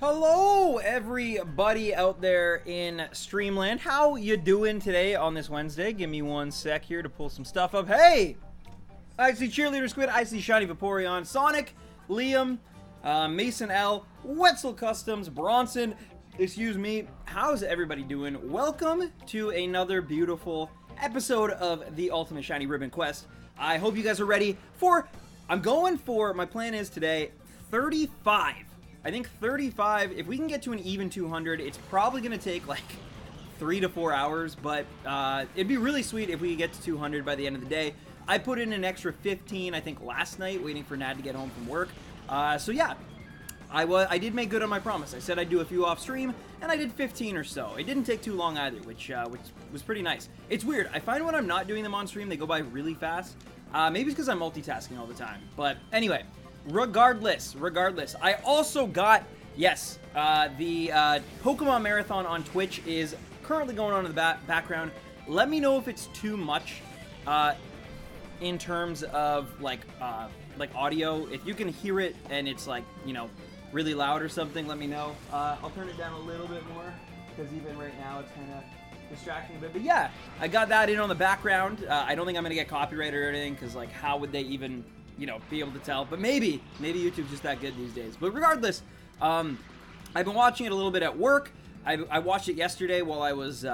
Hello, everybody out there in Streamland. How you doing today on this Wednesday? Give me one sec here to pull some stuff up. Hey! I see Cheerleader Squid, I see Shiny Vaporeon, Sonic, Liam, Mason L, Wetzel Customs, Bronson, excuse me. How's everybody doing? Welcome to another beautiful episode of the Ultimate Shiny Ribbon Quest. I hope you guys are ready for, my plan is today, 35. I think 35, if we can get to an even 200, it's probably going to take like 3 to 4 hours, but it'd be really sweet if we could get to 200 by the end of the day. I put in an extra 15, I think, last night, waiting for Nad to get home from work. So yeah, I did make good on my promise. I said I'd do a few off stream, and I did 15 or so. It didn't take too long either, which was pretty nice. It's weird. I find when I'm not doing them on stream, they go by really fast. Maybe it's because I'm multitasking all the time. But anyway, regardless, I also got, yes, the Pokemon Marathon on Twitch is currently going on in the background. Let me know if it's too much in terms of like audio. If you can hear it and it's like, you know, really loud or something, let me know. I'll turn it down a little bit more because even right now it's kind of distracting a bit. But yeah, I got that in on the background. I don't think I'm going to get copyrighted or anything because, like, how would they even, you know, be able to tell? But maybe YouTube's just that good these days. But regardless, I've been watching it a little bit at work. I watched it yesterday while I was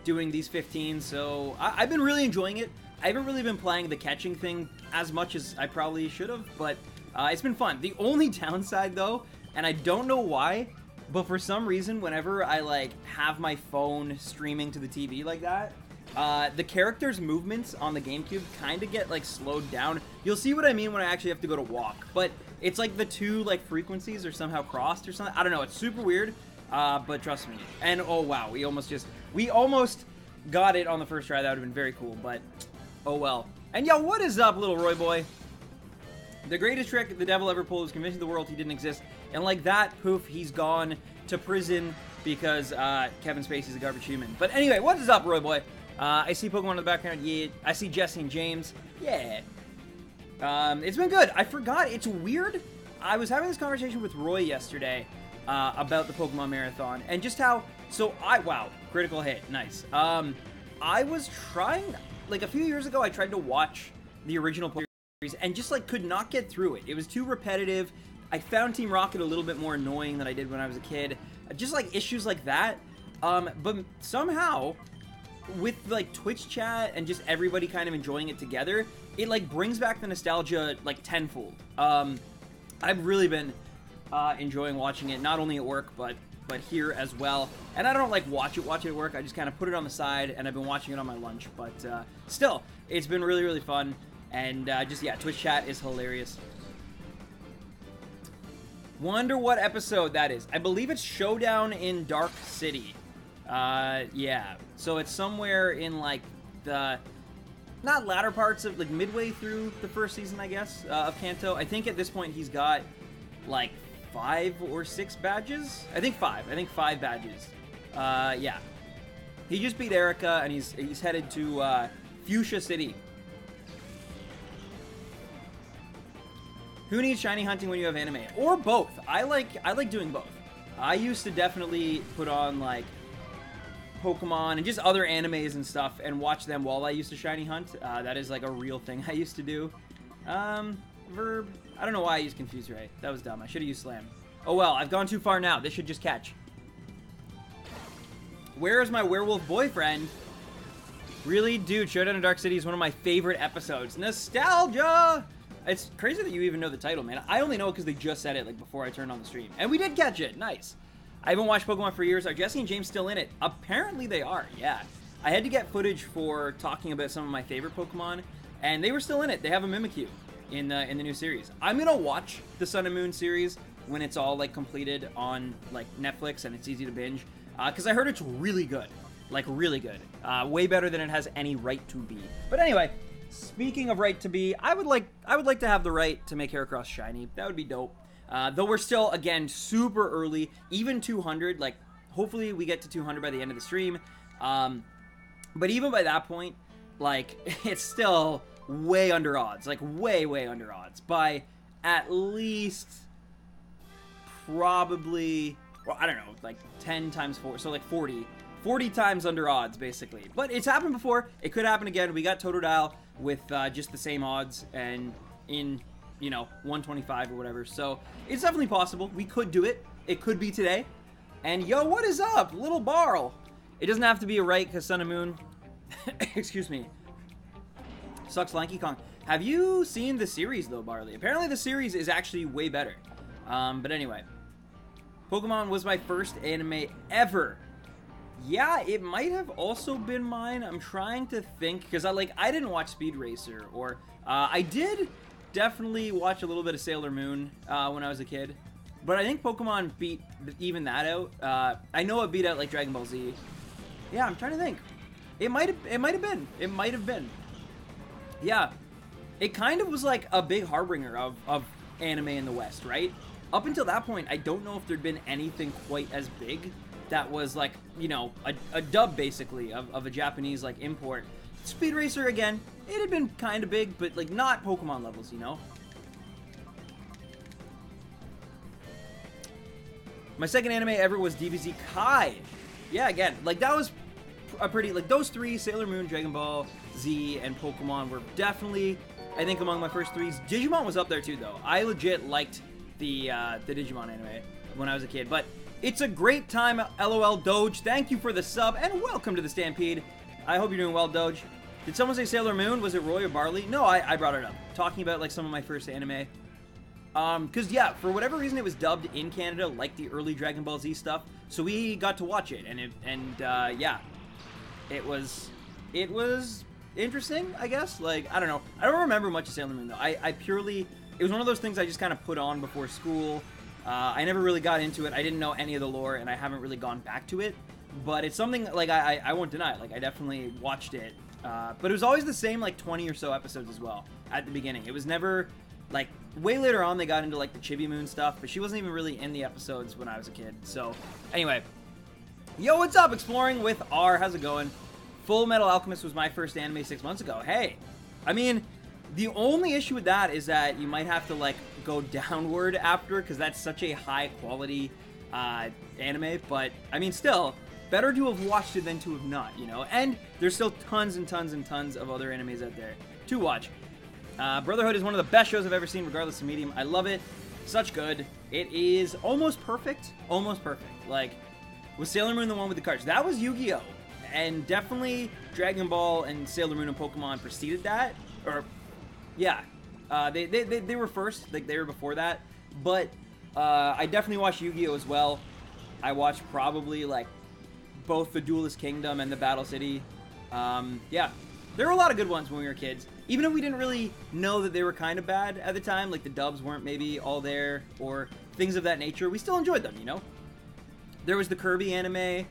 doing these 15, so I've been really enjoying it. I haven't really been playing the catching thing as much as I probably should have, but it's been fun. The only downside, though, and I don't know why, but for some reason, whenever I, like, have my phone streaming to the TV like that, the character's movements on the GameCube kind of get, like, slowed down. You'll see what I mean when I actually have to go to walk, but it's like the two, like, frequencies are somehow crossed or something. I don't know, it's super weird, but trust me. And, oh, wow, we almost got it on the first try. That would have been very cool, but oh well. And yo, what is up, little Roy boy? The greatest trick the devil ever pulled was convincing the world he didn't exist. And like that, poof, he's gone to prison because Kevin Spacey's a garbage human. But anyway, what is up, Roy boy? I see Pokemon in the background. Yeah. I see Jesse and James. Yeah. It's been good. I forgot. It's weird. I was having this conversation with Roy yesterday about the Pokemon Marathon and just how... wow, critical hit. Nice. I was trying... Like, a few years ago, I tried to watch the original Pokemon series and just, like, could not get through it. It was too repetitive. I found Team Rocket a little bit more annoying than I did when I was a kid. Just, like, issues like that. But somehow, with, like, Twitch chat and just everybody kind of enjoying it together, it, like, brings back the nostalgia, like, tenfold. I've really been enjoying watching it, not only at work, but here as well. And I don't, like, watch it at work. I just kind of put it on the side, and I've been watching it on my lunch. But still, it's been really, really fun. And just, yeah, Twitch chat is hilarious. Wonder what episode that is. I believe it's Showdown in Dark City. Yeah. So it's somewhere in, like, the... not latter parts of, like, midway through the first season, I guess, of Kanto. I think at this point he's got, like, 5 or 6 badges? I think 5 badges. Yeah. He just beat Erica, and he's headed to Fuchsia City. Who needs shiny hunting when you have anime? Or both. I like doing both. I used to definitely put on, like, Pokemon and just other animes and stuff and watch them while I used to shiny hunt. That is, like, a real thing I used to do. Verb. I don't know why I used Confuse Ray. That was dumb. I should have used Slam. Oh well, I've gone too far now. This should just catch. Where is my werewolf boyfriend? Really? Dude, Showdown in Dark City is one of my favorite episodes. Nostalgia! It's crazy that you even know the title, man. I only know it because they just said it, like, before I turned on the stream. And we did catch it. Nice. I haven't watched Pokemon for years. Are Jesse and James still in it? Apparently they are, yeah. I had to get footage for talking about some of my favorite Pokemon, and they were still in it. They have a Mimikyu in the new series. I'm gonna watch the Sun and Moon series when it's all, like, completed on, like, Netflix and it's easy to binge, because I heard it's really good. Like, really good. Way better than it has any right to be. But anyway, speaking of right to be, I would like to have the right to make Heracross shiny. That would be dope. Though we're still, again, super early. Even 200, like, hopefully we get to 200 by the end of the stream. But even by that point, like, it's still way under odds. Like, way under odds. By at least probably well, I don't know, like 10 times 4, so like 40 times under odds, basically. But it's happened before. It could happen again. We got Totodile with just the same odds and in, you know, 125 or whatever. So it's definitely possible. We could do it. It could be today. And yo, what is up, little Barl? It doesn't have to be a right because Sun and Moon, excuse me, sucks Lanky Kong. Have you seen the series though, Barley? Apparently the series is actually way better. But anyway, Pokemon was my first anime ever. Yeah, it might have also been mine. I'm trying to think because I didn't watch Speed Racer, or I did definitely watch a little bit of Sailor Moon when I was a kid. But I think Pokemon beat even that out. I know it beat out like Dragon Ball Z. Yeah, I'm trying to think. It might have been. Yeah. It kind of was like a big harbinger of anime in the West, right? Up until that point, I don't know if there'd been anything quite as big that was like, you know, a dub basically of a Japanese like import. Speed Racer, again, it had been kind of big, but like not Pokemon levels, you know? My second anime ever was DBZ Kai. Yeah, again, like that was a pretty, like those three, Sailor Moon, Dragon Ball Z, and Pokemon were definitely, I think, among my first threes. Digimon was up there too, though. I legit liked the Digimon anime when I was a kid, but it's a great time, LOL Doge. Thank you for the sub, and welcome to the Stampede. I hope you're doing well, Doge. Did someone say Sailor Moon? Was it Roy or Barley? No, I brought it up. Talking about like some of my first anime. Because, yeah, for whatever reason, it was dubbed in Canada, like the early Dragon Ball Z stuff, so we got to watch it, yeah, it was interesting, I guess. Like, I don't know. I don't remember much of Sailor Moon, though. I purely, it was one of those things I just kind of put on before school. I never really got into it. I didn't know any of the lore, and I haven't really gone back to it, but it's something, like, I won't deny it. Like, I definitely watched it, but it was always the same, like, 20 or so episodes as well at the beginning. It was never, like, way later on they got into like the Chibi Moon stuff, but she wasn't even really in the episodes when I was a kid. So anyway, yo, what's up? Exploring with R. How's it going? Full Metal Alchemist was my first anime 6 months ago. Hey, I mean, the only issue with that is that you might have to like go downward after, because that's such a high quality anime. But I mean, still better to have watched it than to have not, you know. And there's still tons and tons and tons of other animes out there to watch. Brotherhood is one of the best shows I've ever seen, regardless of medium. I love it. Such good. It is almost perfect. Almost perfect. Like, was Sailor Moon the one with the cards? That was Yu-Gi-Oh! And definitely Dragon Ball and Sailor Moon and Pokemon preceded that. Or, yeah. They were first. Like, they were before that. But, I definitely watched Yu-Gi-Oh! As well. I watched probably, like, both the Duelist Kingdom and the Battle City. Yeah. There were a lot of good ones when we were kids. Even if we didn't really know that they were kind of bad at the time, like the dubs weren't maybe all there, or things of that nature, we still enjoyed them, you know? There was the Kirby anime,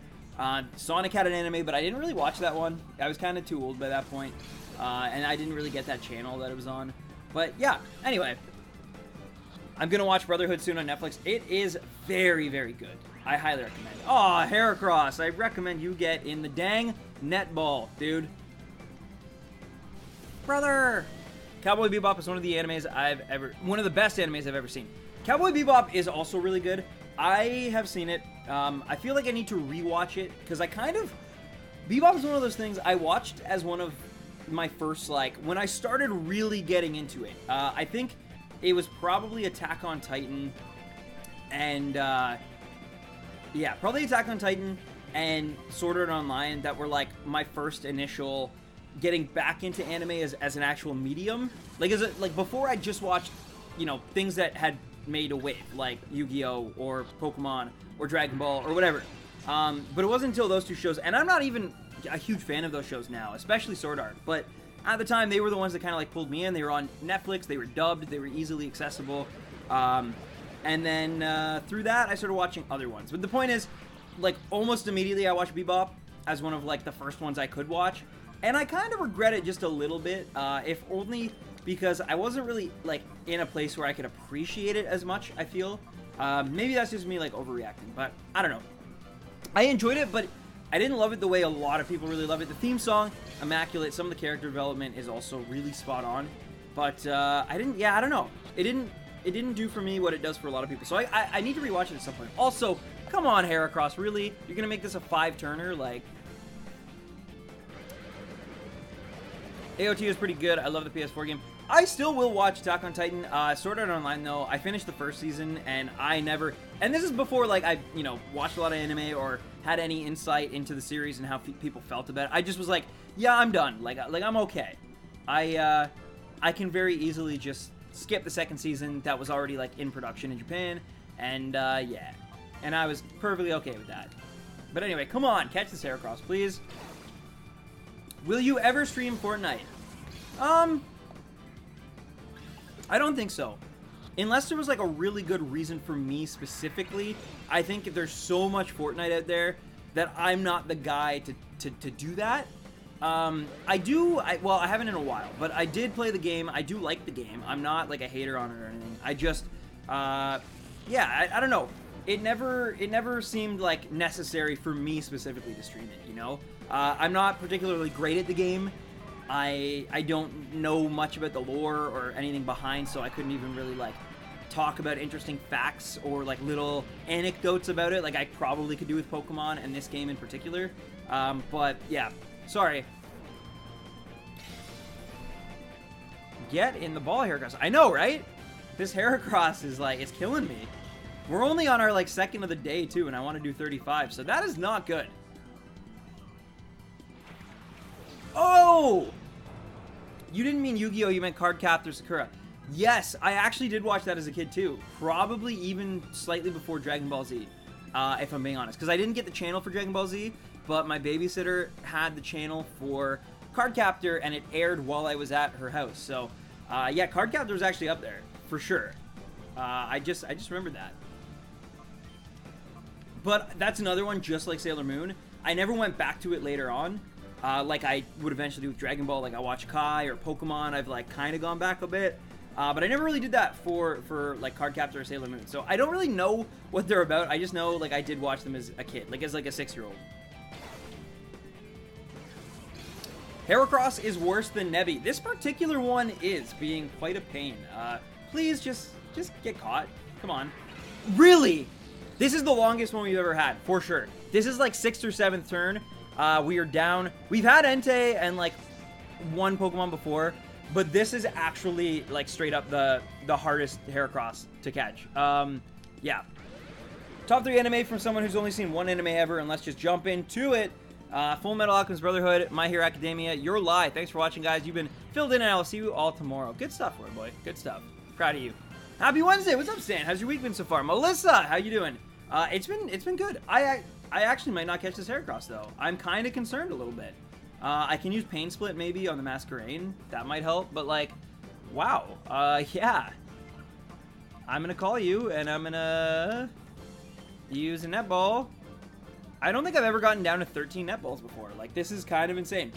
Sonic had an anime, but I didn't really watch that one. I was kind of too old by that point, and I didn't really get that channel that it was on. But yeah, anyway, I'm going to watch Brotherhood soon on Netflix. It is very, very good. I highly recommend it. Aw, Heracross, I recommend you get in the dang netball, dude. Brother! Cowboy Bebop is one of the best animes I've ever seen. Cowboy Bebop is also really good. I have seen it. I feel like I need to rewatch it, because Bebop is one of those things I watched as one of my first, like, when I started really getting into it. I think it was probably Attack on Titan, and, yeah, probably Attack on Titan and Sword Art Online that were, like, my first initial getting back into anime as an actual medium. Like, before I just watched, you know, things that had made a wave, like Yu-Gi-Oh! Or Pokemon or Dragon Ball or whatever. But it wasn't until those two shows, and I'm not even a huge fan of those shows now, especially Sword Art, but at the time they were the ones that kind of like pulled me in. They were on Netflix, they were dubbed, they were easily accessible, and then through that I started watching other ones. But the point is, like, almost immediately I watched Bebop as one of like the first ones I could watch. And I kind of regret it just a little bit, if only because I wasn't really, like, in a place where I could appreciate it as much, I feel. Maybe that's just me, like, overreacting, but I don't know. I enjoyed it, but I didn't love it the way a lot of people really love it. The theme song, immaculate. Some of the character development is also really spot on. But I don't know. It it didn't do for me what it does for a lot of people. So I need to rewatch it at some point. Also, come on, Heracross, really? You're gonna make this a 5-turner? Like, AOT is pretty good. I love the PS4 game. I still will watch Attack on Titan. Sword Art Online, though, I finished the first season, and I never... And this is before, like, I, you know, watched a lot of anime or had any insight into the series and how people felt about it. I just was like, yeah, I'm done. Like I'm okay. I can very easily just skip the second season that was already, like, in production in Japan, and, yeah. And I was perfectly okay with that. But anyway, come on, catch this Heracross, please. Will you ever stream Fortnite? I don't think so. Unless there was, like, a really good reason for me specifically. I think there's so much Fortnite out there that I'm not the guy to do that. Well, I haven't in a while, but I did play the game. I do like the game. I'm not, like, a hater on it or anything. I just, yeah, I don't know. It never seemed, like, necessary for me specifically to stream it, you know? I'm not particularly great at the game. I don't know much about the lore or anything behind, so I couldn't even really, like, talk about interesting facts or, like, little anecdotes about it like I probably could do with Pokemon and this game in particular. But, yeah. Sorry. Get in the ball, Heracross. I know, right? This Heracross is, like, it's killing me. We're only on our, like, second of the day, too, and I want to do 35, so that is not good. Oh! You didn't mean Yu-Gi-Oh! You meant Cardcaptor Sakura. Yes, I actually did watch that as a kid, too. Probably even slightly before Dragon Ball Z, if I'm being honest. Because I didn't get the channel for Dragon Ball Z, but my babysitter had the channel for Cardcaptor, and it aired while I was at her house. So, yeah, Cardcaptor was actually up there, for sure. I just remembered that. But that's another one, just like Sailor Moon. I never went back to it later on. Like I would eventually do with Dragon Ball, like I watch Kai or Pokemon, I've like kind of gone back a bit. But I never really did that for like Cardcaptor or Sailor Moon. So I don't really know what they're about. I just know like I did watch them as a kid, like as like a 6-year-old. Heracross is worse than Nebby. This particular one is being quite a pain. Please just get caught. Come on. Really? This is the longest one we've ever had, for sure. This is like 6th or 7th turn. We are down. We've had Entei and like one Pokemon before, but this is actually like straight up the hardest Heracross to catch. Yeah. Top 3 anime from someone who's only seen one anime ever, and let's just jump into it. Full Metal Alchemist Brotherhood, My Hero Academia, You're Live. Thanks for watching, guys. You've been filled in, and I'll see you all tomorrow. Good stuff, Roy Boy. Good stuff. Proud of you. Happy Wednesday. What's up, Stan? How's your week been so far? Melissa, how you doing? It's been good. I actually might not catch this Heracross, though. I'm kind of concerned a little bit. I can use Pain Split, maybe, on the Masquerain. That might help, but, like, wow. Yeah. I'm going to call you, and I'm going to use a netball. I don't think I've ever gotten down to 13 netballs before. Like, this is kind of insane.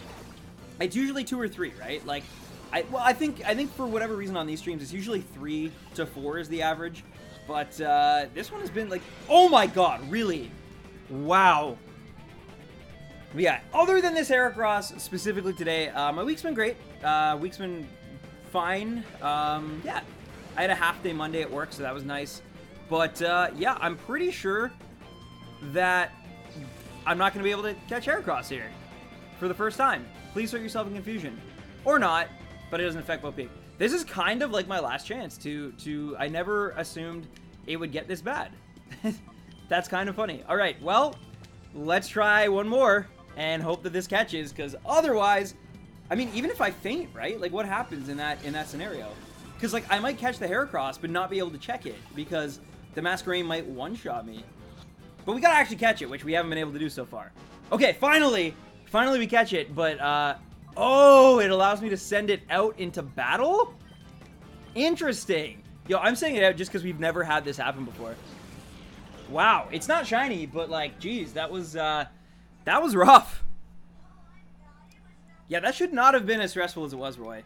It's usually 2 or 3, right? Like, I think for whatever reason on these streams, it's usually 3 to 4 is the average. But this one has been like, oh my god, really? Wow. But yeah, other than this Heracross specifically today, my week's been great. Week's been fine. Yeah, I had a half-day Monday at work, so that was nice. But yeah, I'm pretty sure that I'm not going to be able to catch Heracross here for the first time. Please sort yourself in confusion. Or not, but it doesn't affect Bo Peak. This is kind of like my last chance to I never assumed it would get this bad. That's kind of funny. All right, well, let's try one more and hope that this catches, because otherwise, I mean, even if I faint, right? Like, what happens in that scenario? Because, like, I might catch the Heracross but not be able to check it because the Masquerain might one-shot me. But we gotta actually catch it, which we haven't been able to do so far. Okay, finally we catch it, but, oh, it allows me to send it out into battle? Interesting. Yo, I'm saying it out just because we've never had this happen before. Wow, it's not shiny, but, like, geez, that was rough. Yeah, that should not have been as stressful as it was, Roy.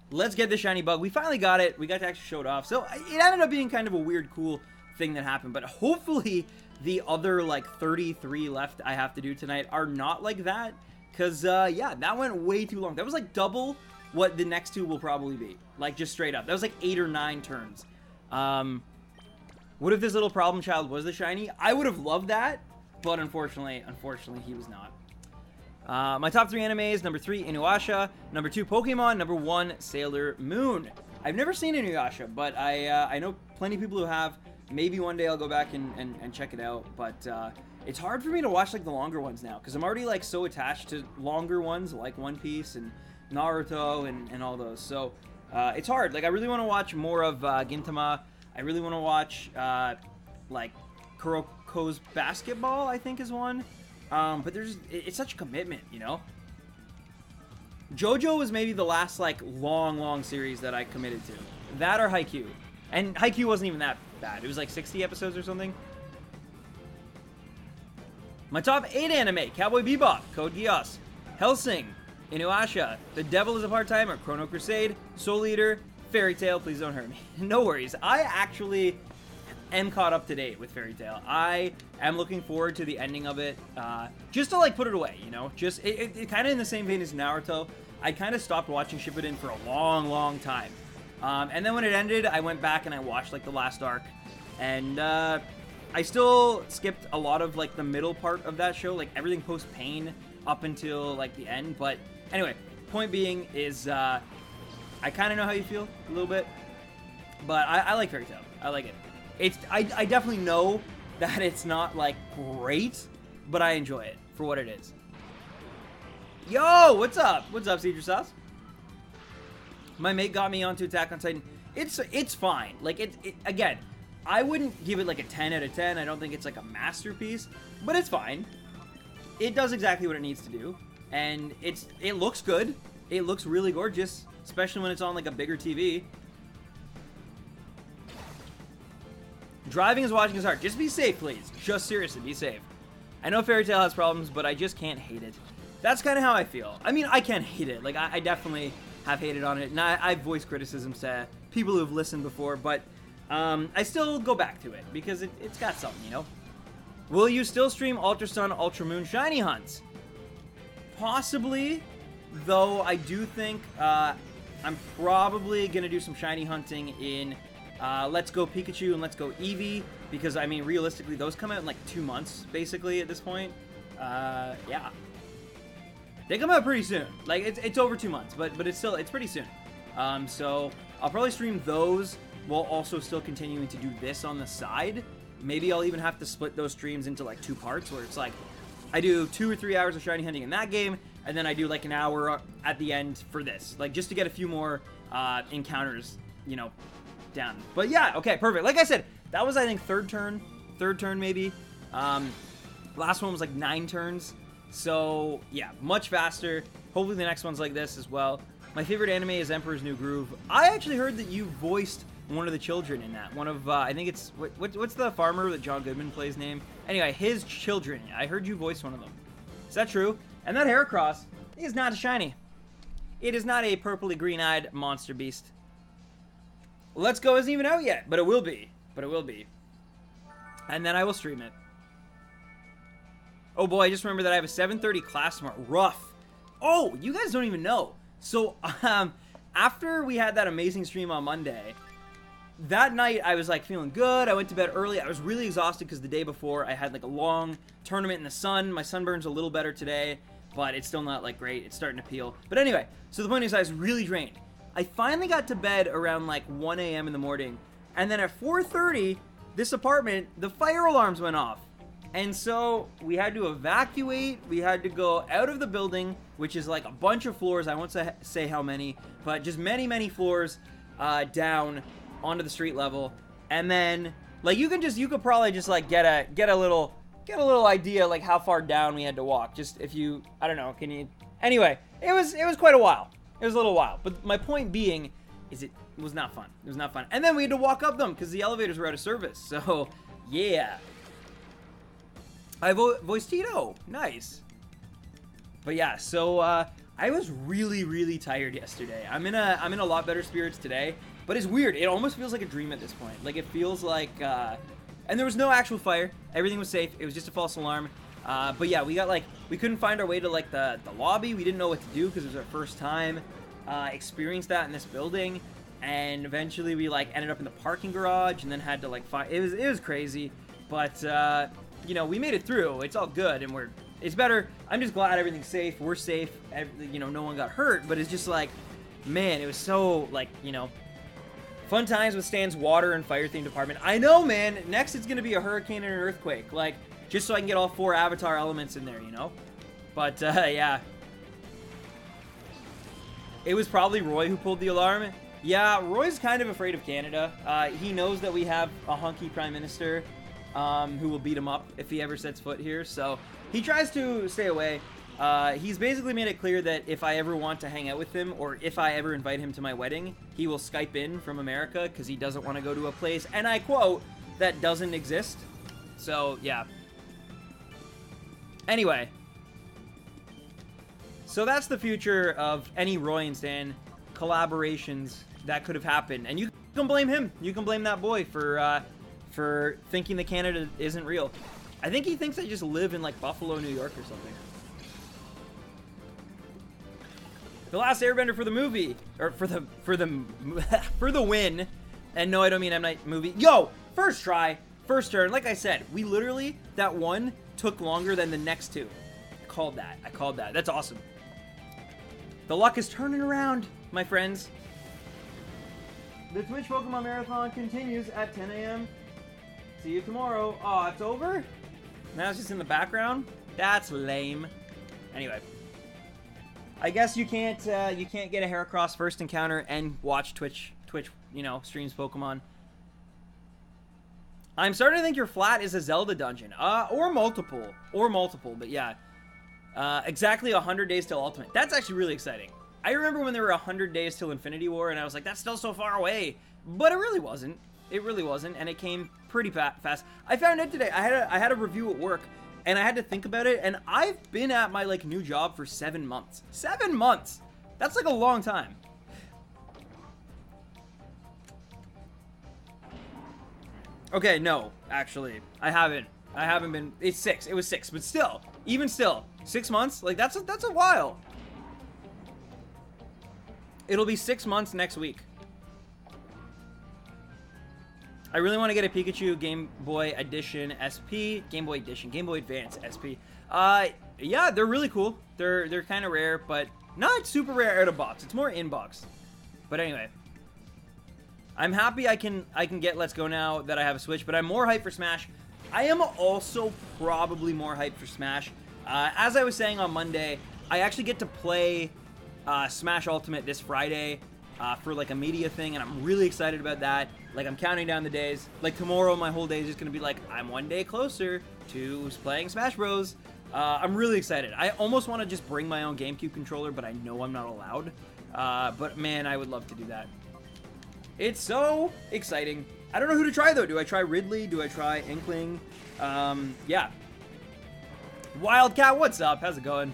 Let's get the shiny bug. We finally got it. We got to actually show it off. So, it ended up being kind of a weird, cool thing that happened, but hopefully the other, like, 33 left I have to do tonight are not like that, because, yeah, that went way too long. That was, like, double what the next 2 will probably be, like, just straight up. That was, like, 8 or 9 turns. What if this little problem child was the shiny? I would have loved that, but unfortunately, he was not. My top 3 animes: number 3, Inuyasha; number 2, Pokemon; number 1, Sailor Moon. I've never seen Inuyasha, but I know plenty of people who have. Maybe one day I'll go back and check it out, but it's hard for me to watch like the longer ones now, because I'm already like so attached to longer ones like One Piece and Naruto and all those. So it's hard. Like, I really want to watch more of Gintama. I really want to watch like Kuroko's Basketball, I think is one. But it's such a commitment, you know? JoJo was maybe the last like long series that I committed to. That or Haikyuu. And Haikyuu wasn't even that bad. It was like 60 episodes or something. My top 8 anime: Cowboy Bebop, Code Geass, Hellsing, Inuyasha, The Devil is a Part-Timer, Chrono Crusade, Soul Eater, Fairy Tail. Please don't hurt me. No worries. I actually am caught up to date with Fairy Tail. I am looking forward to the ending of it, just to like put it away, you know? Just it kind of in the same vein as Naruto. I kind of stopped watching Shippuden for a long time. And then when it ended, I went back and I watched like the last arc, and I still skipped a lot of like the middle part of that show, like everything post Pain up until like the end. But anyway, point being is I kind of know how you feel a little bit, but I like Fairy Tail. I like it. I definitely know that it's not like great, but I enjoy it for what it is. Yo, what's up? What's up, Cedar Sauce? My mate got me onto Attack on Titan. It's fine. Like, again, I wouldn't give it like a 10 out of 10. I don't think it's like a masterpiece, but it's fine. It does exactly what it needs to do, and it looks good. It looks really gorgeous, especially when it's on like a bigger TV. Driving is watching is hard. Just be safe, please. Just seriously, be safe. I know Fairy Tail has problems, but I just can't hate it. That's kind of how I feel. I mean, I can't hate it. Like, I definitely have hated on it, and I've voiced criticisms to people who have listened before, but I still go back to it because it's got something, you know? Will you still stream Ultra Sun, Ultra Moon shiny hunts? Possibly, though I do think I'm probably going to do some shiny hunting in Let's Go Pikachu and Let's Go Eevee, because, I mean, realistically, those come out in like 2 months, basically, at this point. Yeah. They come out pretty soon. Like, it's over 2 months, but it's pretty soon. So I'll probably stream those while also still continuing to do this on the side. Maybe I'll even have to split those streams into like 2 parts, where it's like I do 2 or 3 hours of shiny hunting in that game, and then I do like an hour at the end for this, like just to get a few more encounters, you know, down. But yeah, okay, perfect. Like I said, that was, I think, third turn maybe. Last one was like 9 turns. So, yeah, much faster. Hopefully the next one's like this as well. My favorite anime is Emperor's New Groove. I actually heard that you voiced one of the children in that. One of, I think it's, what's the farmer that John Goodman plays name? Anyway, his children. I heard you voiced one of them. Is that true? And that Heracross is not a shiny. It is not a purpley green-eyed monster beast. Let's Go isn't even out yet, but it will be. And then I will stream it. Oh boy, I just remember that I have a 7:30 class tomorrow. Rough. Oh, you guys don't even know. So, after we had that amazing stream on Monday, that night I was like feeling good. I went to bed early. I was really exhausted because the day before I had like a long tournament in the sun. My sunburn's a little better today, but it's still not like great. It's starting to peel. But anyway, so the point is I was really drained. I finally got to bed around like 1 a.m. in the morning, and then at 4:30, this apartment, the fire alarms went off. And so we had to evacuate. We had to go out of the building, which is like a bunch of floors. I won't say how many, but just many floors down onto the street level. And then like you could probably just like get a little idea like how far down we had to walk. Just if you, I don't know, can you? Anyway, it was quite a while. It was a little while. But my point being is it was not fun. It was not fun. And then we had to walk up them because the elevators were out of service. So yeah. I voiced Tito. Nice. But yeah, so I was really tired yesterday. I'm in a lot better spirits today, but it's weird. It almost feels like a dream at this point. Like it feels like and there was no actual fire. Everything was safe. It was just a false alarm. But yeah, we couldn't find our way to like the lobby. We didn't know what to do because it was our first time experienced that in this building. and eventually we like ended up in the parking garage and then had to like find. It was crazy, but you know, we made it through. It's all good, and it's better. I'm just glad everything's safe. We're safe. You know, no one got hurt, but it's just like, man, it was so like, you know, fun times with Stan's water and fire themed department. I know, man. Next it's gonna be a hurricane and an earthquake, like just so I can get all 4 Avatar elements in there, you know. But yeah, it was probably Roy who pulled the alarm. Yeah, Roy's kind of afraid of Canada. He knows that we have a hunky prime minister who will beat him up if he ever sets foot here, so he tries to stay away. He's basically made it clear that if I ever want to hang out with him, or if I ever invite him to my wedding, he will Skype in from America because he doesn't want to go to a place, and I quote, that doesn't exist. So, yeah. Anyway. So that's the future of any Roy and Stan collaborations that could have happened. And you can blame him. You can blame that boy for thinking that Canada isn't real. I think he thinks I just live in, like, Buffalo, New York or something. The Last Airbender for the movie, or for the win. And no, I don't mean M. Night movie. Yo, first try, first turn. Like I said, we literally, that one took longer than the next 2. I called that. That's awesome. The luck is turning around, my friends. The Twitch Pokemon Marathon continues at 10 a.m. See you tomorrow. Oh, it's over? Now it's just in the background? That's lame. Anyway. I guess you can't get a Heracross first encounter and watch Twitch, you know, streams Pokemon. I'm starting to think your flat is a Zelda dungeon. Or multiple, but yeah. Exactly 100 days till Ultimate. That's actually really exciting. I remember when there were 100 days till Infinity War, and I was like, that's still so far away. But it really wasn't. It really wasn't, and it came pretty fast. I found out today, I had a review at work, and I had to think about it, and I've been at my, like, new job for 7 months. 7 months! That's, like, a long time. Okay, no, actually. I haven't been... It's 6. It was 6, but still. Even still. 6 months? Like, that's a while. It'll be 6 months next week. I really want to get a Pikachu Game Boy Edition SP, Game Boy Edition, Game Boy Advance SP. Yeah, they're really cool. They're kind of rare, but not super rare out of box. It's more in box. But anyway, I'm happy I can get Let's Go now that I have a Switch, but I'm more hyped for Smash. I am also probably more hyped for Smash. As I was saying on Monday, I actually get to play Smash Ultimate this Friday for like a media thing, and I'm really excited about that. Like, I'm counting down the days. Like, tomorrow my whole day is just gonna be like, I'm one day closer to playing Smash Bros. I'm really excited. I almost want to just bring my own GameCube controller, but I know I'm not allowed. But man, I would love to do that. It's so exciting. I don't know who to try though. Do I try Ridley? Do I try Inkling? Yeah. Wildcat, what's up? How's it going?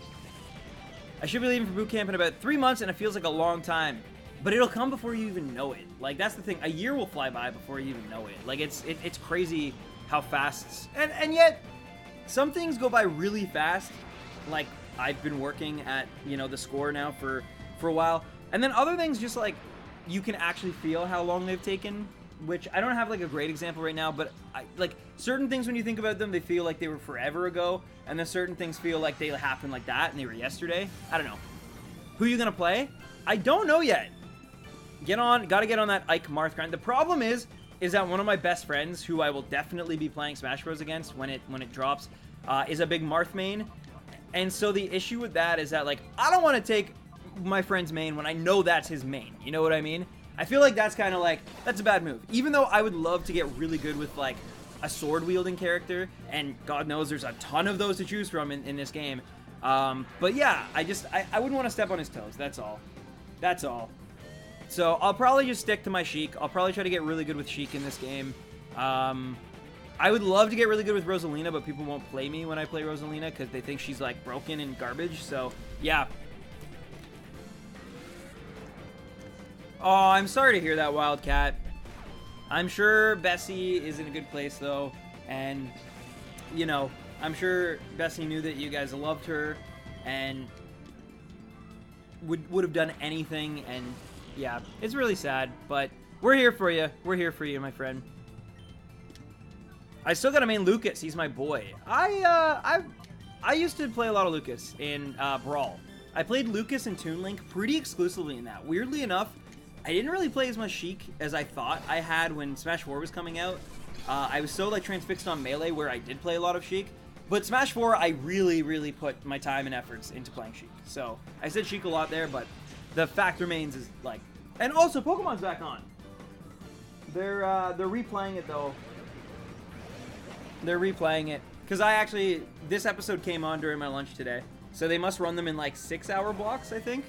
I should be leaving for boot camp in about 3 months, and it feels like a long time. But it'll come before you even know it. Like, that's the thing. A year will fly by before you even know it. Like, it's crazy how fast... And yet, some things go by really fast. Like, I've been working at, you know, the score now for a while. And then other things just, like, you can actually feel how long they've taken. Which, I don't have, like, a great example right now. But, like, certain things, when you think about them, they feel like they were forever ago. And then certain things feel like they happened like that and they were yesterday. I don't know. Who are you going to play? I don't know yet. Gotta get on that Ike Marth grind. The problem is that one of my best friends, who I will definitely be playing Smash Bros against when it drops, is a big Marth main. And so the issue with that is that, like, I don't want to take my friend's main when I know that's his main. You know what I mean? I feel like that's kind of like, that's a bad move. Even though I would love to get really good with, like, a sword-wielding character, and God knows there's a ton of those to choose from in this game. But yeah, I wouldn't want to step on his toes. That's all. That's all. So I'll probably just stick to my Sheik. I'll probably try to get really good with Sheik in this game. I would love to get really good with Rosalina, but people won't play me when I play Rosalina because they think she's, like, broken and garbage. So, yeah. Oh, I'm sorry to hear that, Wildcat. I'm sure Bessie is in a good place, though. And, you know, I'm sure Bessie knew that you guys loved her and would have done anything and Yeah, it's really sad, but we're here for you. We're here for you, my friend. I still gotta main Lucas. He's my boy. I used to play a lot of Lucas in Brawl. I played Lucas and Toon Link pretty exclusively in that. Weirdly enough, I didn't really play as much Sheik as I thought I had when Smash 4 was coming out. I was so like transfixed on Melee where I did play a lot of Sheik. But Smash 4, I really, really put my time and efforts into playing Sheik. So I said Sheik a lot there, but the fact remains is like... And also, Pokemon's back on. They're replaying it though. They're replaying it. Because this episode came on during my lunch today. So they must run them in like 6-hour blocks, I think.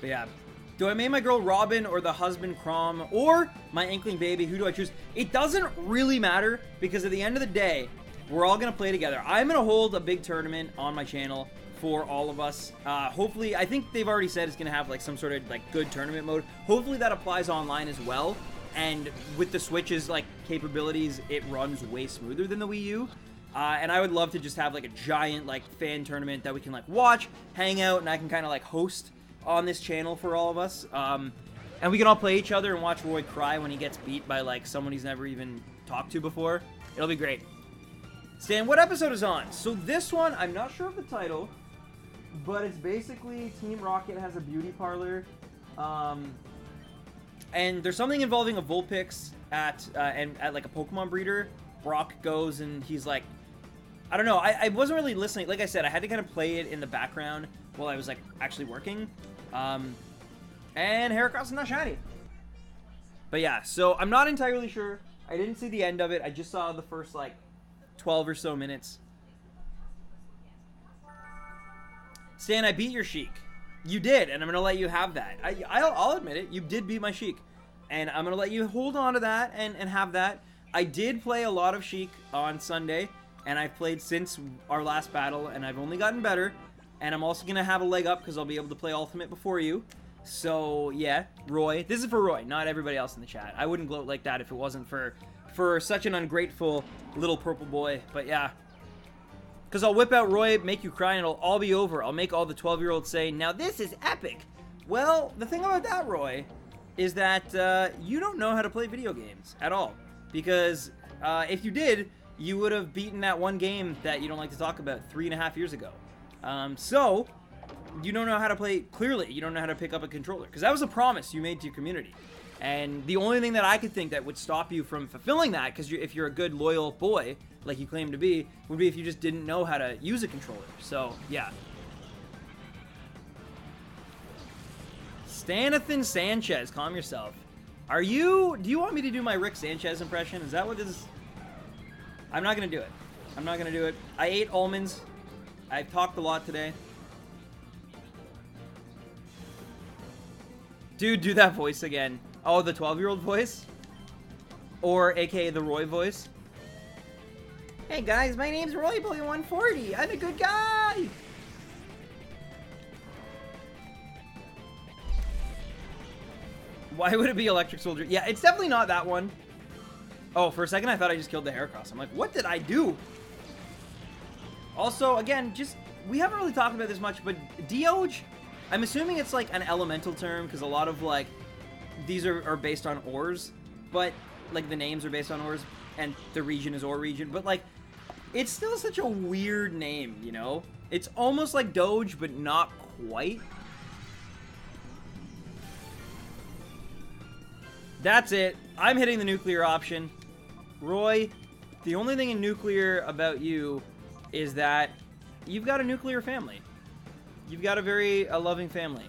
But yeah. Do I main my girl Robin or the husband Crom or my Inkling baby? Who do I choose? It doesn't really matter because at the end of the day, we're all going to play together. I'm going to hold a big tournament on my channel for all of us. Hopefully, I think they've already said it's going to have like some sort of like good tournament mode. Hopefully that applies online as well. And with the Switch's like capabilities, it runs way smoother than the Wii U. And I would love to just have like a giant like fan tournament that we can like watch, hang out, and I can kind of like host on this channel for all of us. And we can all play each other and watch Roy cry when he gets beat by like someone he's never even talked to before. It'll be great. Stan, what episode is on? So this one, I'm not sure of the title, but it's basically Team Rocket has a beauty parlor. And there's something involving a Vulpix at like a Pokemon breeder. Brock goes and he's like, I don't know. I wasn't really listening. Like I said, I had to kind of play it in the background while I was like actually working. And Heracross is not shiny. But yeah, so I'm not entirely sure. I didn't see the end of it. I just saw the first like 12 or so minutes. Stan, I beat your Sheik. You did, and I'm going to let you have that. I'll admit it. You did beat my Sheik. And I'm going to let you hold on to that and have that. I did play a lot of Sheik on Sunday, and I've played since our last battle, and I've only gotten better. And I'm also going to have a leg up because I'll be able to play Ultimate before you. So, yeah, Roy. This is for Roy, not everybody else in the chat. I wouldn't gloat like that if it wasn't for such an ungrateful little purple boy. But, yeah. Because I'll whip out Roy, make you cry, and it'll all be over. I'll make all the 12-year-olds say, now this is epic. Well, the thing about that, Roy, is that you don't know how to play video games at all. Because if you did, you would have beaten that one game that you don't like to talk about 3.5 years ago. So, you don't know how to play, clearly, you don't know how to pick up a controller. Because that was a promise you made to your community. And the only thing that I could think that would stop you from fulfilling that, because if you're a good, loyal boy, like you claim to be, would be if you just didn't know how to use a controller. So, yeah. Stanathan Sanchez, calm yourself. Do you want me to do my Rick Sanchez impression? Is that what this is? I'm not going to do it. I'm not going to do it. I ate almonds. I've talked a lot today. Dude, do that voice again. Oh, the 12-year-old voice? Or, aka the Roy voice? Hey guys, my name's RoyBoy140. I'm a good guy! Why would it be Electric Soldier? Yeah, it's definitely not that one. Oh, for a second I thought I just killed the Heracross. I'm like, what did I do? Also, again, we haven't really talked about this much, but Deoge, I'm assuming it's like an elemental term, because a lot of like, these are based on ores, but like the names are based on ores, and the region is Ore region, but like, it's still such a weird name, you know? It's almost like Doge, but not quite. That's it. I'm hitting the nuclear option. Roy, the only thing in nuclear about you is that you've got a nuclear family. You've got a loving family.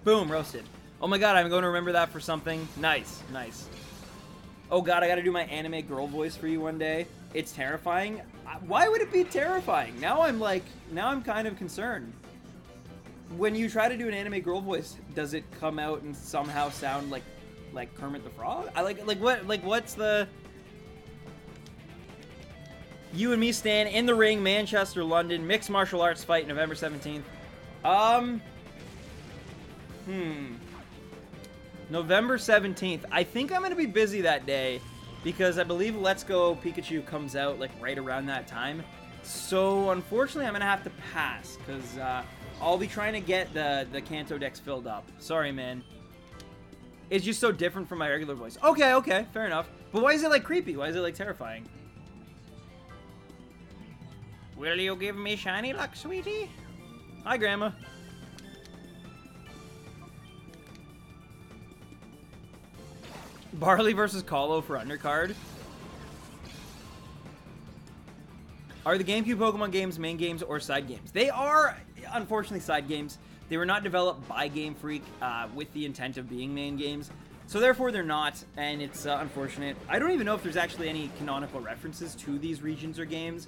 Boom, roasted. Oh my god, I'm going to remember that for something. Nice, nice. Oh god, I gotta do my anime girl voice for you one day. It's terrifying. Why would it be terrifying? Now I'm kind of concerned. When you try to do an anime girl voice, does it come out and somehow sound like Kermit the Frog? What's the... You and me stand in the ring, Manchester, London, mixed martial arts fight, November 17th. November 17th. I think I'm going to be busy that day because I believe Let's Go Pikachu comes out like right around that time. So, unfortunately, I'm going to have to pass, because I'll be trying to get the Kanto decks filled up. Sorry, man. It's just so different from my regular voice. Okay, okay, fair enough. But why is it, like, creepy? Why is it, like, terrifying? Will you give me shiny luck, sweetie? Hi, Grandma. Barley versus Colo for undercard. Are the GameCube Pokemon games main games or side games? They are, unfortunately, side games. They were not developed by Game Freak with the intent of being main games. So therefore, they're not, and it's unfortunate. I don't even know if there's actually any canonical references to these regions or games.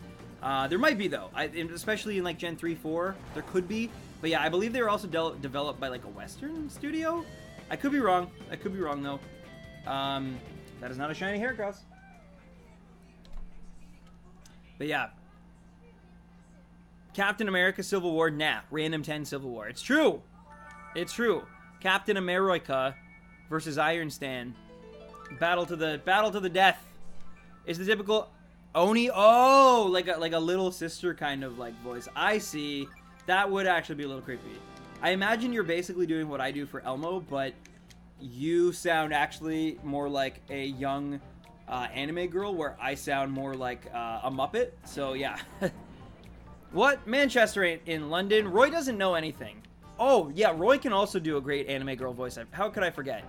There might be, though, especially in, like, Gen 3, 4. There could be. But yeah, I believe they were also developed by, like, a Western studio. I could be wrong. I could be wrong, though. That is not a shiny Heracross. But yeah. Captain America Civil War, nah. Random 10 Civil War. It's true. It's true. Captain America versus Iron Stan. Battle to the death. Is the typical Oni? Oh, like a little sister kind of like voice. I see. That would actually be a little creepy. I imagine you're basically doing what I do for Elmo, but you sound actually more like a young anime girl, where I sound more like a Muppet. So yeah. What? Manchester ain't in London. Roy doesn't know anything. Oh yeah, Roy can also do a great anime girl voice. How could I forget?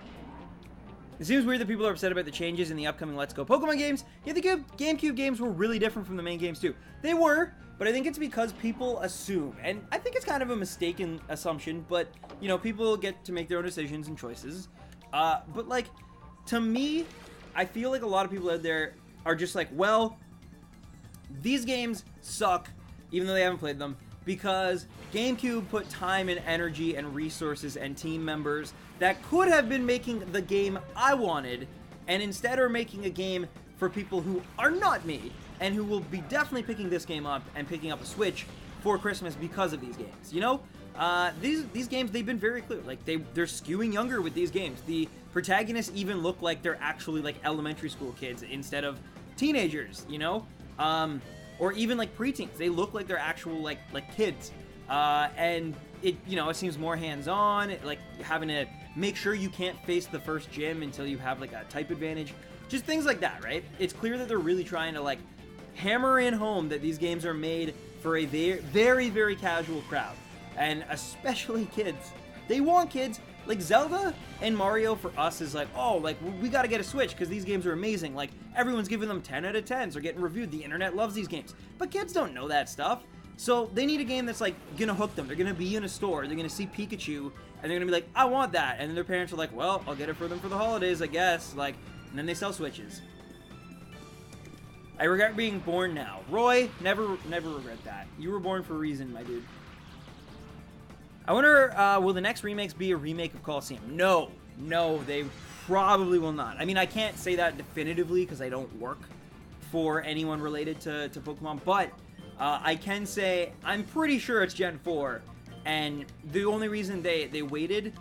It seems weird that people are upset about the changes in the upcoming Let's Go Pokemon games. Yeah, the GameCube games were really different from the main games too. They were, but I think it's because people assume, and I think it's kind of a mistaken assumption, but, you know, people get to make their own decisions and choices. But, like, to me, I feel like a lot of people out there are just like, well, these games suck, even though they haven't played them, because GameCube put time and energy and resources and team members that could have been making the game I wanted, and instead are making a game for people who are not me, and who will be definitely picking this game up and picking up a Switch for Christmas because of these games, you know? These games, they've been very clear. Like, they're skewing younger with these games. The protagonists even look like they're actually, like, elementary school kids instead of teenagers, you know? Or even, like, preteens. They look like they're actual, like kids. And it, you know, it seems more hands-on, like having to make sure you can't face the first gym until you have, like, a type advantage. Just things like that, right? It's clear that they're really trying to, like, hammer in home that these games are made for a very, very, very casual crowd. And especially kids. They want kids. Like, Zelda and Mario for us is like, oh, like, we gotta get a Switch because these games are amazing. Like, everyone's giving them 10 out of 10s or getting reviewed. The internet loves these games. But kids don't know that stuff. So they need a game that's, like, gonna hook them. They're gonna be in a store. They're gonna see Pikachu. And they're gonna be like, I want that. And then their parents are like, well, I'll get it for them for the holidays, I guess. Like, and then they sell Switches. I regret being born now. Roy, never regret that. You were born for a reason, my dude. I wonder, will the next remakes be a remake of Colosseum? No, they probably will not. I mean, I can't say that definitively because I don't work for anyone related to Pokemon, but I can say I'm pretty sure it's Gen 4, and the only reason they waited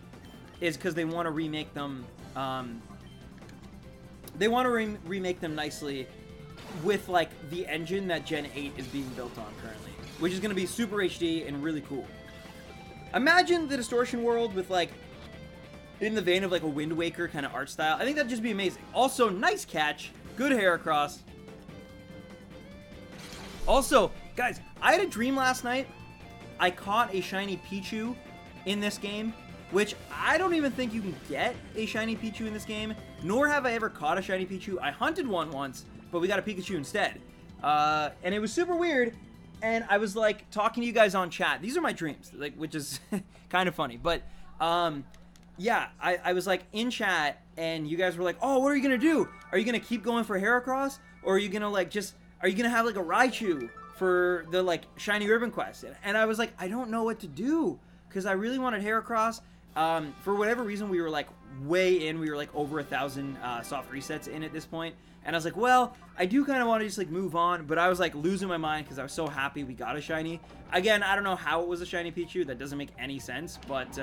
is because they want to remake them. They want to remake them nicely with, like, the engine that Gen 8 is being built on currently, which is going to be super HD and really cool. Imagine the Distortion world with, like, in the vein of, like, a Wind Waker kind of art style. I think that'd just be amazing. Also, nice catch. Good Heracross. Also, guys, I had a dream last night. I caught a shiny Pichu in this game, which I don't even think you can get a shiny Pichu in this game, nor have I ever caught a shiny Pichu. I hunted one once, but we got a Pikachu instead. And it was super weird. And I was, like, talking to you guys on chat. These are my dreams, like, which is kind of funny. But, yeah, I was, like, in chat, and you guys were like, oh, what are you going to do? Are you going to keep going for Heracross? Or are you going to, like, are you going to have, like, a Raichu for the, like, Shiny Ribbon Quest? And I was like, I don't know what to do, because I really wanted Heracross. For whatever reason, we were, like, way in. We were, like, over 1,000 soft resets in at this point. And I was like, well, I do kind of want to just, like, move on. But I was, like, losing my mind because I was so happy we got a shiny. Again, I don't know how it was a shiny Pichu. That doesn't make any sense. But,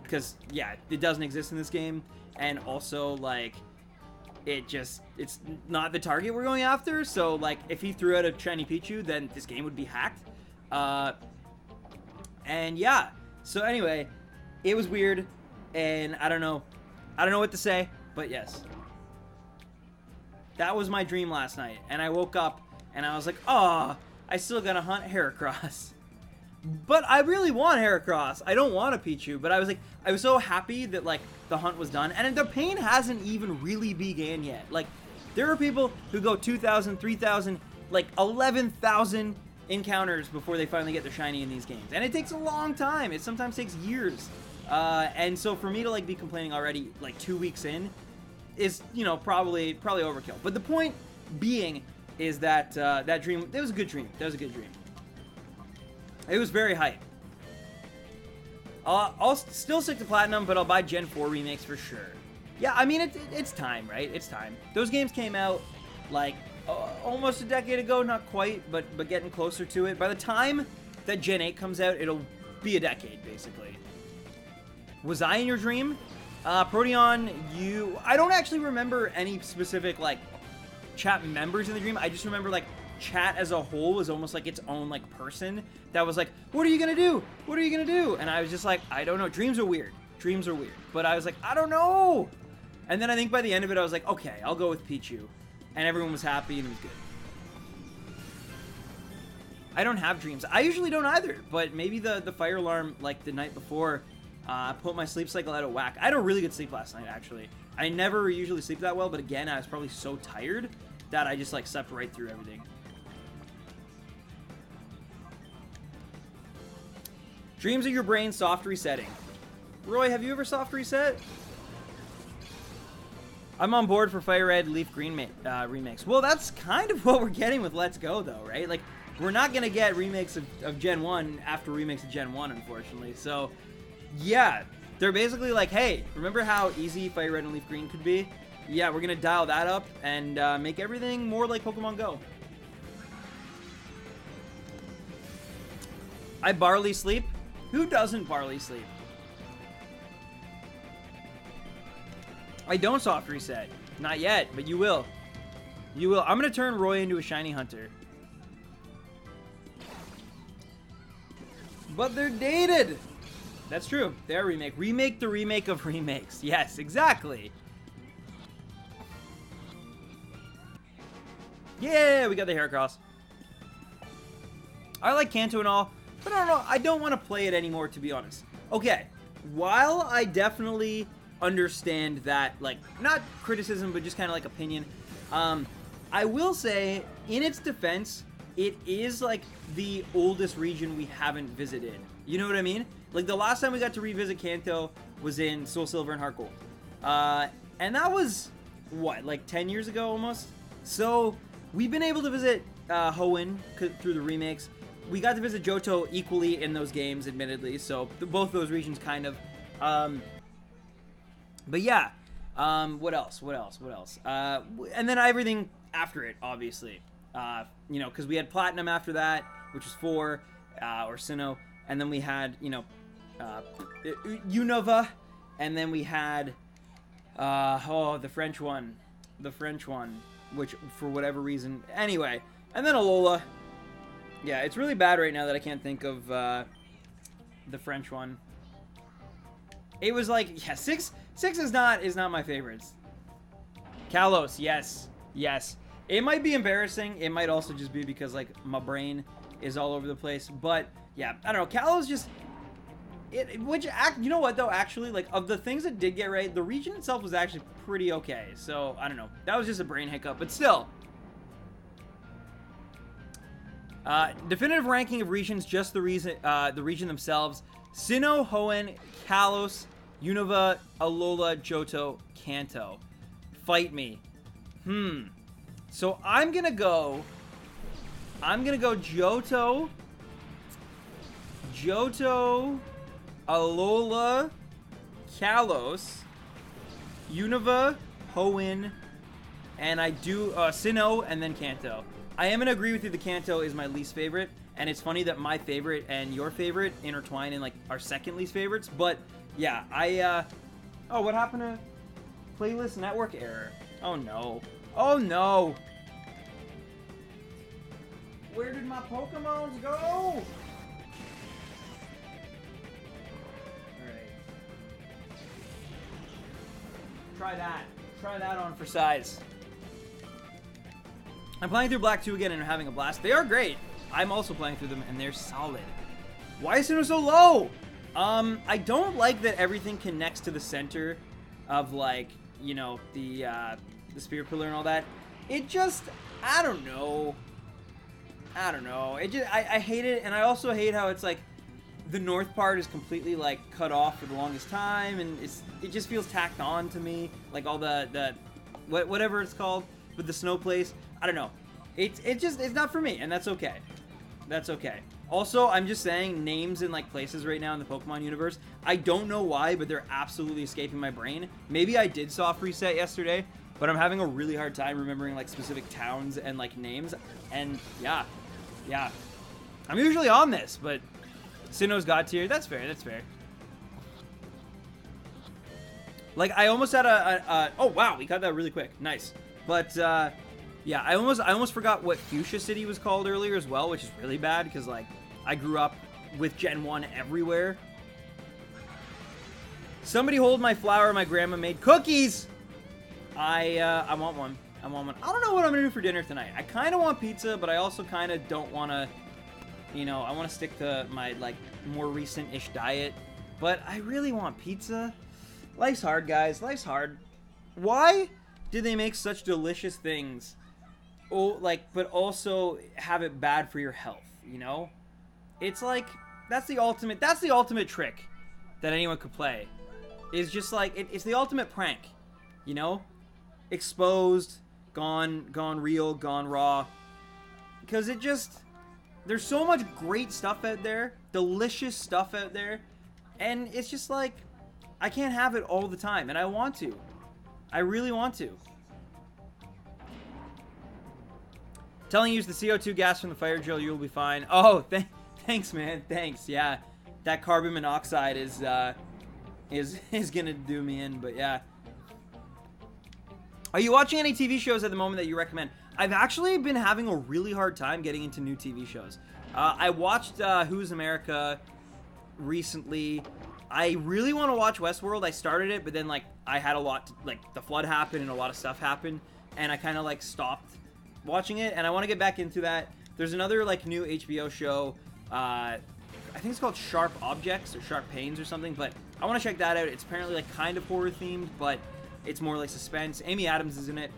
because, yeah, it doesn't exist in this game. And also, like, it's not the target we're going after. So, like, if he threw out a shiny Pichu, then this game would be hacked. And yeah, so anyway, it was weird, and I don't know what to say, but yes. That was my dream last night, and I woke up, and I was like, oh, I still gotta hunt Heracross. But I really want Heracross. I don't want a Pichu, but I was so happy that, like, the hunt was done, and the pain hasn't even really began yet. Like, there are people who go 2,000, 3,000, like, 11,000 encounters before they finally get their shiny in these games, and it takes a long time. It sometimes takes years, and so for me to, like, be complaining already, like, 2 weeks in is, you know, probably overkill. But the point being is that that dream, it was a good dream. That was a good dream. It was very hype. I'll still stick to Platinum, but I'll buy Gen 4 remakes for sure. Yeah, I mean, it's time, right? It's time. Those games came out, like, almost a decade ago. Not quite, but getting closer to it. By the time that Gen 8 comes out, it'll be a decade, basically. Was I in your dream? Proteon, I don't actually remember any specific, like, chat members in the dream. I just remember, like, chat as a whole was almost like its own, like, person that was like, what are you gonna do? What are you gonna do? And I was just like, I don't know. Dreams are weird. Dreams are weird. But I was like, I don't know. And then I think by the end of it, I was like, okay, I'll go with Pichu. And everyone was happy and it was good. I don't have dreams. I usually don't either. But maybe the fire alarm, like, the night before, put my sleep cycle out of whack. I had a really good sleep last night, actually. I never usually sleep that well, but again, I was probably so tired that I just, like, slept right through everything. Dreams of your brain soft resetting. Roy, have you ever soft reset? I'm on board for Fire Red, Leaf Green remakes. Well, that's kind of what we're getting with Let's Go, though, right? Like, we're not going to get remakes of Gen 1 after remakes of Gen 1, unfortunately. So, yeah, they're basically like, hey, remember how easy Fire Red and Leaf Green could be? Yeah, we're going to dial that up and make everything more like Pokemon Go. I barley sleep. Who doesn't barley sleep? I don't soft reset. Not yet, but you will. You will. I'm going to turn Roy into a shiny hunter. But they're dated. That's true. They're a remake. Remake the remake of remakes. Yes, exactly. Yeah, we got the Heracross. I like Kanto and all, but I don't know. I don't want to play it anymore, to be honest. Okay, while I definitely understand that, like, not criticism, but just kind of like opinion, I will say, in its defense, it is, like, the oldest region we haven't visited. You know what I mean? Like, the last time we got to revisit Kanto was in Soul Silver and Heart Gold. And that was, what, like 10 years ago almost? So, we've been able to visit Hoenn through the remakes. We got to visit Johto equally in those games, admittedly. So, both those regions kind of. But yeah. What else? And then everything after it, obviously. You know, because we had Platinum after that, which was 4, or Sinnoh. And then we had, you know, Unova. And then we had, the French one. Which, for whatever reason, anyway. And then Alola. Yeah, it's really bad right now that I can't think of the French one. It was like, yeah, 6 is not my favorites. Kalos, yes. It might be embarrassing. It might also just be because, like, my brain is all over the place. But yeah, I don't know. Kalos just, you know what though? Actually, like, of the things that did get right, the region itself was actually pretty okay. So I don't know. That was just a brain hiccup, but still. Definitive ranking of regions, just the region themselves. Sinnoh, Hoenn, Kalos, Unova, Alola, Johto, Kanto. Fight me. So I'm gonna go Johto, Alola, Kalos, Unova, Hoenn, and I do Sinnoh, and then Kanto. I am gonna agree with you. The Kanto is my least favorite, and it's funny that my favorite and your favorite intertwine in, like, our second least favorites. But yeah, oh, what happened to playlist network error? Oh no. Oh no. Where did my Pokemons go? Alright. Try that. Try that on for size. I'm playing through Black 2 again and having a blast. They are great. I'm also playing through them and they're solid. Why is it so low? I don't like that everything connects to the center of, like, you know, the spirit pillar and all that. It just, I don't know. It just, I hate it, and I also hate how it's like the north part is completely like cut off for the longest time, and it just feels tacked on to me, like all the whatever it's called with the snow place. I don't know. It's not for me, and that's okay. That's okay. Also, I'm just saying names in like places right now in the Pokemon universe. I don't know why, but they're absolutely escaping my brain. Maybe I did soft reset yesterday, but I'm having a really hard time remembering like specific towns and like names. And yeah. I'm usually on this, but Sinnoh's God tier. That's fair. That's fair. Like I almost had oh wow, we got that really quick. Nice. But yeah, I almost forgot what Fuchsia City was called earlier as well, which is really bad because like I grew up with Gen 1 everywhere. Somebody hold my flower. My grandma made cookies. I want one. I want one. I don't know what I'm gonna do for dinner tonight. I kind of want pizza, but I also kind of don't want to, you know, I want to stick to my like more recent-ish diet. But I really want pizza. Life's hard, guys. Life's hard. Why do they make such delicious things? Oh, like, but also have it bad for your health, you know? It's like, that's the ultimate trick that anyone could play. It's just like, it's the ultimate prank, you know? Exposed, gone real, gone raw. Because it just, there's so much great stuff out there, delicious stuff out there, and it's just like, I can't have it all the time, and I want to. I really want to. Telling you use the CO2 gas from the fire drill, you'll be fine. Oh, thanks, man. Thanks. Yeah, that carbon monoxide is gonna do me in. But yeah. Are you watching any TV shows at the moment that you recommend? I've actually been having a really hard time getting into new TV shows. I watched Who's America recently. I really want to watch Westworld. I started it, but then like I had a lot, like the flood happened and a lot of stuff happened, and I kind of like stopped watching it, and I want to get back into that. There's another like new HBO show, I think it's called Sharp Objects or Sharp Pains or something, but I want to check that out. It's apparently like kind of horror themed, but it's more like suspense. Amy Adams is in it.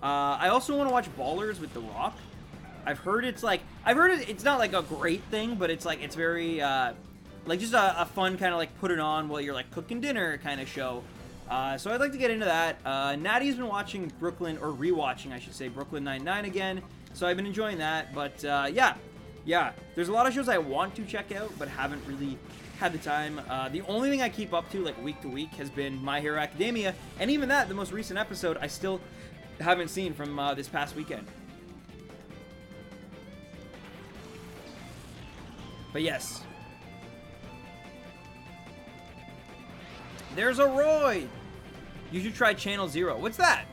I also want to watch Ballers with The Rock. I've heard it's not like a great thing, but it's like, it's very like just a fun kind of like put it on while you're like cooking dinner kind of show. So I'd like to get into that. Natty's been watching rewatching, I should say, Brooklyn Nine-Nine again. So I've been enjoying that. But yeah. There's a lot of shows I want to check out, but haven't really had the time. The only thing I keep up to, like week to week, has been My Hero Academia, and even that, the most recent episode, I still haven't seen from this past weekend. But yes. There's a Roy! You should try Channel Zero. What's that?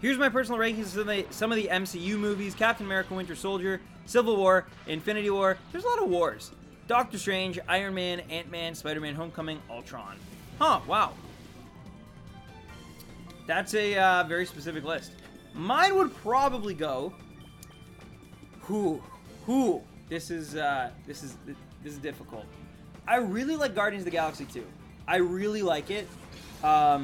Here's my personal rankings of some of the MCU movies. Captain America Winter Soldier, Civil War, Infinity War. There's a lot of wars. Doctor Strange, Iron Man, Ant-Man, Spider-Man, Homecoming, Ultron. Huh, wow. That's a very specific list. Mine would probably go... This is difficult. I really like Guardians of the Galaxy 2. I really like it. A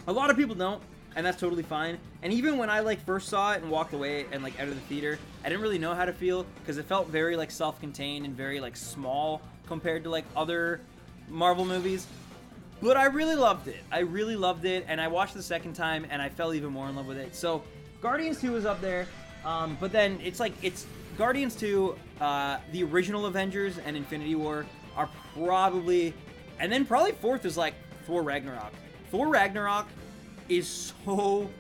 lot of people don't, and that's totally fine. And even when I like first saw it and walked away and like out of the theater, I didn't really know how to feel because it felt very like self-contained and very like small compared to like other Marvel movies. But I really loved it. And I watched the second time and I fell even more in love with it. So Guardians 2 is up there, but then it's Guardians 2, the original Avengers, and Infinity War are probably, and then probably fourth is like Thor Ragnarok. Thor Ragnarok is so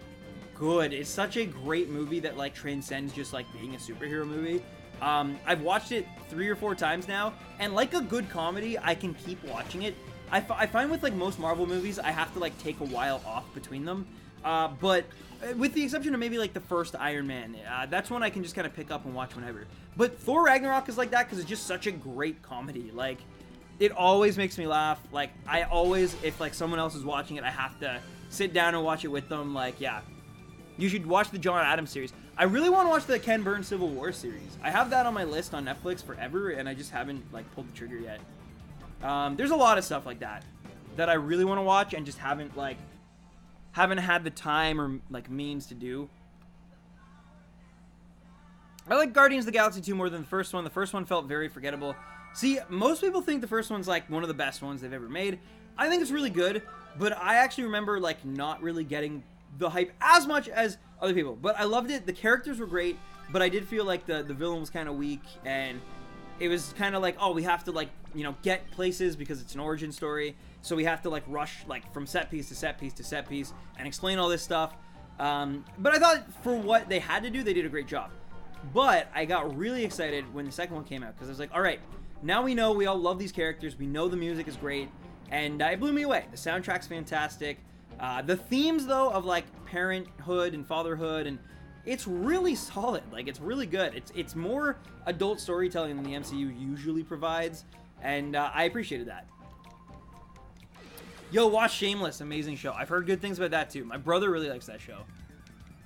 good. It's such a great movie that like transcends just like being a superhero movie. I've watched it 3 or 4 times now, and like a good comedy, I can keep watching it I find with like most Marvel movies, I have to like take a while off between them. But with the exception of maybe like the first Iron Man, that's one I can just kind of pick up and watch whenever. But Thor Ragnarok is like that because it's just such a great comedy. Like, it always makes me laugh. Like, I always, if like someone else is watching it, I have to sit down and watch it with them. Like, yeah, you should watch the John Adams series. I really want to watch the Ken Burns Civil War series. I have that on my list on Netflix forever, and I just haven't like pulled the trigger yet. There's a lot of stuff like that I really want to watch and just haven't had the time or like means to do. I like Guardians of the Galaxy 2 more than the first one. The first one felt very forgettable. See, most people think the first one's like one of the best ones they've ever made. I think it's really good, but I actually remember like not really getting the hype as much as other people. But I loved it. The characters were great, but I did feel like the villain was kind of weak, and it was kind of like, oh, we have to like, you know, get places because it's an origin story. So we have to like rush like from set piece to set piece to set piece and explain all this stuff. But I thought for what they had to do, they did a great job. But I got really excited when the second one came out because I was like, all right, now we know we all love these characters. We know the music is great, and it blew me away. The soundtrack's fantastic. The themes though of like parenthood and fatherhood, and it's really solid. Like, it's really good. It's more adult storytelling than the MCU usually provides, and I appreciated that. Yo, watch Shameless. Amazing show. I've heard good things about that too. My brother really likes that show.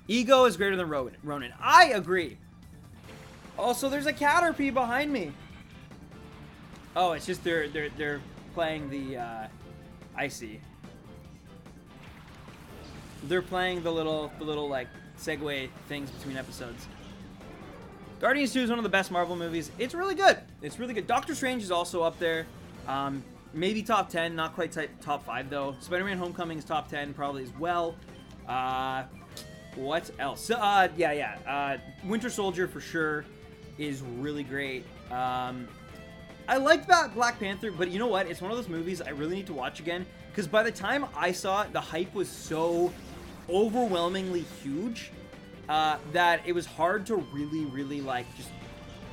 Ego is greater than Ronan. I agree. Also, there's a Caterpie behind me. Oh, it's just they're playing the I see. They're playing the little like segue things between episodes. Guardians 2 is one of the best Marvel movies. It's really good. It's really good. Doctor Strange is also up there. Maybe top 10, not quite top 5 though. Spider-Man Homecoming is top 10 probably as well. What else? Winter Soldier for sure is really great. I liked that Black Panther, but you know what? It's one of those movies I really need to watch again, because by the time I saw it, the hype was so overwhelmingly huge that it was hard to really like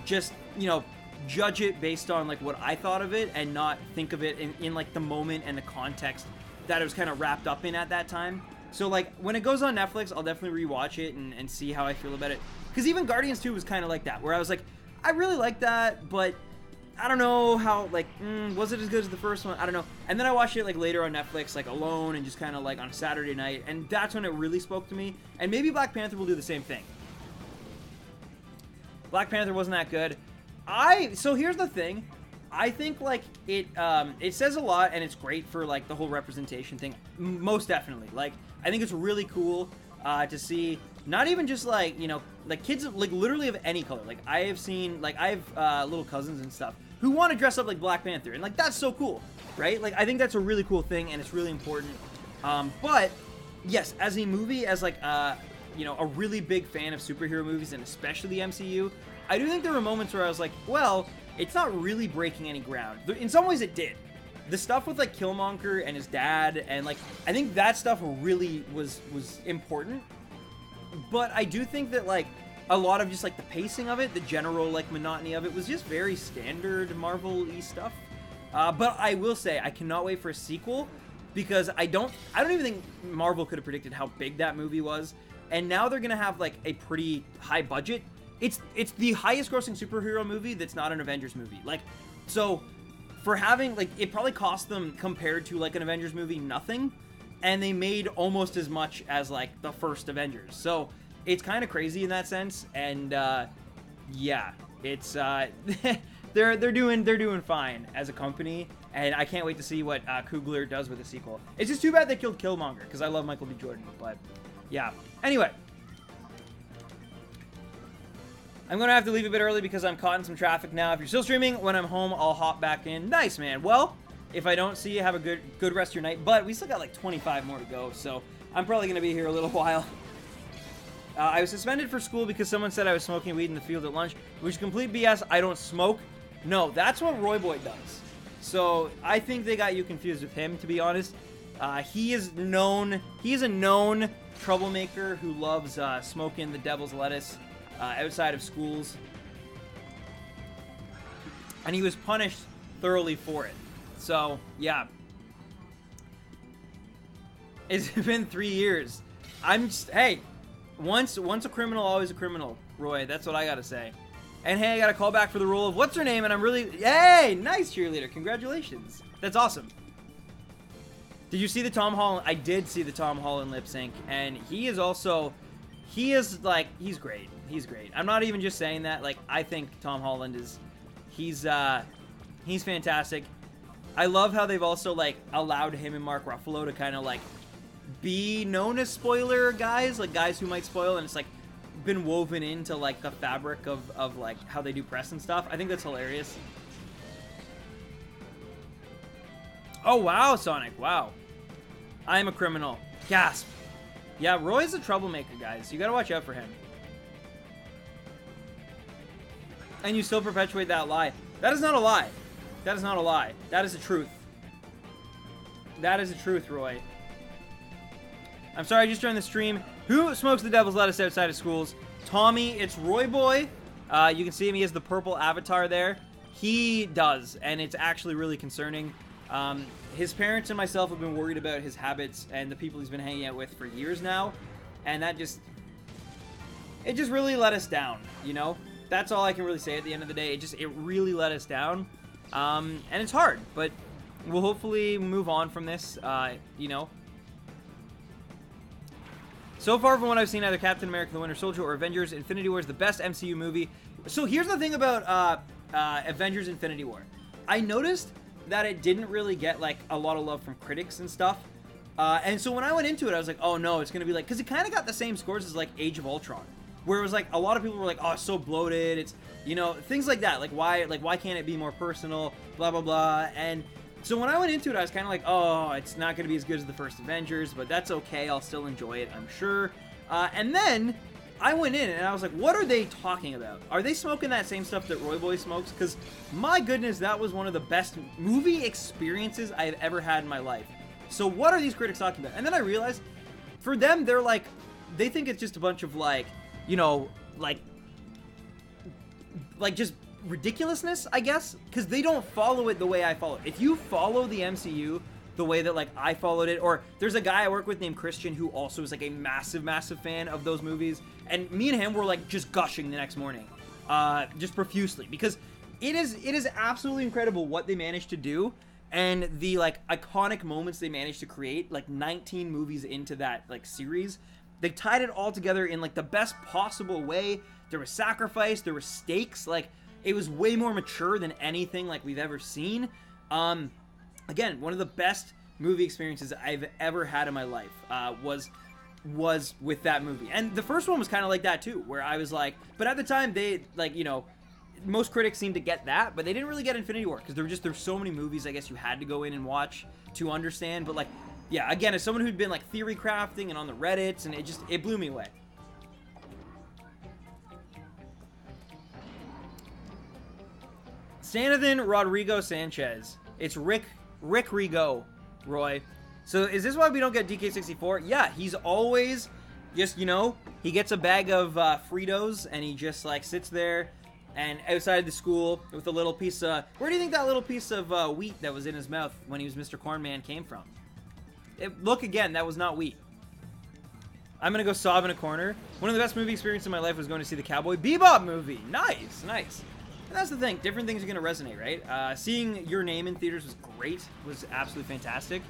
just you know, judge it based on like what I thought of it and not think of it in like the moment and the context that it was kind of wrapped up in at that time. So like when it goes on Netflix, I'll definitely rewatch it and see how I feel about it. Because even Guardians 2 was kind of like that, where I was like, I really like that, but I don't know how, like, was it as good as the first one? I don't know. And then I watched it like later on Netflix, like alone and just kind of like on a Saturday night, and that's when it really spoke to me. And maybe Black Panther will do the same thing. Black Panther wasn't that good. So here's the thing. I think like it says a lot, and it's great for like the whole representation thing. Most definitely. Like, I think it's really cool to see not even just like, you know, like kids like literally of any color. Like I have seen, like I have little cousins and stuff who want to dress up like Black Panther, and like that's so cool, right? Like I think that's a really cool thing, and it's really important. But yes, as a movie, as like you know, a really big fan of superhero movies and especially the MCU, I do think there were moments where I was like, well, it's not really breaking any ground. In some ways it did. The stuff with like Killmonger and his dad, and like I think that stuff really was important. But I do think that like a lot of just like the pacing of it, the general like monotony of it was just very standard Marvel-y stuff. But I will say I cannot wait for a sequel, because I don't even think Marvel could have predicted how big that movie was. And now they're gonna have like a pretty high budget. It's the highest grossing superhero movie that's not an Avengers movie. Like, so for having like, it probably cost them, compared to like an Avengers movie, nothing, and they made almost as much as like the first Avengers. So it's kind of crazy in that sense. And yeah, it's they're doing fine as a company, and I can't wait to see what Coogler does with the sequel. It's just too bad they killed Killmonger, because I love Michael B. Jordan. But yeah, anyway, I'm going to have to leave a bit early because I'm caught in some traffic now. If you're still streaming, when I'm home, I'll hop back in. Nice, man. Well, if I don't see you, have a good rest of your night. But we still got like 25 more to go, so I'm probably going to be here a little while. I was suspended for school because someone said I was smoking weed in the field at lunch, which is complete BS. I don't smoke. No, that's what Roy Boy does. So I think they got you confused with him, to be honest. He is a known troublemaker who loves smoking the devil's lettuce outside of schools, and he was punished thoroughly for it. So yeah, It's been 3 years. I'm just, hey, once a criminal, always a criminal, Roy. That's what I gotta say. And hey, I got a call back for the role of what's her name, and I'm really, hey, nice cheerleader, congratulations. That's awesome. Did you see the Tom Holland? I did see the Tom Holland lip sync, and he is also, he's great. He's great. I'm not even just saying that. Like, I think Tom Holland is, he's fantastic. I love how they've also, like, allowed him and Mark Ruffalo to kind of, like, be known as spoiler guys, like guys who might spoil, and it's, like, been woven into, like, the fabric of like, how they do press and stuff. I think that's hilarious. Oh, wow, Sonic. Wow. I am a criminal. Gasp. Yeah, Roy's a troublemaker, guys. You gotta watch out for him. And you still perpetuate that lie. That is not a lie. That is not a lie. That is the truth. That is the truth, Roy. I'm sorry, I just joined the stream. Who smokes the devil's lettuce outside of schools? Tommy, it's Roy Boy. You can see him. He has the purple avatar there. He does, and it's actually really concerning. His parents and myself have been worried about his habits and the people he's been hanging out with for years now, and that just, it just really let us down, you know? That's all I can really say at the end of the day. It really let us down, and it's hard, but we'll hopefully move on from this, you know? So far from what I've seen, either Captain America the Winter Soldier or Avengers Infinity War is the best MCU movie. So here's the thing about Avengers Infinity War. I noticed that it didn't really get, like, a lot of love from critics and stuff. And so when I went into it, I was like, oh no, it's going to be like, because it kind of got the same scores as, like, Age of Ultron. Where it was like, a lot of people were like, oh, it's so bloated. It's, you know, things like that. Like, why can't it be more personal? Blah, blah, blah. And so when I went into it, I was kind of like, oh, it's not going to be as good as the first Avengers, but that's okay. I'll still enjoy it, I'm sure. And then I went in and I was like, what are they talking about? Are they smoking that same stuff that Roy Boy smokes? Because my goodness, that was one of the best movie experiences I've ever had in my life. So what are these critics talking about? And then I realized, for them, they're like, they think it's just a bunch of, like, you know, like just ridiculousness, I guess, because they don't follow it the way I follow it. If you follow the MCU the way that, like, I followed it, or there's a guy I work with named Christian who also is, like, a massive fan of those movies, and me and him were, like, just gushing the next morning, just profusely, because it is absolutely incredible what they managed to do, and the, like, iconic moments they managed to create, like, 19 movies into that, like, series. They tied it all together in, like, the best possible way. There was sacrifice, there were stakes, like, it was way more mature than anything, like, we've ever seen. Again, one of the best movie experiences I've ever had in my life, was with that movie. And the first one was kind of like that, too, where I was like, but at the time, they, like, you know, most critics seemed to get that, but they didn't really get Infinity War, because there's so many movies, I guess, you had to go in and watch to understand, but, like, yeah, again, as someone who'd been, like, theory crafting and on the Reddits, and it blew me away. Sanathan Rodrigo Sanchez. It's Rick Rigo, Roy. So is this why we don't get DK64? Yeah, he's always just, you know, he gets a bag of Fritos, and he just, like, sits there and outside the school with a little piece of, where do you think that little piece of wheat that was in his mouth when he was Mr. Cornman came from? Look again, that was not wheat. I'm gonna go sob in a corner. One of the best movie experiences in my life was going to see the Cowboy Bebop movie. Nice, nice. And that's the thing, different things are gonna resonate, right? Seeing Your Name in theaters was great, was absolutely fantastic.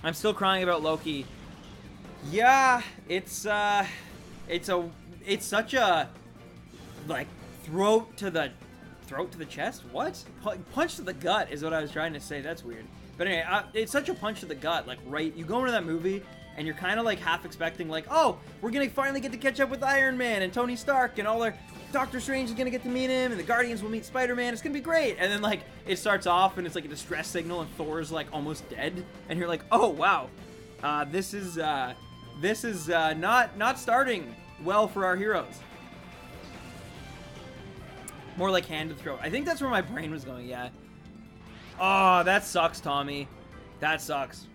I'm still crying about Loki. Yeah, it's such a, like, throat to the chest? What? Punch to the gut is what I was trying to say. That's weird. But anyway, it's such a punch to the gut. Like, right, you go into that movie, and you're kind of, like, half expecting, like, oh, we're going to finally get to catch up with Iron Man and Tony Stark, and all our Doctor Strange is going to get to meet him, and the Guardians will meet Spider-Man. It's going to be great. And then, like, it starts off, and it's, like, a distress signal, and Thor's, like, almost dead. And you're like, oh, wow. This is not starting well for our heroes. More like hand to throat. I think that's where my brain was going, yeah. Oh, that sucks, Tommy. That sucks.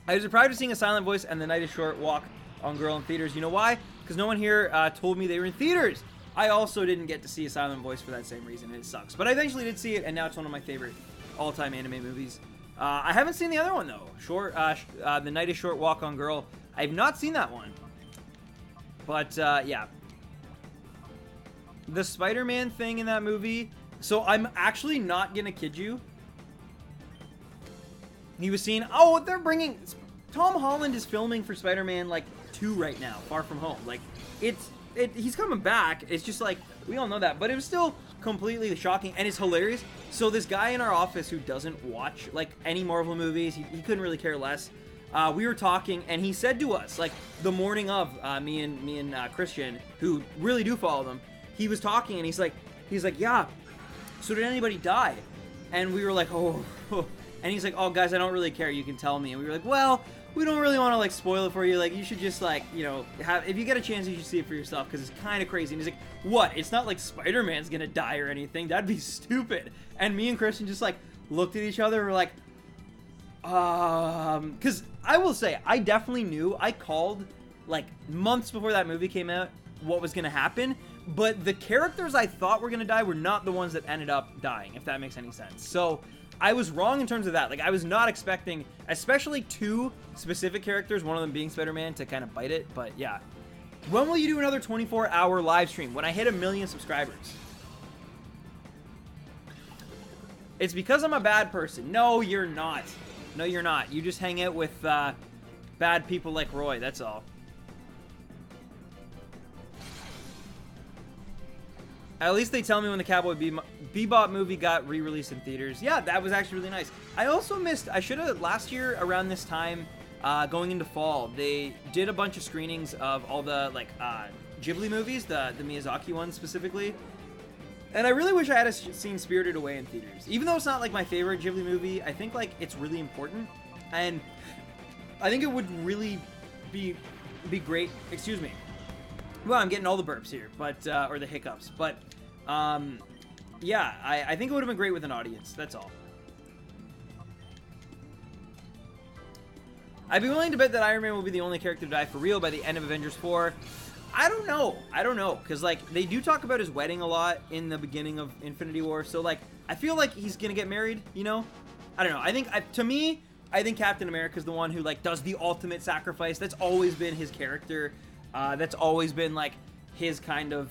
I was deprived of seeing A Silent Voice and The Night is Short walk on Girl in theaters. You know why? Because no one here told me they were in theaters. I also didn't get to see A Silent Voice for that same reason, and it sucks. But I eventually did see it, and now it's one of my favorite all-time anime movies. I haven't seen the other one though. The Night is Short, Walk on Girl. I've not seen that one. But yeah, the Spider-Man thing in that movie. So I'm actually not gonna kid you. He was seen. Oh, they're bringing. Tom Holland is filming for Spider-Man like 2 right now, Far From Home. Like, he's coming back. It's just like, we all know that, but it was still completely shocking, and it's hilarious. So this guy in our office who doesn't watch like any Marvel movies, he couldn't really care less. We were talking, and he said to us, like, the morning of, me and Christian, who really do follow them, he was talking, and he's like, yeah, so did anybody die? And we were like, oh. And he's like, oh, guys, I don't really care. You can tell me. And we were like, well, we don't really want to, like, spoil it for you. Like, you should just, like, you know, if you get a chance, you should see it for yourself, because it's kind of crazy. And he's like, what? It's not like Spider-Man's going to die or anything. That'd be stupid. And me and Christian just, like, looked at each other and were like, because I will say, I definitely knew. I called, like, months before that movie came out what was going to happen. But the characters I thought were going to die were not the ones that ended up dying, if that makes any sense. So I was wrong in terms of that. Like, I was not expecting, especially 2 specific characters, one of them being Spider-Man, to kind of bite it. But yeah. When will you do another 24-hour live stream? When I hit 1 million subscribers. It's because I'm a bad person. No, you're not. No, you're not. You just hang out with bad people like Roy. That's all. At least they tell me when the Cowboy Bebop movie got re-released in theaters. Yeah, that was actually really nice. I also missed, I should have, last year around this time, going into fall, they did a bunch of screenings of all the, like, Ghibli movies, the Miyazaki ones specifically. And I really wish I had seen Spirited Away in theaters. Even though it's not, like, my favorite Ghibli movie, I think, like, it's really important. And I think it would really be great. Excuse me. Well, I'm getting all the burps here, but, or the hiccups. But, yeah, I think it would have been great with an audience. That's all. I'd be willing to bet that Iron Man will be the only character to die for real by the end of Avengers 4. I don't know. Because, like, they do talk about his wedding a lot in the beginning of Infinity War. So, like, I feel like he's going to get married, you know? I don't know. I think, to me, I think Captain America's the one who, like, does the ultimate sacrifice. That's always been his character. That's always been, like, his kind of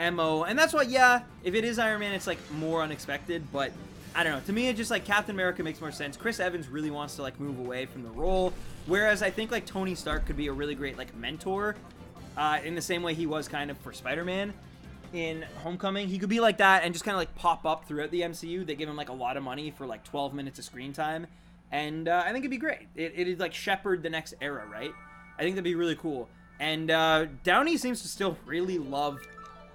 MO. And that's why, yeah, if it is Iron Man, it's, like, more unexpected. But, I don't know. To me, it's just, like, Captain America makes more sense. Chris Evans really wants to, like, move away from the role. Whereas I think, like, Tony Stark could be a really great, like, mentor. In the same way he was kind of for Spider-Man in Homecoming. He could be like that and just kind of, like, pop up throughout the MCU. They give him, like, a lot of money for, like, 12 minutes of screen time. And I think it'd be great. It'd, like, shepherd the next era, right? I think that'd be really cool. And Downey seems to still really love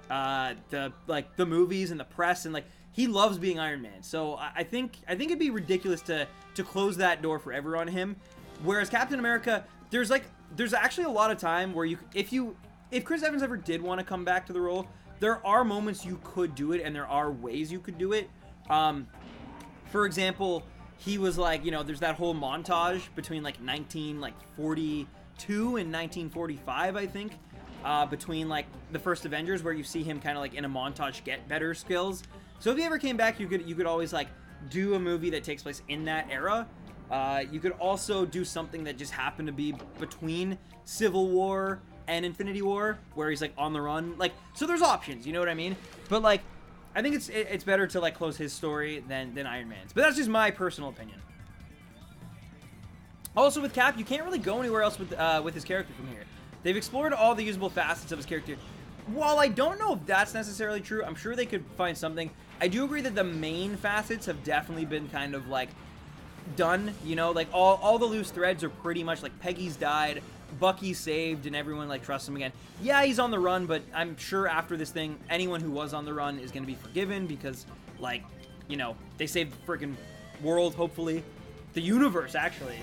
the movies and the press, and, like, he loves being Iron Man. So I think it'd be ridiculous to close that door forever on him. Whereas Captain America, there's actually a lot of time where if Chris Evans ever did want to come back to the role, there are moments you could do it, and there are ways you could do it. For example, he was like, you know, there's that whole montage between, like, 1942 and 1945, I think, between, like, the first Avengers, where you see him kind of, like, in a montage get better skills. So if he ever came back, you could always, like, do a movie that takes place in that era. You could also do something that just happened to be between Civil War and Infinity War, where he's, like, on the run. Like, so there's options, you know what I mean? But, like, I think it's better to, like, close his story than Iron Man's. But that's just my personal opinion. Also, with Cap, you can't really go anywhere else with his character from here. They've explored all the usable facets of his character. While I don't know if that's necessarily true, I'm sure they could find something. I do agree that the main facets have definitely been kind of, like, done, you know? Like, all the loose threads are pretty much, like, Peggy's died, Bucky's saved, and everyone, like, trusts him again. Yeah, he's on the run, but I'm sure after this thing, anyone who was on the run is going to be forgiven because, like, you know, they saved the freaking world, hopefully. The universe, actually.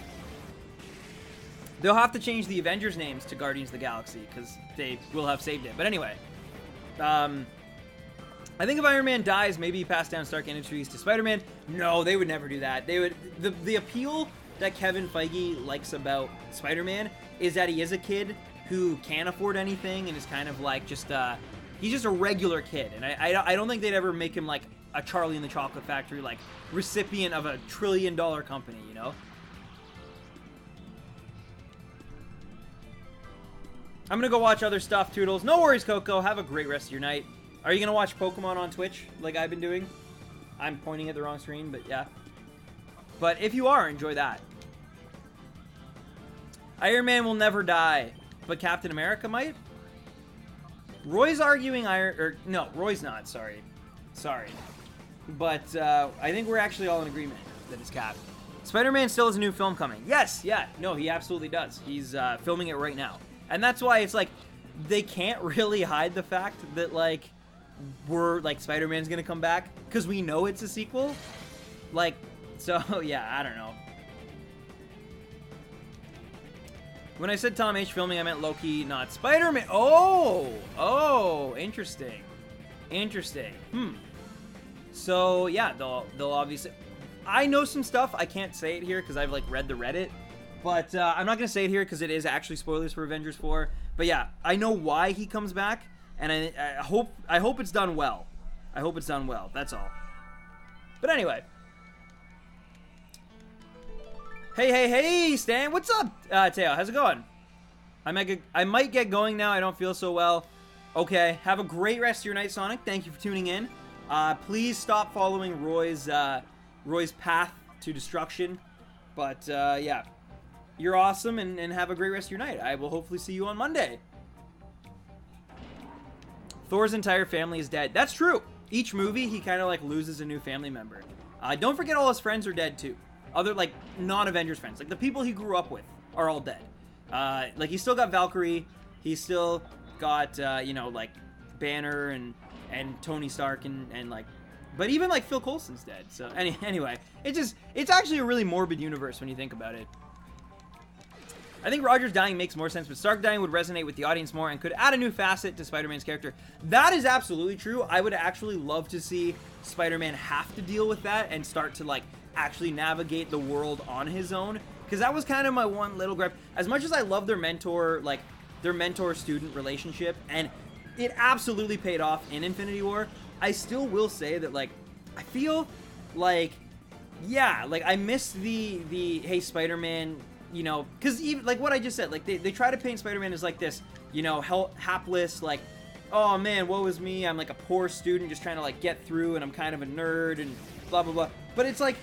They'll have to change the Avengers names to Guardians of the Galaxy because they will have saved it. But anyway, I think if Iron Man dies, maybe he passed down Stark Industries to Spider-Man. No, they would never do that. They would. The appeal that Kevin Feige likes about Spider-Man is that he is a kid who can't afford anything and is kind of like just he's just a regular kid. And I don't think they'd ever make him, like, a Charlie in the Chocolate Factory, like, recipient of a $1 trillion company, you know? I'm gonna go watch other stuff, Toodles. No worries, Coco. Have a great rest of your night. Are you gonna watch Pokemon on Twitch, like I've been doing? I'm pointing at the wrong screen, but yeah. But if you are, enjoy that. Iron Man will never die, but Captain America might? Roy's arguing no, Roy's not, sorry. But I think we're actually all in agreement that it's Cap. Spider-Man still has a new film coming. Yes, yeah, no, he absolutely does. He's filming it right now. And that's why it's like, they can't really hide the fact that, like, Spider-Man's gonna come back, because we know it's a sequel. Like, so, yeah, I don't know. When I said Tom H. filming, I meant Loki, not Spider-Man. Oh, interesting. So, yeah, they'll obviously... I know some stuff. I can't say it here because I've, like, read the Reddit. But I'm not going to say it here because it is actually spoilers for Avengers 4. But, yeah, I know why he comes back, and I hope it's done well. I hope it's done well. That's all. But anyway. Hey, Stan. What's up, Teo? How's it going? I might get going now. I don't feel so well. Okay. Have a great rest of your night, Sonic. Thank you for tuning in. Please stop following Roy's path to destruction. But, yeah. You're awesome, and have a great rest of your night. I will hopefully see you on Monday. Thor's entire family is dead. That's true. Each movie, he kind of, like, loses a new family member. Don't forget all his friends are dead, too. Other, like, non-Avengers friends. Like, the people he grew up with are all dead. Like, he's still got Valkyrie. He's still got, you know, like, Banner and Tony Stark and, like... But even, like, Phil Coulson's dead. So, anyway. It's actually a really morbid universe when you think about it. I think Rogers dying makes more sense, but Stark dying would resonate with the audience more and could add a new facet to Spider-Man's character. That is absolutely true. I would actually love to see Spider-Man have to deal with that and start to, like, actually navigate the world on his own. Because that was kind of my one little gripe. As much as I love their mentor, like, their mentor-student relationship, and it absolutely paid off in Infinity War, I still will say that, like, I feel like, yeah, like, I miss the hey, Spider-Man... You know, because even, like, what I just said, like, they try to paint Spider-Man as, like, this, you know, hapless, like, oh, man, woe is me, I'm, like, a poor student just trying to, like, get through, and I'm kind of a nerd, and blah, blah, blah. But it's like,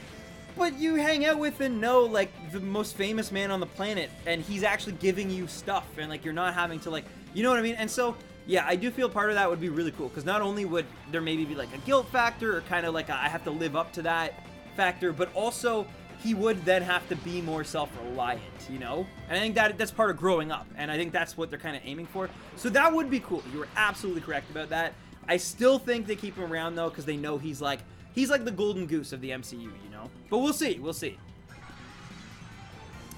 but you hang out with and know, like, the most famous man on the planet, and he's actually giving you stuff, and, like, you're not having to, like, you know what I mean? And so, yeah, I do feel part of that would be really cool, because not only would there maybe be, like, a guilt factor, or kind of, like, I have to live up to that factor, but also... he would then have to be more self-reliant, you know? And I think that's part of growing up, and I think that's what they're kind of aiming for. So that would be cool. You were absolutely correct about that. I still think they keep him around, though, because they know he's like the golden goose of the MCU, you know? But we'll see. We'll see.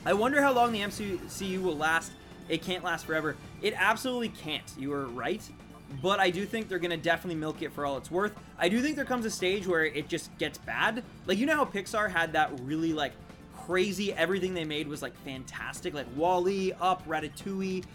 I wonder how long the MCU will last. It can't last forever. It absolutely can't. You are right. But I do think they're going to definitely milk it for all it's worth. I do think there comes a stage where it just gets bad. Like, you know how Pixar had that really, like, crazy, everything they made was, like, fantastic. Like, WALL-E, Up, Ratatouille.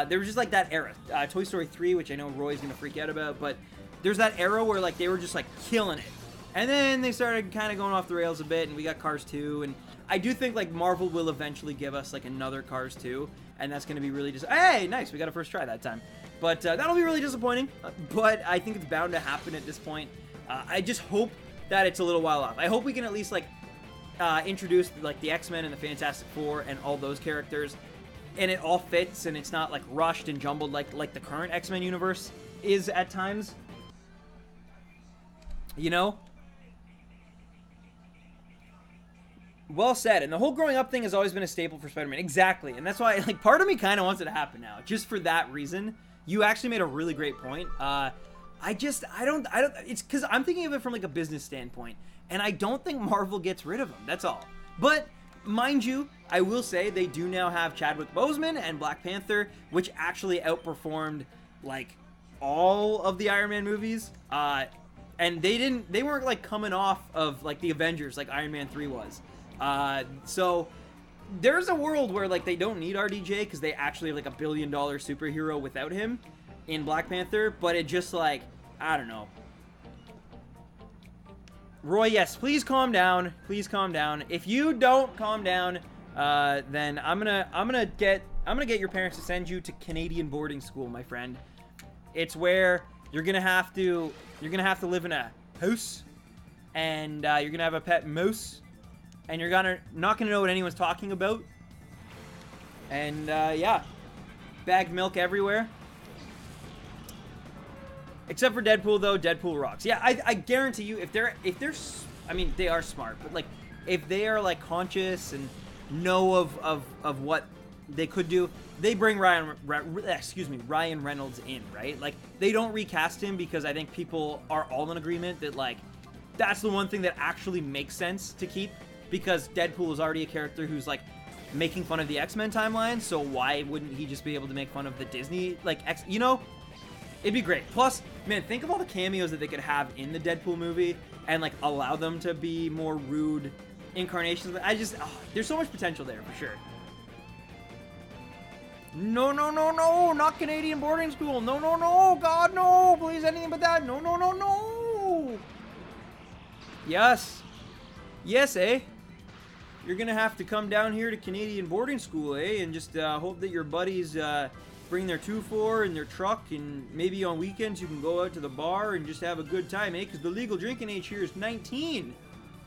There was just, like, that era. Toy Story 3, which I know Roy's going to freak out about. But there's that era where, like, they were just, like, killing it. And then they started kind of going off the rails a bit, and we got Cars 2. And I do think, like, Marvel will eventually give us, like, another Cars 2. And that's going to be really just... Hey, nice. We got a first try that time. But that'll be really disappointing, but I think it's bound to happen at this point. I just hope that it's a little while off. I hope we can at least, like, introduce, like, the X-Men and the Fantastic Four and all those characters, and it all fits, and it's not, like, rushed and jumbled like the current X-Men universe is at times. You know? Well said. And the whole growing up thing has always been a staple for Spider-Man. Exactly. And that's why, like, part of me kind of wants it to happen now, just for that reason. You actually made a really great point. I don't, it's because I'm thinking of it from, like, a business standpoint, and I don't think Marvel gets rid of them. That's all. But, mind you, I will say they do now have Chadwick Boseman and Black Panther, which actually outperformed, like, all of the Iron Man movies. And they weren't, like, coming off of, like, the Avengers, like Iron Man 3 was. So... there's a world where, like, they don't need RDJ because they actually have, like, $1 billion superhero without him in Black Panther, but it just, like, I don't know. Roy, yes, please calm down. Please calm down. If you don't calm down, then I'm gonna get your parents to send you to Canadian boarding school, my friend. It's where you're gonna have to live in a house, and you're gonna have a pet mouse, and you're not gonna know what anyone's talking about. And yeah, bagged milk everywhere. Except for Deadpool, though. Deadpool rocks. Yeah, I guarantee you, if they're, I mean, they are smart, but like, if they are like conscious and know of what they could do, they bring Ryan Reynolds in, right? Like, they don't recast him because I think people are all in agreement that like that's the one thing that actually makes sense to keep, because Deadpool is already a character who's like making fun of the X-Men timeline, so why wouldn't he just be able to make fun of the Disney like you know? It'd be great. Plus, man, think of all the cameos that they could have in the Deadpool movie and, like, allow them to be more rude incarnations. There's so much potential there, for sure. No, no, no, no, not Canadian boarding school. No, no, no, God, no, please, anything but that. No, no, no, no. Yes. Yes, eh? You're gonna have to come down here to Canadian boarding school, eh? And just hope that your buddies bring their 2-4 in their truck, and maybe on weekends you can go out to the bar and just have a good time, eh? Because the legal drinking age here is 19.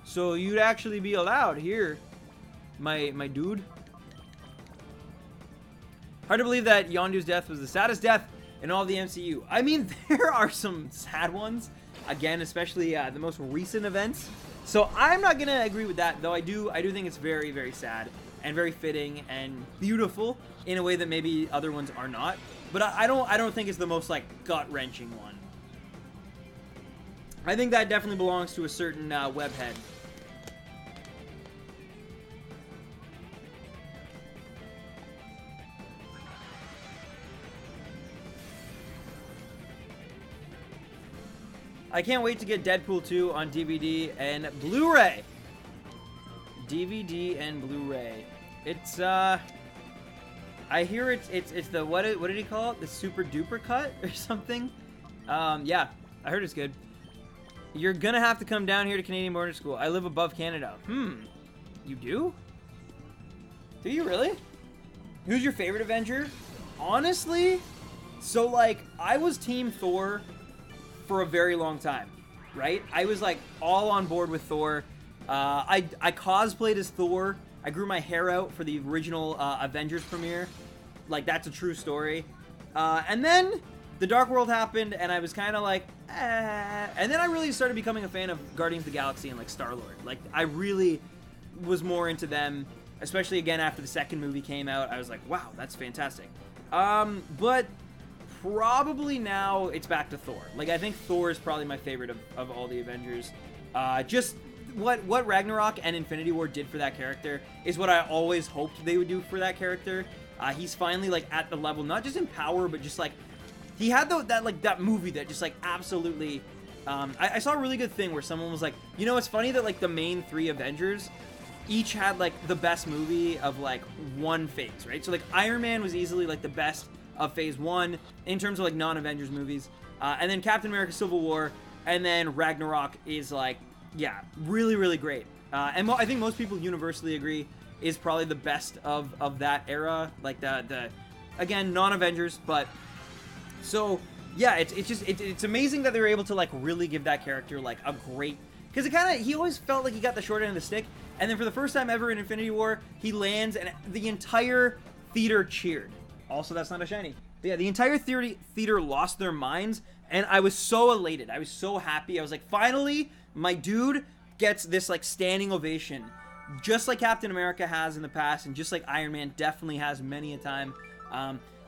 So you'd actually be allowed here, my dude. Hard to believe that Yondu's death was the saddest death in all of the MCU. I mean, there are some sad ones. Again, especially the most recent events. So I'm not going to agree with that, though I do think it's very, very sad and very fitting and beautiful in a way that maybe other ones are not. But I don't think it's the most like gut-wrenching one. I think that definitely belongs to a certain webhead. I can't wait to get Deadpool 2 on DVD and Blu-ray. DVD and Blu-ray. It's I hear it's the what did he call it? The super duper cut or something? Yeah, I heard it's good. You're gonna have to come down here to Canadian Border School. I live above Canada. You do? Do you really? Who's your favorite Avenger? Honestly, so like I was Team Thor for a very long time, right? I was like all on board with Thor. I cosplayed as Thor. I grew my hair out for the original Avengers premiere. Like, that's a true story. And then the Dark World happened, and I was kind of like, eh. And then I really started becoming a fan of Guardians of the Galaxy and like Star-Lord. Like, I really was more into them, especially again after the second movie came out. I was like, wow, that's fantastic. But probably now it's back to Thor. Like, I think Thor is probably my favorite of all the Avengers. Just what Ragnarok and Infinity War did for that character is what I always hoped they would do for that character. He's finally like at the level, not just in power, but just like he had that movie that just like absolutely. I saw a really good thing where someone was like, you know, it's funny that like the main three Avengers each had like the best movie of like one phase, right? So like Iron Man was easily like the best of phase 1 in terms of like non-Avengers movies, and then Captain America Civil War, and then Ragnarok is like, yeah, really, really great. And I think most people universally agree is probably the best of that era, like the again, non-Avengers, but so yeah, it's amazing that they were able to like really give that character like a great, because he always felt like he got the short end of the stick, and then for the first time ever in Infinity War, he lands and the entire theater cheered. Also, that's not a shiny. But yeah, the entire theater lost their minds, and I was so elated. I was so happy. I was like, finally, my dude gets this like standing ovation, just like Captain America has in the past, and just like Iron Man definitely has many a time.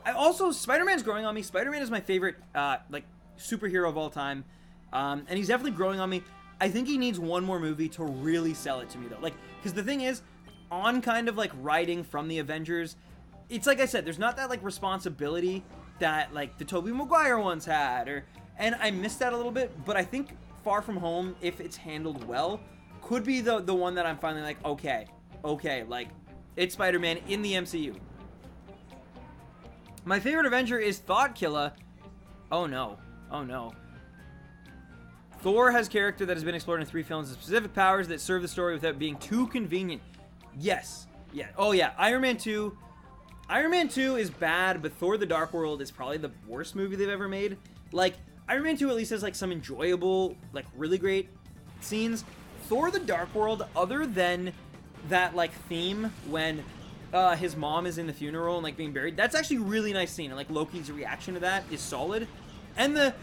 Spider-Man's growing on me. Spider-Man is my favorite like superhero of all time, and he's definitely growing on me. I think he needs one more movie to really sell it to me though. Like, because the thing is, on kind of like riding from the Avengers, it's like I said, there's not that like responsibility that like the Tobey Maguire ones had, and I missed that a little bit. But I think Far From Home, if it's handled well, could be the one that I'm finally like, okay, like it's Spider-Man in the MCU. My favorite Avenger is Thought Killer. Oh no. Thor has character that has been explored in 3 films with specific powers that serve the story without being too convenient. Yes. Yeah. Oh, yeah. Iron Man 2. Iron Man 2 is bad, but Thor the Dark World is probably the worst movie they've ever made. Like, Iron Man 2 at least has, like, some enjoyable, like, really great scenes. Thor the Dark World, other than that, like, theme when his mom is in the funeral and, like, being buried, that's actually a really nice scene. And, like, Loki's reaction to that is solid. And the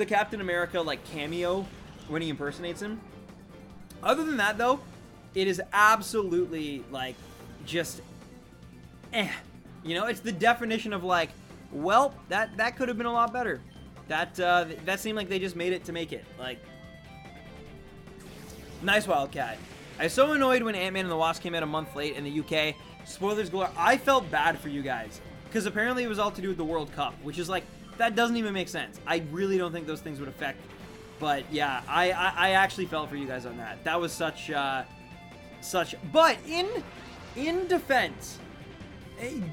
Captain America, like, cameo when he impersonates him. Other than that, though, it is absolutely, like, just you know, it's the definition of, like, well, that could have been a lot better. That seemed like they just made it to make it. Like, nice Wildcat. I was so annoyed when Ant-Man and the Wasp came out a month late in the UK. Spoilers galore. I felt bad for you guys, because apparently it was all to do with the World Cup, which is, like, that doesn't even make sense. I really don't think those things would affect. But, yeah, I actually felt for you guys on that. That was such... But, in defense,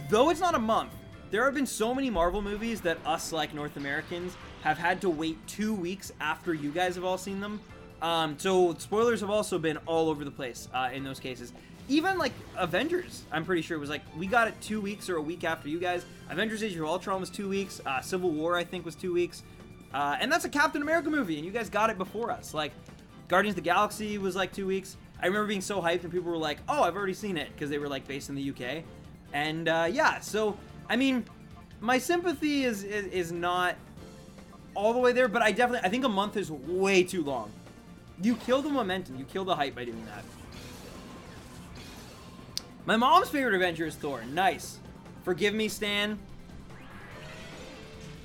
though it's not a month, there have been so many Marvel movies that us, like, North Americans have had to wait 2 weeks after you guys have all seen them. So spoilers have also been all over the place in those cases. Even, like, Avengers, I'm pretty sure, was like, we got it 2 weeks or a week after you guys. Avengers Age of Ultron was 2 weeks. Civil War, I think, was 2 weeks. And that's a Captain America movie, and you guys got it before us. Like, Guardians of the Galaxy was, like, 2 weeks. I remember being so hyped, and people were like, oh, I've already seen it, because they were, like, based in the UK. And, yeah, so, I mean, my sympathy is not all the way there, but I think a month is way too long. You kill the momentum. You kill the hype by doing that. My mom's favorite Avenger is Thor. Nice. Forgive me, Stan.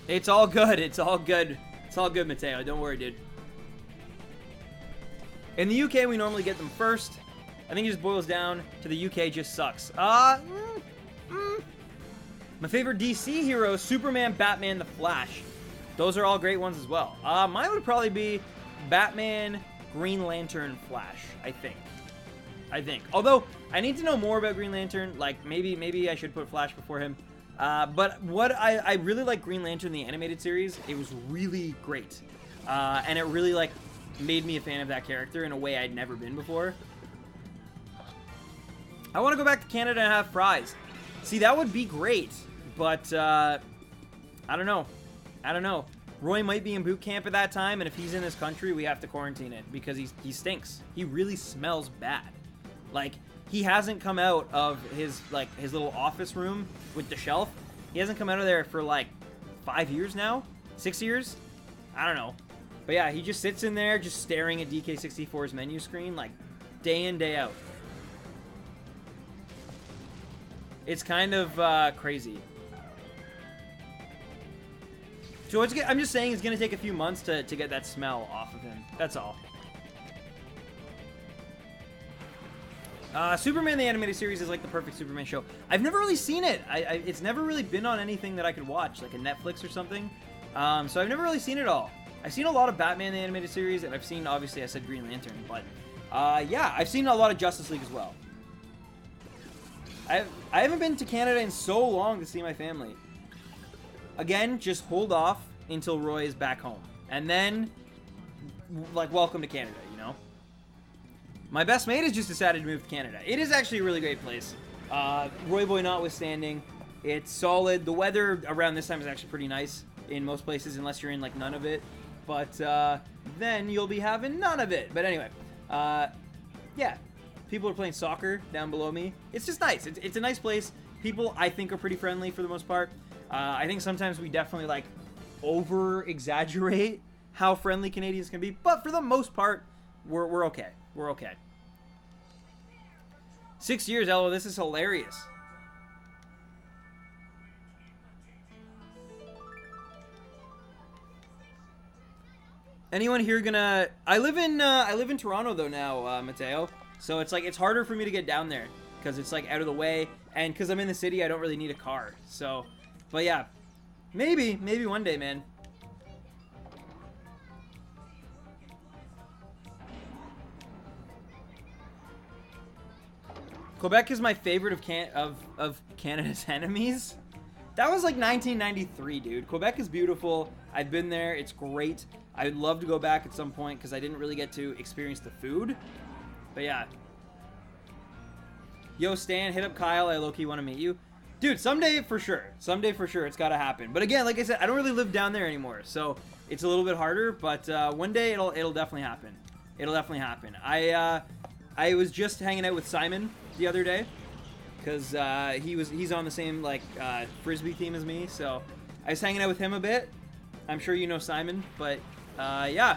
It's all good. It's all good. It's all good, Mateo. Don't worry, dude. In the UK, we normally get them first. I think it just boils down to the UK just sucks. My favorite DC heroes, Superman, Batman, The Flash. Those are all great ones as well. Mine would probably be Batman, Green Lantern, Flash, I think. Although, I need to know more about Green Lantern. Like, maybe I should put Flash before him. But what I really like Green Lantern, the animated series. It was really great. And it really, like, made me a fan of that character in a way I'd never been before. I want to go back to Canada and have fries. See, that would be great. But, I don't know. Roy might be in boot camp at that time, and if he's in this country, we have to quarantine it because he stinks. He really smells bad. Like, he hasn't come out of his little office room with the shelf. He hasn't come out of there for, like, 5 years now? 6 years? I don't know. But yeah, he just sits in there just staring at DK64's menu screen, like, day in, day out. It's kind of crazy. So I'm just saying it's going to take a few months to get that smell off of him. That's all. Superman the Animated Series is like the perfect Superman show. I've never really seen it. It's never really been on anything that I could watch, like a Netflix or something. So I've never really seen it all. I've seen a lot of Batman the Animated Series, and I've seen, obviously, I said Green Lantern, but yeah, I've seen a lot of Justice League as well. I haven't been to Canada in so long to see my family. Again, just hold off until Roy is back home. And then, like, welcome to Canada, you know? My best mate has just decided to move to Canada. It is actually a really great place. Roy Boy notwithstanding, it's solid. The weather around this time is actually pretty nice in most places, unless you're in, like, none of it. But then you'll be having none of it. But anyway, yeah. People are playing soccer down below me. It's just nice. It's a nice place. People, I think, are pretty friendly for the most part. I think sometimes we definitely, like, over-exaggerate how friendly Canadians can be. But for the most part, we're okay. We're okay. 6 years, Ella. This is hilarious. Anyone here gonna... I live in Toronto, though, now, Mateo. So it's, like, it's harder for me to get down there. Because it's, like, out of the way. And because I'm in the city, I don't really need a car. So... But yeah, maybe one day, man. Quebec is my favorite of Canada's enemies. That was like 1993, dude. Quebec is beautiful. I've been there. It's great. I would love to go back at some point because I didn't really get to experience the food. But yeah. Yo, Stan, hit up Kyle. I low-key want to meet you. Dude, someday for sure. Someday for sure. It's got to happen. But again, like I said, I don't really live down there anymore. So it's a little bit harder. But one day it'll definitely happen. It'll definitely happen. I was just hanging out with Simon the other day. Because he's on the same like Frisbee team as me. So I was hanging out with him a bit. I'm sure you know Simon. But yeah.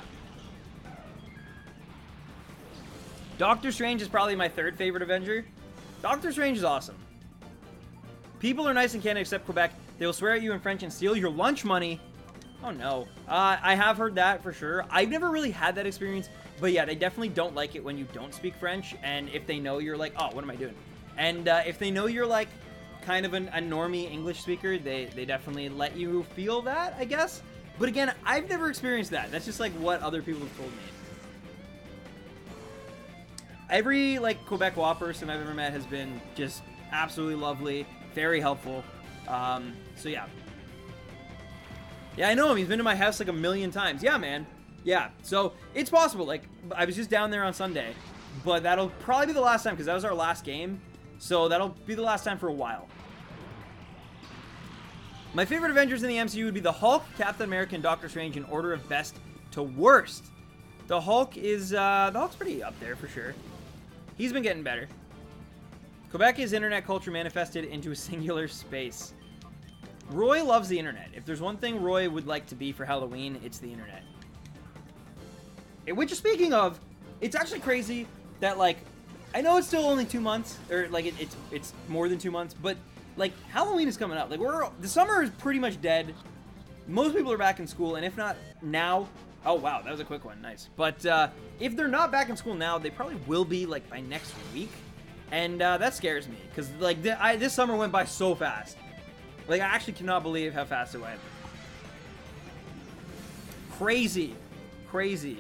Doctor Strange is probably my third favorite Avenger. Doctor Strange is awesome. People are nice in Canada except Quebec. They will swear at you in French and steal your lunch money. Oh no. I have heard that for sure. I've never really had that experience. But yeah, they definitely don't like it when you don't speak French. And if they know you're like, oh, what am I doing? And if they know you're like kind of a normie English speaker, they definitely let you feel that, I guess. But again, I've never experienced that. That's just like what other people have told me. Every like Quebecois person I've ever met has been just absolutely lovely, very helpful. So yeah. Yeah, I know him. He's been to my house like a million times. Yeah, man. Yeah. So it's possible. Like I was just down there on Sunday, but that'll probably be the last time because that was our last game. So that'll be the last time for a while. My favorite Avengers in the MCU would be the Hulk, Captain America, and Doctor Strange in order of best to worst. The Hulk is the Hulk's pretty up there for sure. He's been getting better. Quebec is internet culture manifested into a singular space. Roy loves the internet. If there's one thing Roy would like to be for Halloween, it's the internet. Which, speaking of, it's actually crazy that, like, I know it's still only 2 months, or, like, it's more than 2 months, but, like, Halloween is coming up. Like, the summer is pretty much dead. Most people are back in school, and if not now, oh, wow, that was a quick one. Nice. But if they're not back in school now, they probably will be, like, by next week. And that scares me, because, like, this summer went by so fast. Like, I actually cannot believe how fast it went. Crazy. Crazy.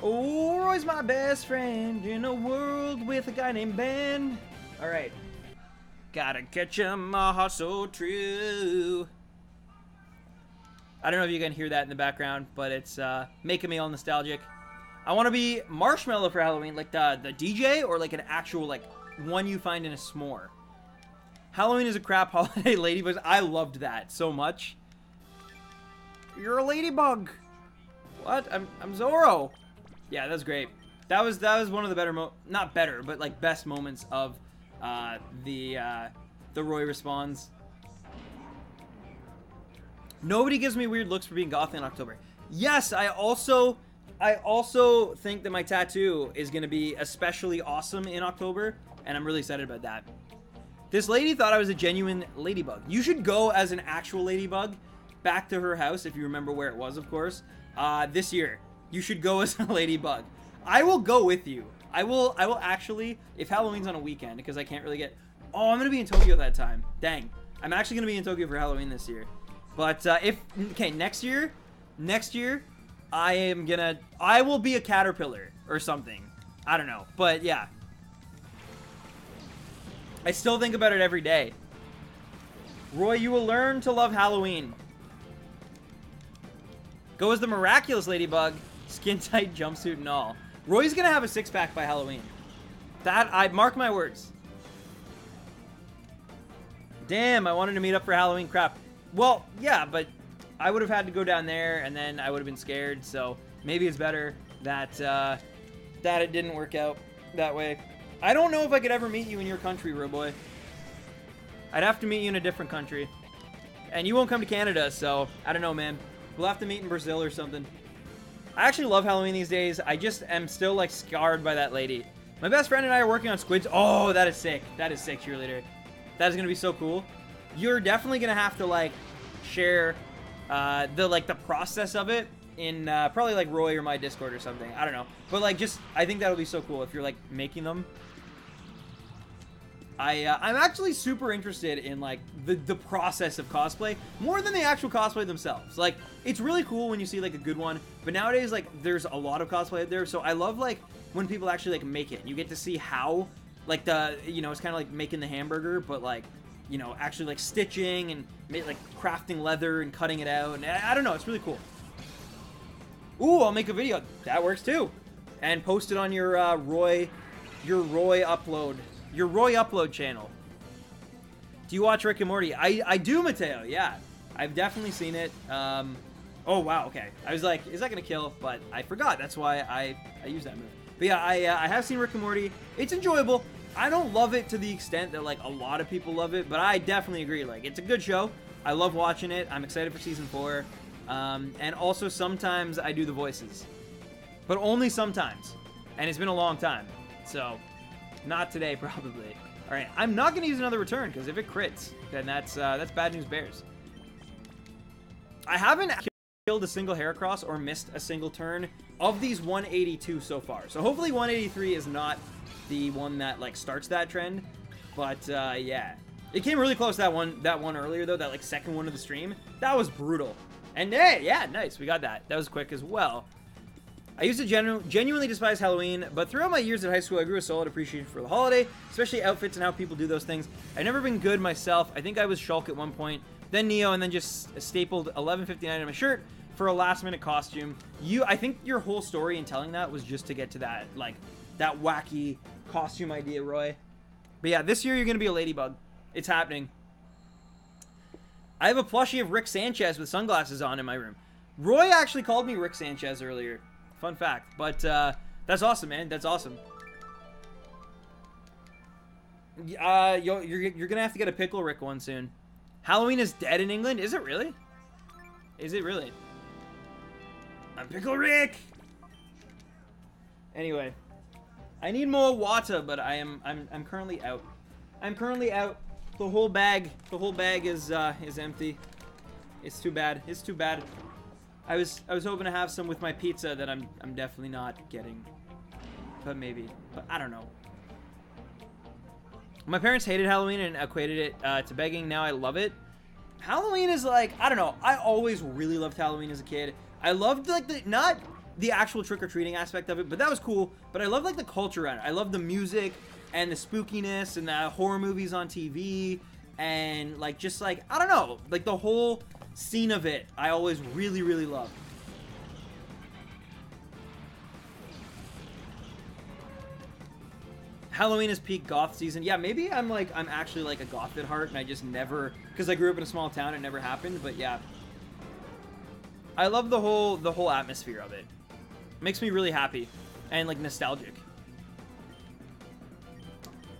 Oh, Roy's my best friend in a world with a guy named Ben. All right. Gotta catch him, my heart so true. I don't know if you can hear that in the background, but it's making me all nostalgic. I want to be Marshmallow for Halloween, like the DJ, or like an actual, like, one you find in a s'more. Halloween is a crap holiday, ladybugs. I loved that so much. You're a ladybug. What? I'm Zorro. Yeah, that was great. That was one of the better not better, but like best moments of the Roy Responds. Nobody gives me weird looks for being goth in October. Yes, I also think that my tattoo is going to be especially awesome in October, and I'm really excited about that. This lady thought I was a genuine ladybug. You should go as an actual ladybug back to her house, if you remember where it was, of course, this year. You should go as a ladybug. I will go with you. I will actually, if Halloween's on a weekend, because I can't really get... Oh, I'm going to be in Tokyo that time. Dang. I'm actually going to be in Tokyo for Halloween this year. But okay, next year, I will be a caterpillar or something. I don't know. But yeah. I still think about it every day. Roy, you will learn to love Halloween. Go as the miraculous ladybug, skin-tight jumpsuit and all. Roy's gonna have a six-pack by Halloween. That, I mark my words. Damn, I wanted to meet up for Halloween. Crap. Well, yeah, but I would have had to go down there, and then I would have been scared, so maybe it's better that that it didn't work out that way. I don't know if I could ever meet you in your country, Roy boy. I'd have to meet you in a different country. And you won't come to Canada, so I don't know, man. We'll have to meet in Brazil or something. I actually love Halloween these days. I just am still, like, scarred by that lady. My best friend and I are working on squids. Oh, that is sick. That is sick, cheerleader. That is going to be so cool. You're definitely going to have to, like, share the process of it in probably, like, Roy or my Discord or something. I don't know. But, like, just, I think that'll be so cool if you're, like, making them. I'm actually super interested in, like, the process of cosplay more than the actual cosplay themselves. Like, it's really cool when you see, like, a good one, but nowadays, like, there's a lot of cosplay out there, so I love, like, when people actually, like, make it. You get to see how like the, you know, it's kind of like making the hamburger, but like, you know, actually like stitching and like crafting leather and cutting it out. And I don't know, it's really cool. Ooh, I'll make a video. That works too. And post it on your Roy upload channel. Do you watch Rick and Morty? I do, Mateo. Yeah, I've definitely seen it. Oh wow, okay. I was like, is that gonna kill? But I forgot. That's why I used that move. But yeah, I have seen Rick and Morty. It's enjoyable. I don't love it to the extent that like a lot of people love it, but I definitely agree. Like, it's a good show. I love watching it. I'm excited for season 4. And also sometimes I do the voices, but only sometimes. And it's been a long time, so not today probably. All right, I'm not gonna use another return because if it crits, then that's bad news bears. I haven't killed a single Heracross or missed a single turn of these 182 so far. So hopefully 183 is not the one that like starts that trend. But yeah, it came really close that one earlier though, that like second one of the stream. That was brutal. And hey, yeah, nice, we got that. That was quick as well. I used to genuinely despise Halloween, but throughout my years at high school, I grew a solid appreciation for the holiday, especially outfits and how people do those things. I've never been good myself. I think I was Shulk at one point, then Neo, and then just stapled 1159 on my shirt for a last-minute costume. I think your whole story in telling that was just to get to that, like, that wacky costume idea, Roy. But yeah, this year you're going to be a ladybug. It's happening. I have a plushie of Rick Sanchez with sunglasses on in my room. Roy actually called me Rick Sanchez earlier. Fun fact. But that's awesome, man. That's awesome. You're going to have to get a Pickle Rick one soon. Halloween is dead in England? Is it really? Is it really? I'm Pickle Rick! Anyway. I need more water, but I'm currently out. I'm currently out. The whole bag is empty. It's too bad. It's too bad. I was hoping to have some with my pizza that I'm definitely not getting. But maybe. But I don't know. My parents hated Halloween and equated it to begging. Now I love it. Halloween is like, I don't know. I always really loved Halloween as a kid. I loved like not the actual trick-or-treating aspect of it, but that was cool. But I love like the culture around it. I love the music and the spookiness and the horror movies on TV and like just like, I don't know, like the whole scene of it. I always really, really loved. Halloween is peak goth season. Yeah, maybe I'm actually like a goth at heart and I just never, because I grew up in a small town, it never happened. But yeah, I love the whole atmosphere of it. Makes me really happy and like nostalgic.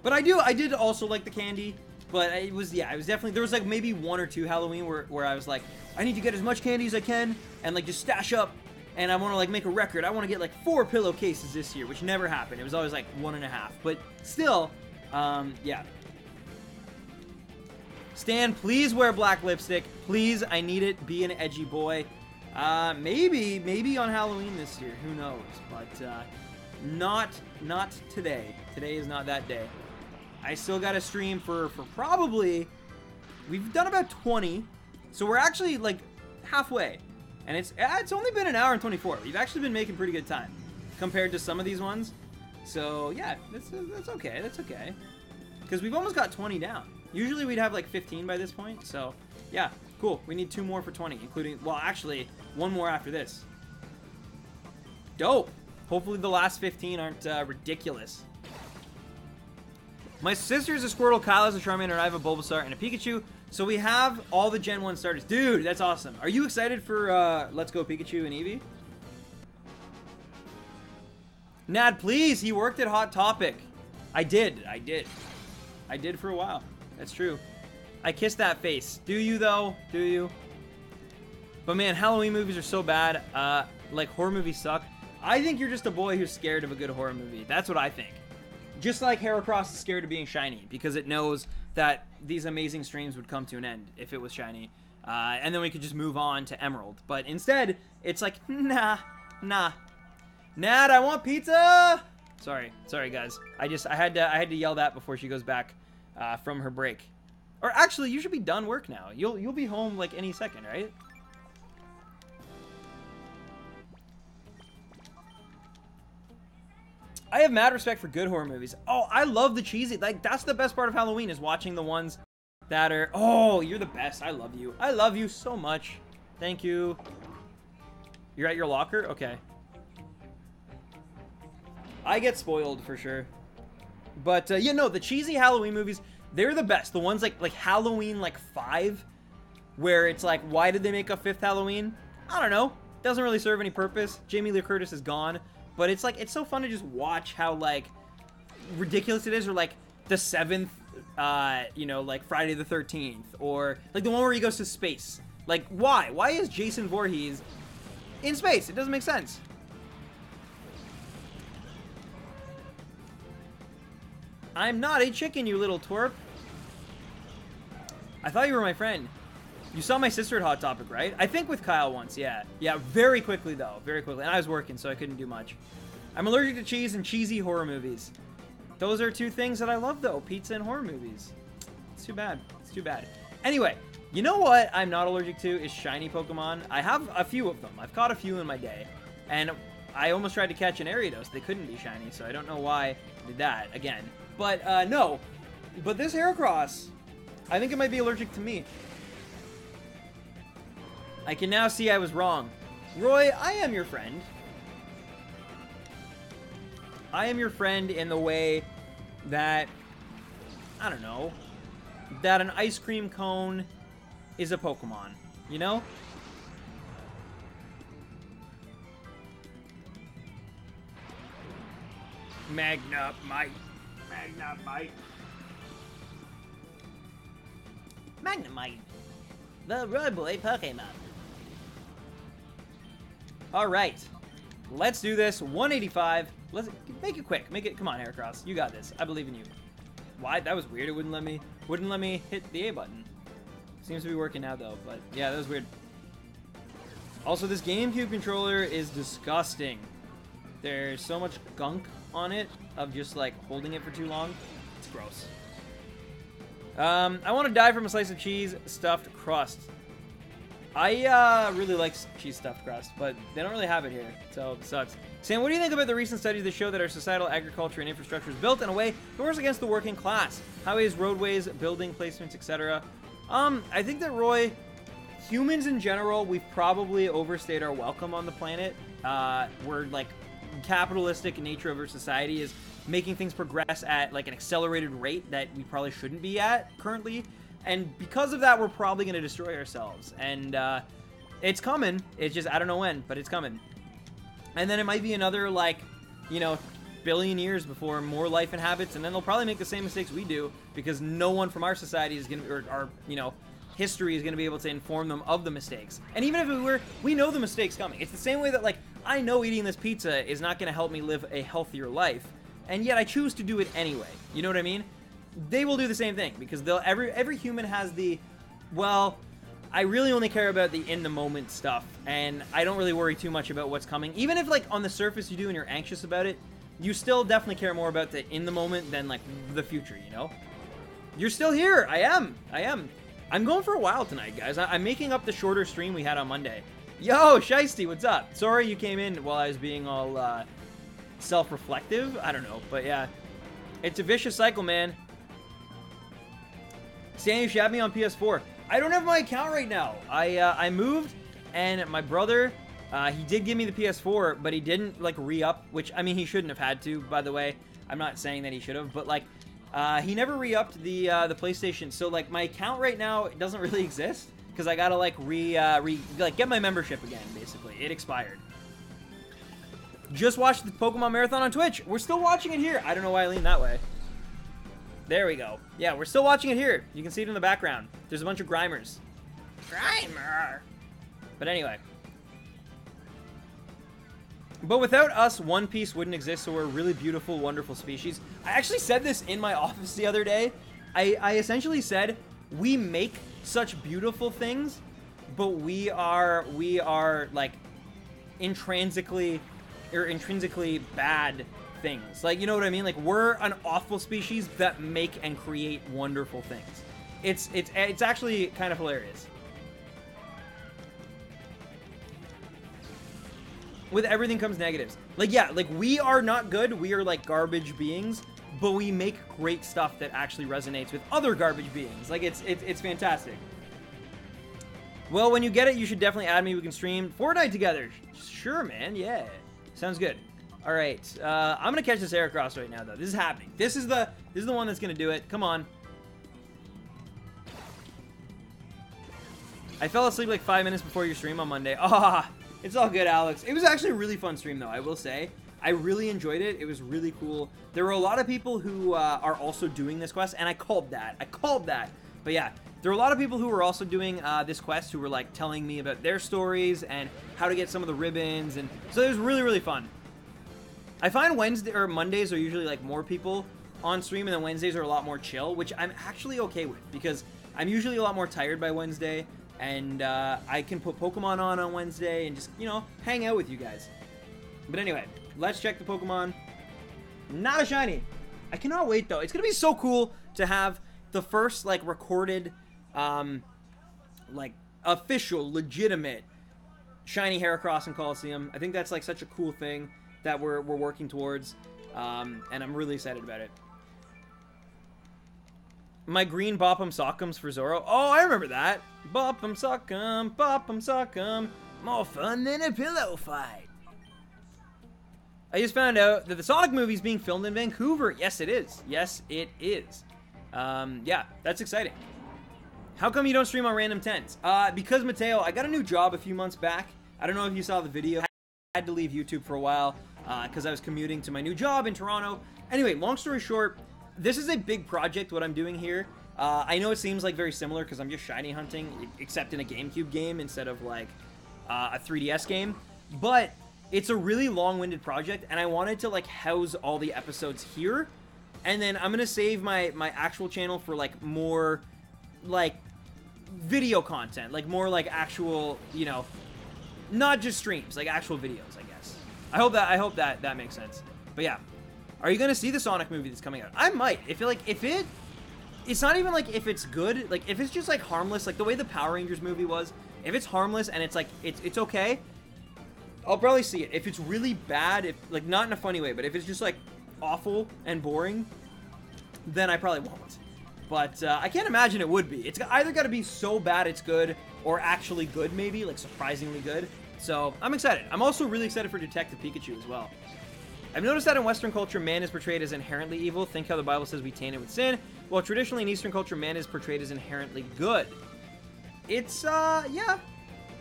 But I did also like the candy, but it was definitely, there was like maybe 1 or 2 Halloween where I was like, I need to get as much candy as I can and like just stash up, and I want to like make a record. I want to get like 4 pillowcases this year, which never happened. It was always like 1.5, but still, yeah. Stan, please wear black lipstick. Please, I need it. Be an edgy boy. Maybe on Halloween this year. Who knows? But not today. Today is not that day. I still got to stream for probably, we've done about 20, so we're actually like halfway, and it's only been 1 hour and 24. We've actually been making pretty good time compared to some of these ones. So yeah, that's okay. That's okay, because we've almost got 20 down. Usually we'd have like 15 by this point. So yeah, cool. We need 2 more for 20, including, well, actually 1 more after this. Dope. Hopefully the last 15 aren't ridiculous. My sister's a Squirtle, Kyle has a Charmander, and I have a Bulbasaur and a Pikachu. So we have all the Gen 1 starters. Dude, that's awesome. Are you excited for Let's Go Pikachu and Eevee? Nad, please. He worked at Hot Topic. I did for a while. That's true. I kissed that face. Do you, though? Do you? But man, Halloween movies are so bad. Like, horror movies suck. I think you're just a boy who's scared of a good horror movie. That's what I think. Just like Heracross is scared of being shiny because it knows that these amazing streams would come to an end if it was shiny. And then we could just move on to Emerald. But instead, it's like, nah. Nad, I want pizza! Sorry guys. I had to yell that before she goes back from her break. Or actually, you should be done work now. You'll be home like any second, right? I have mad respect for good horror movies. Oh, I love the cheesy. Like, that's the best part of Halloween is watching the ones that are... Oh, you're the best. I love you. I love you so much. Thank you. You're at your locker? Okay. I get spoiled for sure. But, you know, the cheesy Halloween movies, they're the best. The ones like Halloween, like 5, where it's like, why did they make a 5th Halloween? I don't know. Doesn't really serve any purpose. Jamie Lee Curtis is gone. But it's like, it's so fun to just watch how, like, ridiculous it is. Or, like, the 7th, you know, like, Friday the 13th. Or, like, the one where he goes to space. Like, why? Why is Jason Voorhees in space? It doesn't make sense. I'm not a chicken, you little twerp. I thought you were my friend. You saw my sister at Hot Topic, right? I think with Kyle once, yeah. Yeah, very quickly, though. Very quickly. And I was working, so I couldn't do much. I'm allergic to cheese and cheesy horror movies. Those are 2 things that I love, though. Pizza and horror movies. It's too bad. It's too bad. Anyway, you know what I'm not allergic to is shiny Pokemon. I have a few of them. I've caught a few in my day. And I almost tried to catch an Ariados. They couldn't be shiny, so I don't know why I did that again. But, no. But this Heracross, I think it might be allergic to me. I can now see I was wrong. Roy, I am your friend. I am your friend in the way that, I don't know, that an ice cream cone is a Pokemon, you know? Magnemite. Magnemite. Magnemite. The Roy Boy Pokemon. Alright. Let's do this. 185. Let's make it quick. Make it. Come on, Heracross. You got this. I believe in you. Why? That was weird. It wouldn't let me hit the A button. Seems to be working now though, but yeah, that was weird. Also, this GameCube controller is disgusting. There's so much gunk on it of just like holding it for too long. It's gross. I want to die from a slice of cheese stuffed crust. I really like cheese stuffed crust, but they don't really have it here, so it sucks. Sam, what do you think about the recent studies that show that our societal agriculture and infrastructure is built in a way that works against the working class? Highways, roadways, building placements, etc. I think that, Roy, humans in general, we've probably overstayed our welcome on the planet. We're, like, capitalistic nature of our society is making things progress at, like, an accelerated rate that we probably shouldn't be at currently. And because of that, we're probably going to destroy ourselves. And it's coming. It's just, I don't know when, but it's coming. And then it might be another, like, you know, billion years before more life inhabits. And then they'll probably make the same mistakes we do because no one from our society is going to, or our, you know, history is going to be able to inform them of the mistakes. And even if we know the mistakes coming. It's the same way that, like, I know eating this pizza is not going to help me live a healthier life. And yet I choose to do it anyway. You know what I mean? They will do the same thing because they'll every human has the, well, I really only care about the in the moment stuff and I don't really worry too much about what's coming. Even if like on the surface you do and you're anxious about it, you still definitely care more about the in the moment than like the future, you know? You're still here. I am. I'm going for a while tonight, guys. I'm making up the shorter stream we had on Monday. Yo, Shiesty, what's up? Sorry you came in while I was being all self-reflective. I don't know, but yeah. It's a vicious cycle, man. Stan, you should have me on PS4. I don't have my account right now. I moved, and my brother, he did give me the PS4, but he didn't, like, re-up, which, I mean, he shouldn't have had to, by the way. I'm not saying that he should have, but, like, he never re-upped the PlayStation. So, like, my account right now, it doesn't really exist, because I gotta, like, get my membership again, basically. It expired. Just watched the Pokemon Marathon on Twitch. We're still watching it here. I don't know why I leaned that way. There we go. Yeah, we're still watching it here. You can see it in the background. There's a bunch of Grimers. Grimer! But anyway. But without us, One Piece wouldn't exist, so we're a really beautiful, wonderful species. I actually said this in my office the other day. I essentially said, we make such beautiful things, but we are like, intrinsically bad things. Like, you know what I mean? Like, we're an awful species that make and create wonderful things. It's actually kind of hilarious. With everything comes negatives. Like, yeah, like, we are not good. We are, like, garbage beings, but we make great stuff that actually resonates with other garbage beings. Like, it's fantastic. Well, when you get it, you should definitely add me. We can stream Fortnite together. Sure, man. Yeah. Sounds good. All right. I'm going to catch this Heracross right now, though. This is happening. This is the one that's going to do it. Come on. I fell asleep like 5 minutes before your stream on Monday. Ah, it's all good, Alex. It was actually a really fun stream, though, I will say. I really enjoyed it. It was really cool. There were a lot of people who are also doing this quest, and I called that. But yeah, there were a lot of people who were also doing this quest who were like telling me about their stories and how to get some of the ribbons, and so it was really, really fun. I find Wednesday or Mondays are usually like more people on stream, and then Wednesdays are a lot more chill, which I'm actually okay with because I'm usually a lot more tired by Wednesday, and I can put Pokemon on Wednesday and just, you know, hang out with you guys. But anyway, let's check the Pokemon. Not a shiny. I cannot wait, though. It's going to be so cool to have the first, like, recorded, like, official, legitimate shiny Heracross in Colosseum. I think that's, like, such a cool thing that we're working towards, and I'm really excited about it. My green Bop'em Sock'ems for Zoro. Oh, I remember that. Bop'em Sock'em, more fun than a pillow fight. I just found out that the Sonic movie is being filmed in Vancouver. Yes, it is. Yes, it is. Yeah, that's exciting. How come you don't stream on random 10s? Because, Mateo, I got a new job a few months back. I don't know if you saw the video. I had to leave YouTube for a while because I was commuting to my new job in Toronto. Anyway, long story short, this is a big project, what I'm doing here. I know it seems like very similar because I'm just shiny hunting, except in a GameCube game instead of like a 3DS game. But it's a really long-winded project, and I wanted to like house all the episodes here. And then I'm going to save my actual channel for like more like video content, like more like actual, you know, not just streams, like actual videos, I guess. I hope that makes sense. But yeah. Are you going to see the Sonic movie that's coming out? I might. I feel like it's not even like if it's good, like if it's just like harmless, like the way the Power Rangers movie was, if it's harmless and it's like, it's okay, I'll probably see it. If it's really bad, if like not in a funny way, but if it's just like awful and boring, then I probably won't. But I can't imagine it would be. It's either got to be so bad it's good, or actually good maybe, like surprisingly good. So I'm excited. I'm also really excited for Detective Pikachu as well. I've noticed that in Western culture, man is portrayed as inherently evil. Think how the Bible says we taint it with sin. While traditionally in Eastern culture, man is portrayed as inherently good. It's, yeah.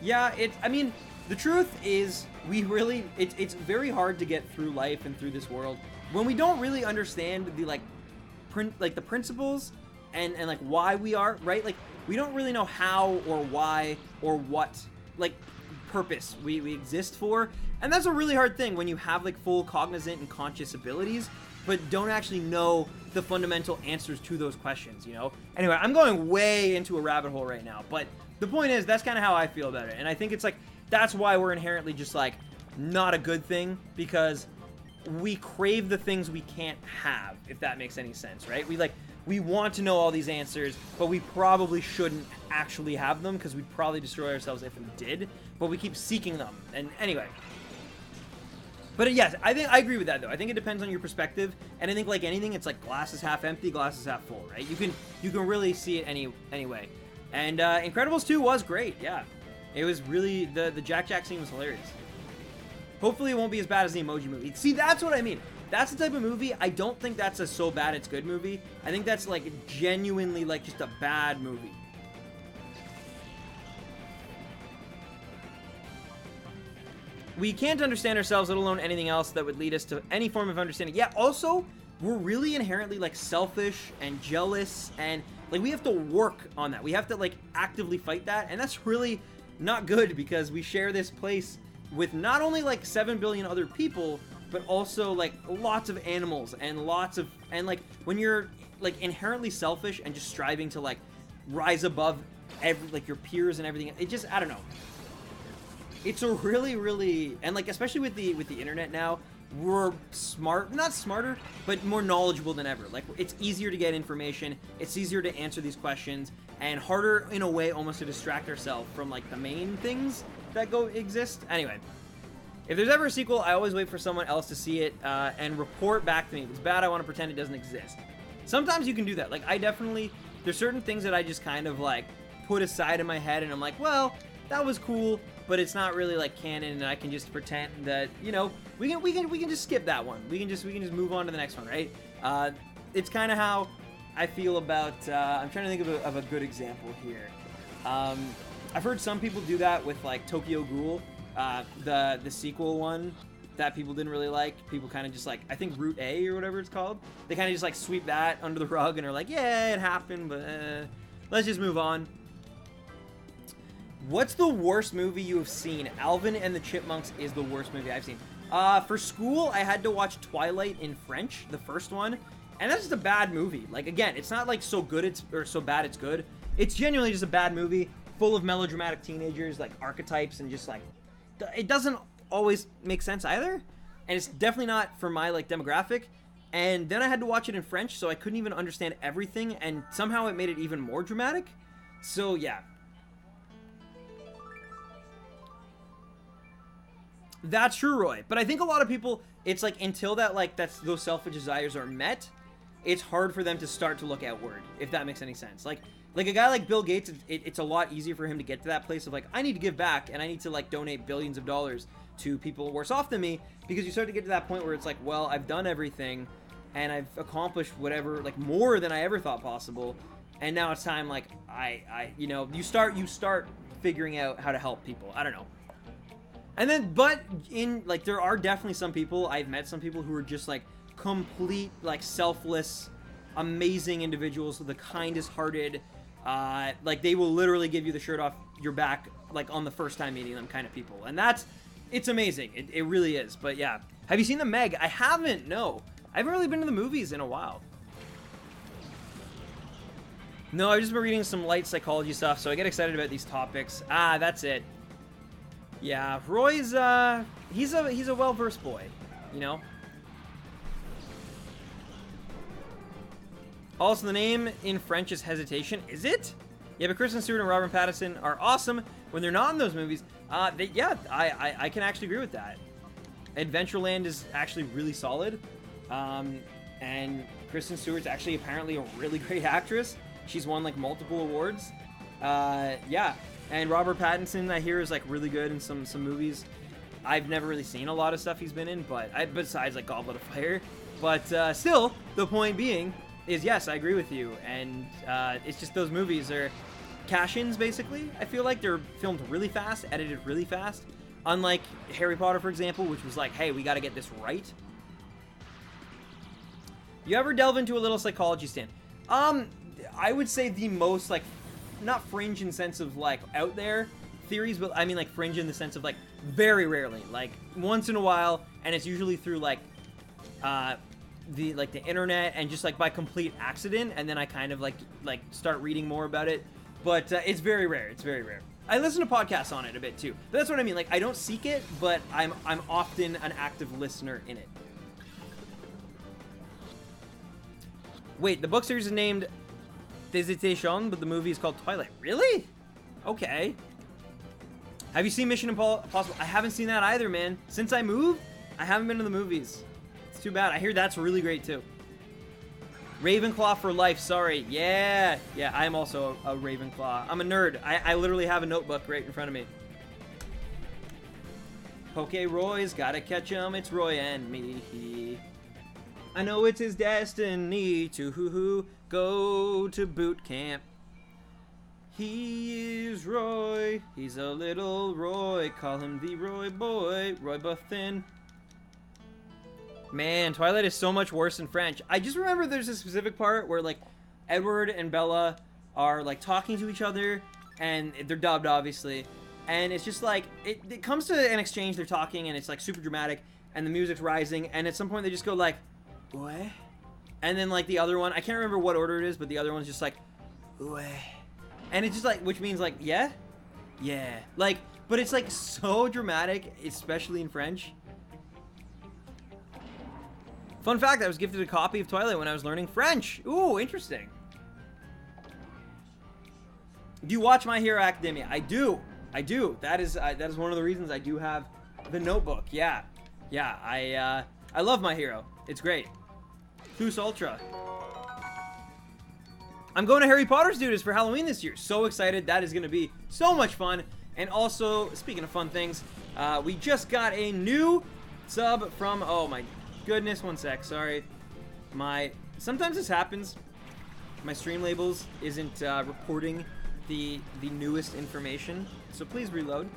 Yeah, I mean, the truth is, it's very hard to get through life and through this world when we don't really understand the, like, the principles and like, why we are, right? Like, we don't really know how or why or what, like, purpose we exist for. And that's a really hard thing when you have like full cognizant and conscious abilities, but don't actually know the fundamental answers to those questions, you know? Anyway, I'm going way into a rabbit hole right now, but the point is, that's kind of how I feel about it. And I think it's like, that's why we're inherently just like, not a good thing, because we crave the things we can't have, if that makes any sense, right? We want to know all these answers, but we probably shouldn't actually have them, because we'd probably destroy ourselves if we did, but we keep seeking them. And anyway. But yes, I agree with that, though. I think it depends on your perspective, and I think like anything, it's like glass is half empty, glass is half full, right? You can really see it anyway. And Incredibles 2 was great, yeah. It was really, the Jack scene was hilarious. Hopefully it won't be as bad as the Emoji Movie. See, that's what I mean. That's the type of movie, I don't think that's a so bad it's good movie. I think that's like genuinely like just a bad movie. We can't understand ourselves, let alone anything else that would lead us to any form of understanding. Yeah, also, we're really inherently, like, selfish and jealous, and, like, we have to work on that. We have to, like, actively fight that, and that's really not good, because we share this place with not only, like, 7 billion other people, but also, like, lots of animals, and like, when you're, like, inherently selfish and just striving to, like, rise above your peers and everything, it just, I don't know. It's a really, and like, especially with the internet now, we're not smarter, but more knowledgeable than ever. Like, it's easier to get information, it's easier to answer these questions, and harder in a way almost to distract ourselves from like the main things that exist. Anyway, If there's ever a sequel, I always wait for someone else to see it and report back to me. If it's bad, I want to pretend it doesn't exist. Sometimes you can do that. Like, I definitely, there's certain things that I just kind of like put aside in my head, and I'm like, well, that was cool, but it's not really like canon, and I can just pretend that, you know, we can just skip that one. We can just move on to the next one, right? It's kind of how I feel about. I'm trying to think of a good example here. I've heard some people do that with like Tokyo Ghoul, the sequel one that people didn't really like. People kind of just like, I think Route A or whatever it's called. They kind of just like sweep that under the rug and are like, yeah, it happened, but let's just move on. What's the worst movie you have seen? Alvin and the Chipmunks is the worst movie I've seen. For school, I had to watch Twilight in French, the first one, and that's just a bad movie. Like, again, it's not like so good or so bad it's good. It's genuinely just a bad movie, full of melodramatic teenagers, like archetypes, and just like, it doesn't always make sense either, and it's definitely not for my like demographic. And then I had to watch it in French, so I couldn't even understand everything, and somehow it made it even more dramatic. So yeah. That's true, Roy. But I think a lot of people, it's like until that like those selfish desires are met, it's hard for them to start to look outward, if that makes any sense. Like a guy like Bill Gates, it's a lot easier for him to get to that place of like, I need to give back and I need to like donate billions of dollars to people worse off than me, because you start to get to that point where it's like, well, I've done everything and I've accomplished whatever, like more than I ever thought possible, and now it's time, like I you know, you start figuring out how to help people. I don't know. And then, but in, like, there are definitely some people, I've met some people who are just, like, complete, like, selfless, amazing individuals, the kindest-hearted, like, they will literally give you the shirt off your back, like, on the first time meeting them kind of people. And it's amazing. It really is. But, yeah. Have you seen The Meg? I haven't, no. I haven't really been to the movies in a while. No, I've just been reading some light psychology stuff, so I get excited about these topics. Ah, that's it. Yeah, Roy's, he's a well-versed boy, you know? Also, the name in French is Hesitation. Is it? Yeah, but Kristen Stewart and Robert Pattinson are awesome when they're not in those movies. Yeah, I can actually agree with that. Adventureland is actually really solid. And Kristen Stewart's actually apparently a really great actress. She's won, like, multiple awards. Yeah. And Robert Pattinson, I hear, is like really good in some movies. I've never really seen a lot of stuff he's been in, but besides like Goblet of Fire. But still, the point being is, yes, I agree with you. And it's just those movies are cash-ins, basically. I feel like they're filmed really fast, edited really fast. Unlike Harry Potter, for example, which was like, hey, we got to get this right. You ever delve into a little psychology, Stan? I would say the most like, not fringe in sense of like out there theories, but I mean like fringe in the sense of like very rarely, like once in a while, and it's usually through like the internet and just like by complete accident, and then I kind of like start reading more about it, but it's very rare. It's very rare. I listen to podcasts on it a bit too, but that's what I mean. Like I don't seek it, but I'm often an active listener in it. Wait, the book series is named Hesitation, but the movie is called Twilight. Really? Okay. Have you seen Mission Impossible? I haven't seen that either, man. Since I moved, I haven't been to the movies. It's too bad. I hear that's really great too. Ravenclaw for life. Sorry. Yeah. Yeah, I'm also a Ravenclaw. I'm a nerd. I literally have a notebook right in front of me. Poke Roy's gotta catch him. It's Roy and me. I know it's his destiny to go to boot camp. He is Roy. He's a little Roy. Call him the Roy boy. Roy Buffin. Man, Twilight is so much worse in French. I just remember there's a specific part where like Edward and Bella are like talking to each other, and they're dubbed obviously, and it's just like it comes to an exchange, they're talking and it's like super dramatic and the music's rising, and at some point they just go like, what? And then like the other one, I can't remember what order it is, but the other one's just like, what? And it's just like, which means like, yeah, like, but it's like so dramatic, especially in French. Fun fact, I was gifted a copy of Twilight when I was learning French. Ooh, interesting. Do you watch My Hero Academia? I do. That is one of the reasons I do have The Notebook, yeah. Yeah, I love My Hero. It's great. Plus Ultra. I'm going to Harry Potter Studios for Halloween this year. So excited. That is going to be so much fun. And also, speaking of fun things, we just got a new sub from, oh my goodness, one sec, sorry. Sometimes this happens. My stream labels isn't reporting the newest information. So please reload.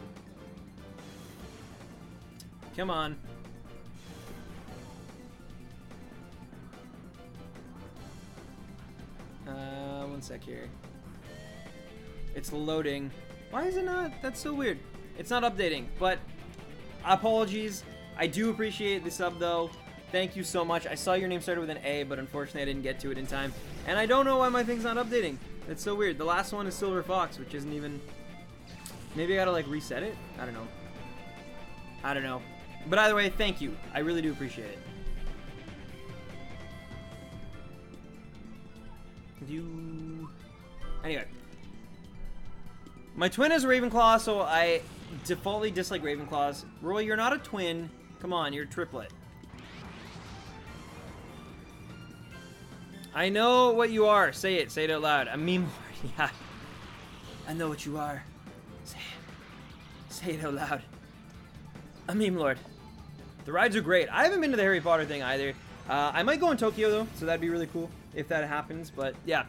Come on. One sec here. It's loading. Why is it not? That's so weird. It's not updating, but apologies. I do appreciate the sub though. Thank you so much. I saw your name started with an A, but unfortunately I didn't get to it in time. And I don't know why my thing's not updating. That's so weird. The last one is Silver Fox, which isn't even... Maybe I gotta like reset it? I don't know. I don't know. But either way, thank you. I really do appreciate it. Anyway. My twin is a Ravenclaw, so I defaultly dislike Ravenclaws. Roy, you're not a twin. Come on, you're a triplet. I know what you are. Say it. Say it out loud. A meme lord. Yeah. I know what you are. Say it. Say it out loud. A meme lord. The rides are great. I haven't been to the Harry Potter thing either. I might go in Tokyo though, so that'd be really cool if that happens, but yeah.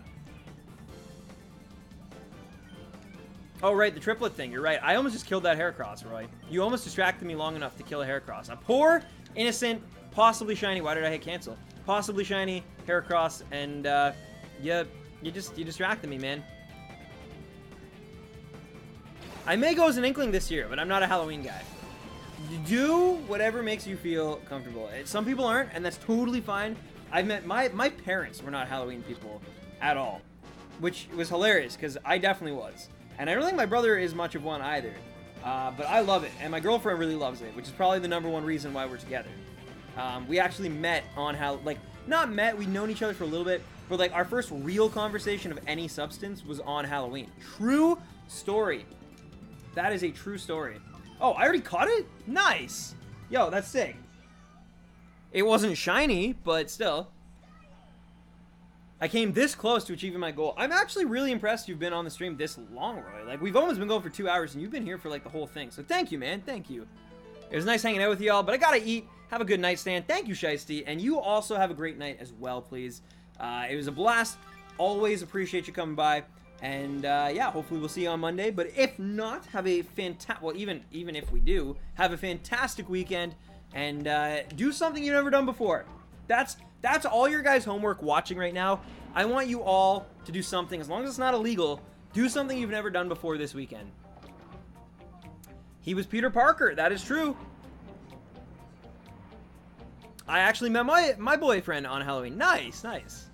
Oh, right, the triplet thing. You're right. I almost just killed that Heracross, Roy. You almost distracted me long enough to kill a Heracross. A poor, innocent, possibly shiny. Why did I hit cancel? Possibly shiny Heracross, and you distracted me, man. I may go as an Inkling this year, but I'm not a Halloween guy. Do whatever makes you feel comfortable. Some people aren't, and that's totally fine. I've met my parents were not Halloween people at all, which was hilarious because I definitely was. And I don't think my brother is much of one either. But I love it, and my girlfriend really loves it, which is probably the #1 reason why we're together. We actually met on not met, we'd known each other for a little bit, but like our first real conversation of any substance was on Halloween. True story. That is a true story. Oh, I already caught it? Nice. Yo, that's sick. It wasn't shiny, but still. I came this close to achieving my goal. I'm actually really impressed you've been on the stream this long, Roy. Like, we've almost been going for 2 hours, and you've been here for, like, the whole thing. So thank you, man. Thank you. It was nice hanging out with y'all, but I gotta eat. Have a good nightstand. Thank you, Shiesty. And you also have a great night as well, please. It was a blast. Always appreciate you coming by. And, yeah, hopefully we'll see you on Monday. But if not, have a fantastic... Well, even if we do, have a fantastic weekend. And do something you've never done before. That's all your guys' homework watching right now. I want you all to do something, as long as it's not illegal, do something you've never done before this weekend. He was Peter Parker. That is true. I actually met my boyfriend on Halloween. Nice, nice.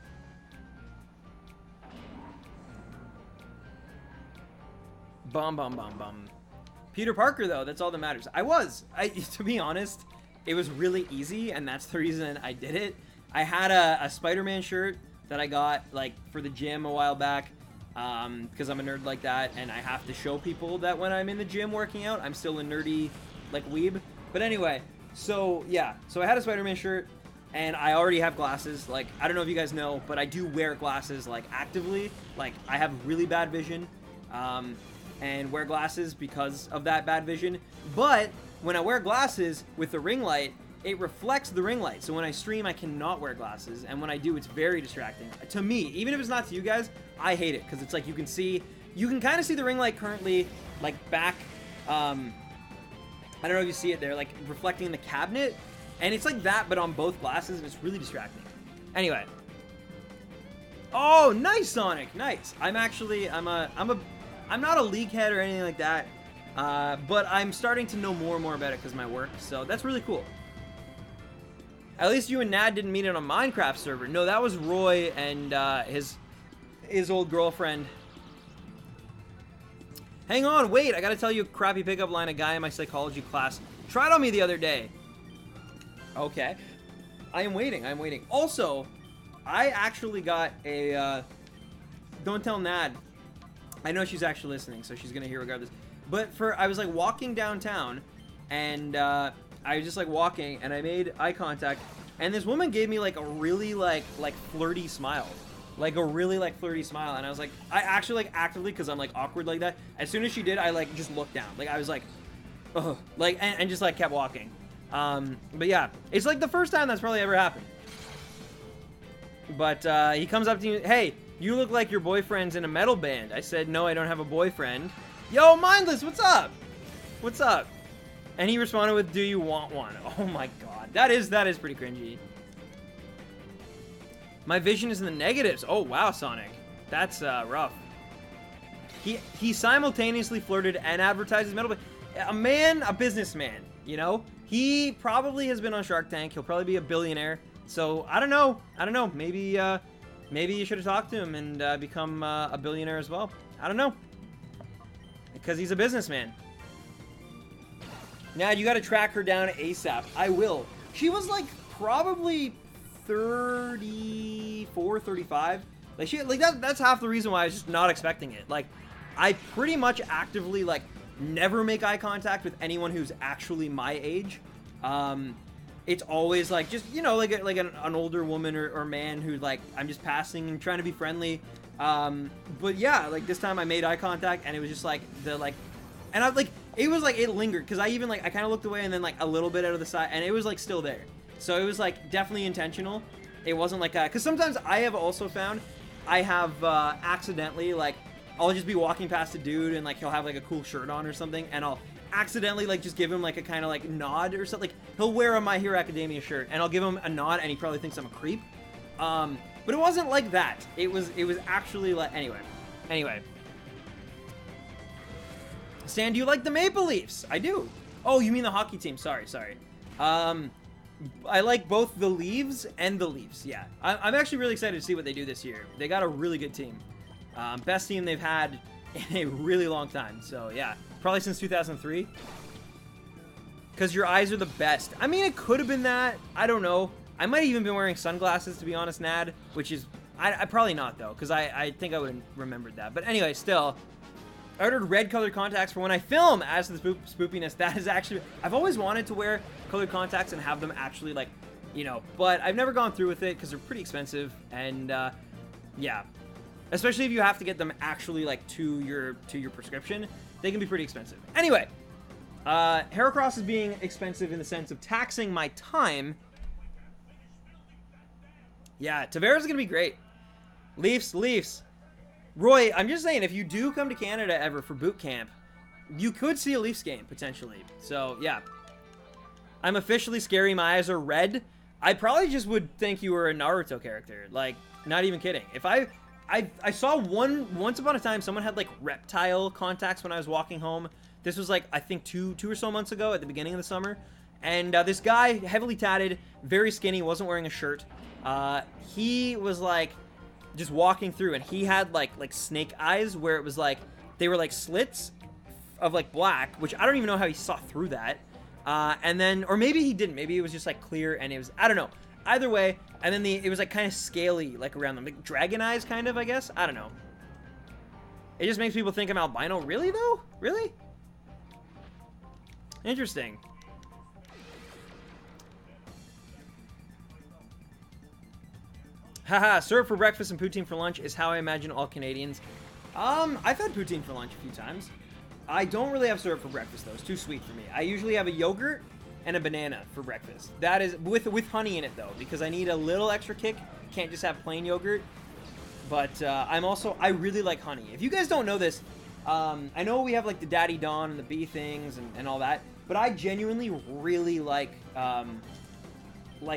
Bum, bum, bum, bum. Peter Parker, though, that's all that matters. To be honest, it was really easy, and that's the reason I did it. I had a Spider-Man shirt that I got, like, for the gym a while back, because I'm a nerd like that, and I have to show people that when I'm in the gym working out, I'm still a nerdy, like, weeb. But anyway, so, yeah. So I had a Spider-Man shirt, and I already have glasses. Like, I don't know if you guys know, but I do wear glasses, like, actively. Like, I have really bad vision, and wear glasses because of that bad vision. But when I wear glasses with the ring light, it reflects the ring light. So when I stream, I cannot wear glasses. And when I do, it's very distracting. To me, even if it's not to you guys, I hate it. Because it's like you can kind of see the ring light currently, like back, I don't know if you see it there, like reflecting in the cabinet. And it's like that, but on both glasses, and it's really distracting. Anyway. Oh, nice, Sonic. Nice. I'm not a league head or anything like that. But I'm starting to know more and more about it because of my work. So that's really cool. At least you and Nad didn't meet on a Minecraft server. No, that was Roy and his old girlfriend. Hang on, wait. I gotta tell you a crappy pickup line a guy in my psychology class tried on me the other day. Okay. I am waiting. I'm waiting. Also, I actually got a... don't tell Nad. I know she's actually listening, so she's gonna hear regardless. But I was like walking downtown, and I was just like walking, and I made eye contact, and this woman gave me like a really like flirty smile. Like a really like flirty smile, and I was like, I actually like actively, because I'm like awkward like that, as soon as she did, I like just looked down. Like I was like, ugh, like, and just like kept walking. But yeah, it's like the first time that's probably ever happened. But he comes up to you, hey, you look like your boyfriend's in a metal band. I said, no, I don't have a boyfriend. Yo, Mindless, what's up? What's up? And he responded with, do you want one? Oh my god, that is pretty cringy. My vision is in the negatives. Oh, wow, Sonic. That's rough. He simultaneously flirted and advertised his metal. A businessman, you know? He probably has been on Shark Tank. He'll probably be a billionaire. So, I don't know. Maybe you should have talked to him and become a billionaire as well. I don't know. Because he's a businessman. Now, you got to track her down ASAP. I will. She was, like, probably 34, 35. Like that's half the reason why I was just not expecting it. Like, I pretty much actively like never make eye contact with anyone who's actually my age. It's always like just, you know, like an older woman or man who like I'm just passing and trying to be friendly. But yeah, like this time I made eye contact and it was just like and I like it was like it lingered because I kind of looked away and then like a little bit out of the side and it was like still there. So it was like definitely intentional. It wasn't like because sometimes I have also found I have accidentally like I'll just be walking past a dude and like he'll have like a cool shirt on or something and I'll accidentally like just give him like a kind of like nod or something. Like he'll wear a My Hero Academia shirt and I'll give him a nod and he probably thinks I'm a creep. But it wasn't like that. It was actually like anyway. Stan, do you like the Maple Leafs? I do. Oh, you mean the hockey team? Sorry. I like both the Leaves and the Leafs, yeah. I'm actually really excited to see what they do this year. They got a really good team. Best team they've had in a really long time. So, yeah. Probably since 2003. Because your eyes are the best. I mean, it could have been that. I don't know. I might have even been wearing sunglasses, to be honest, Nad. Which is... I probably not, though. Because I think I would have remembered that. But anyway, still... I ordered red colored contacts for when I film. As to the spoopiness, that is actually... I've always wanted to wear colored contacts and have them actually, like, you know... But I've never gone through with it because they're pretty expensive. And, yeah. Especially if you have to get them actually, like, to your prescription. They can be pretty expensive. Anyway. Heracross is being expensive in the sense of taxing my time. Yeah, Tavera's going to be great. Leafs. Roy, I'm just saying, if you do come to Canada ever for boot camp, you could see a Leafs game, potentially. So, yeah. I'm officially scary. My eyes are red. I probably just would think you were a Naruto character. Like, not even kidding. If I saw once upon a time, someone had, like, reptile contacts when I was walking home. This was, like, I think two or so months ago at the beginning of the summer. And this guy, heavily tatted, very skinny, wasn't wearing a shirt. He was, like... just walking through and he had like snake eyes where it was like they were like slits of like black, which I don't even know how he saw through that, and then or maybe he didn't, maybe it was just like clear and it was, I don't know, either way. And then it was like kind of scaly like around them, like dragon eyes kind of, I guess. I don't know, it just makes people think I'm albino. Really though? Really interesting. Haha, syrup for breakfast and poutine for lunch is how I imagine all Canadians. I've had poutine for lunch a few times. I don't really have syrup for breakfast, though. It's too sweet for me. I usually have a yogurt and a banana for breakfast. That is, with honey in it, though, because I need a little extra kick. Can't just have plain yogurt. But I really like honey. If you guys don't know this, I know we have, like, the Daddy Don and the bee things and all that, but I genuinely really like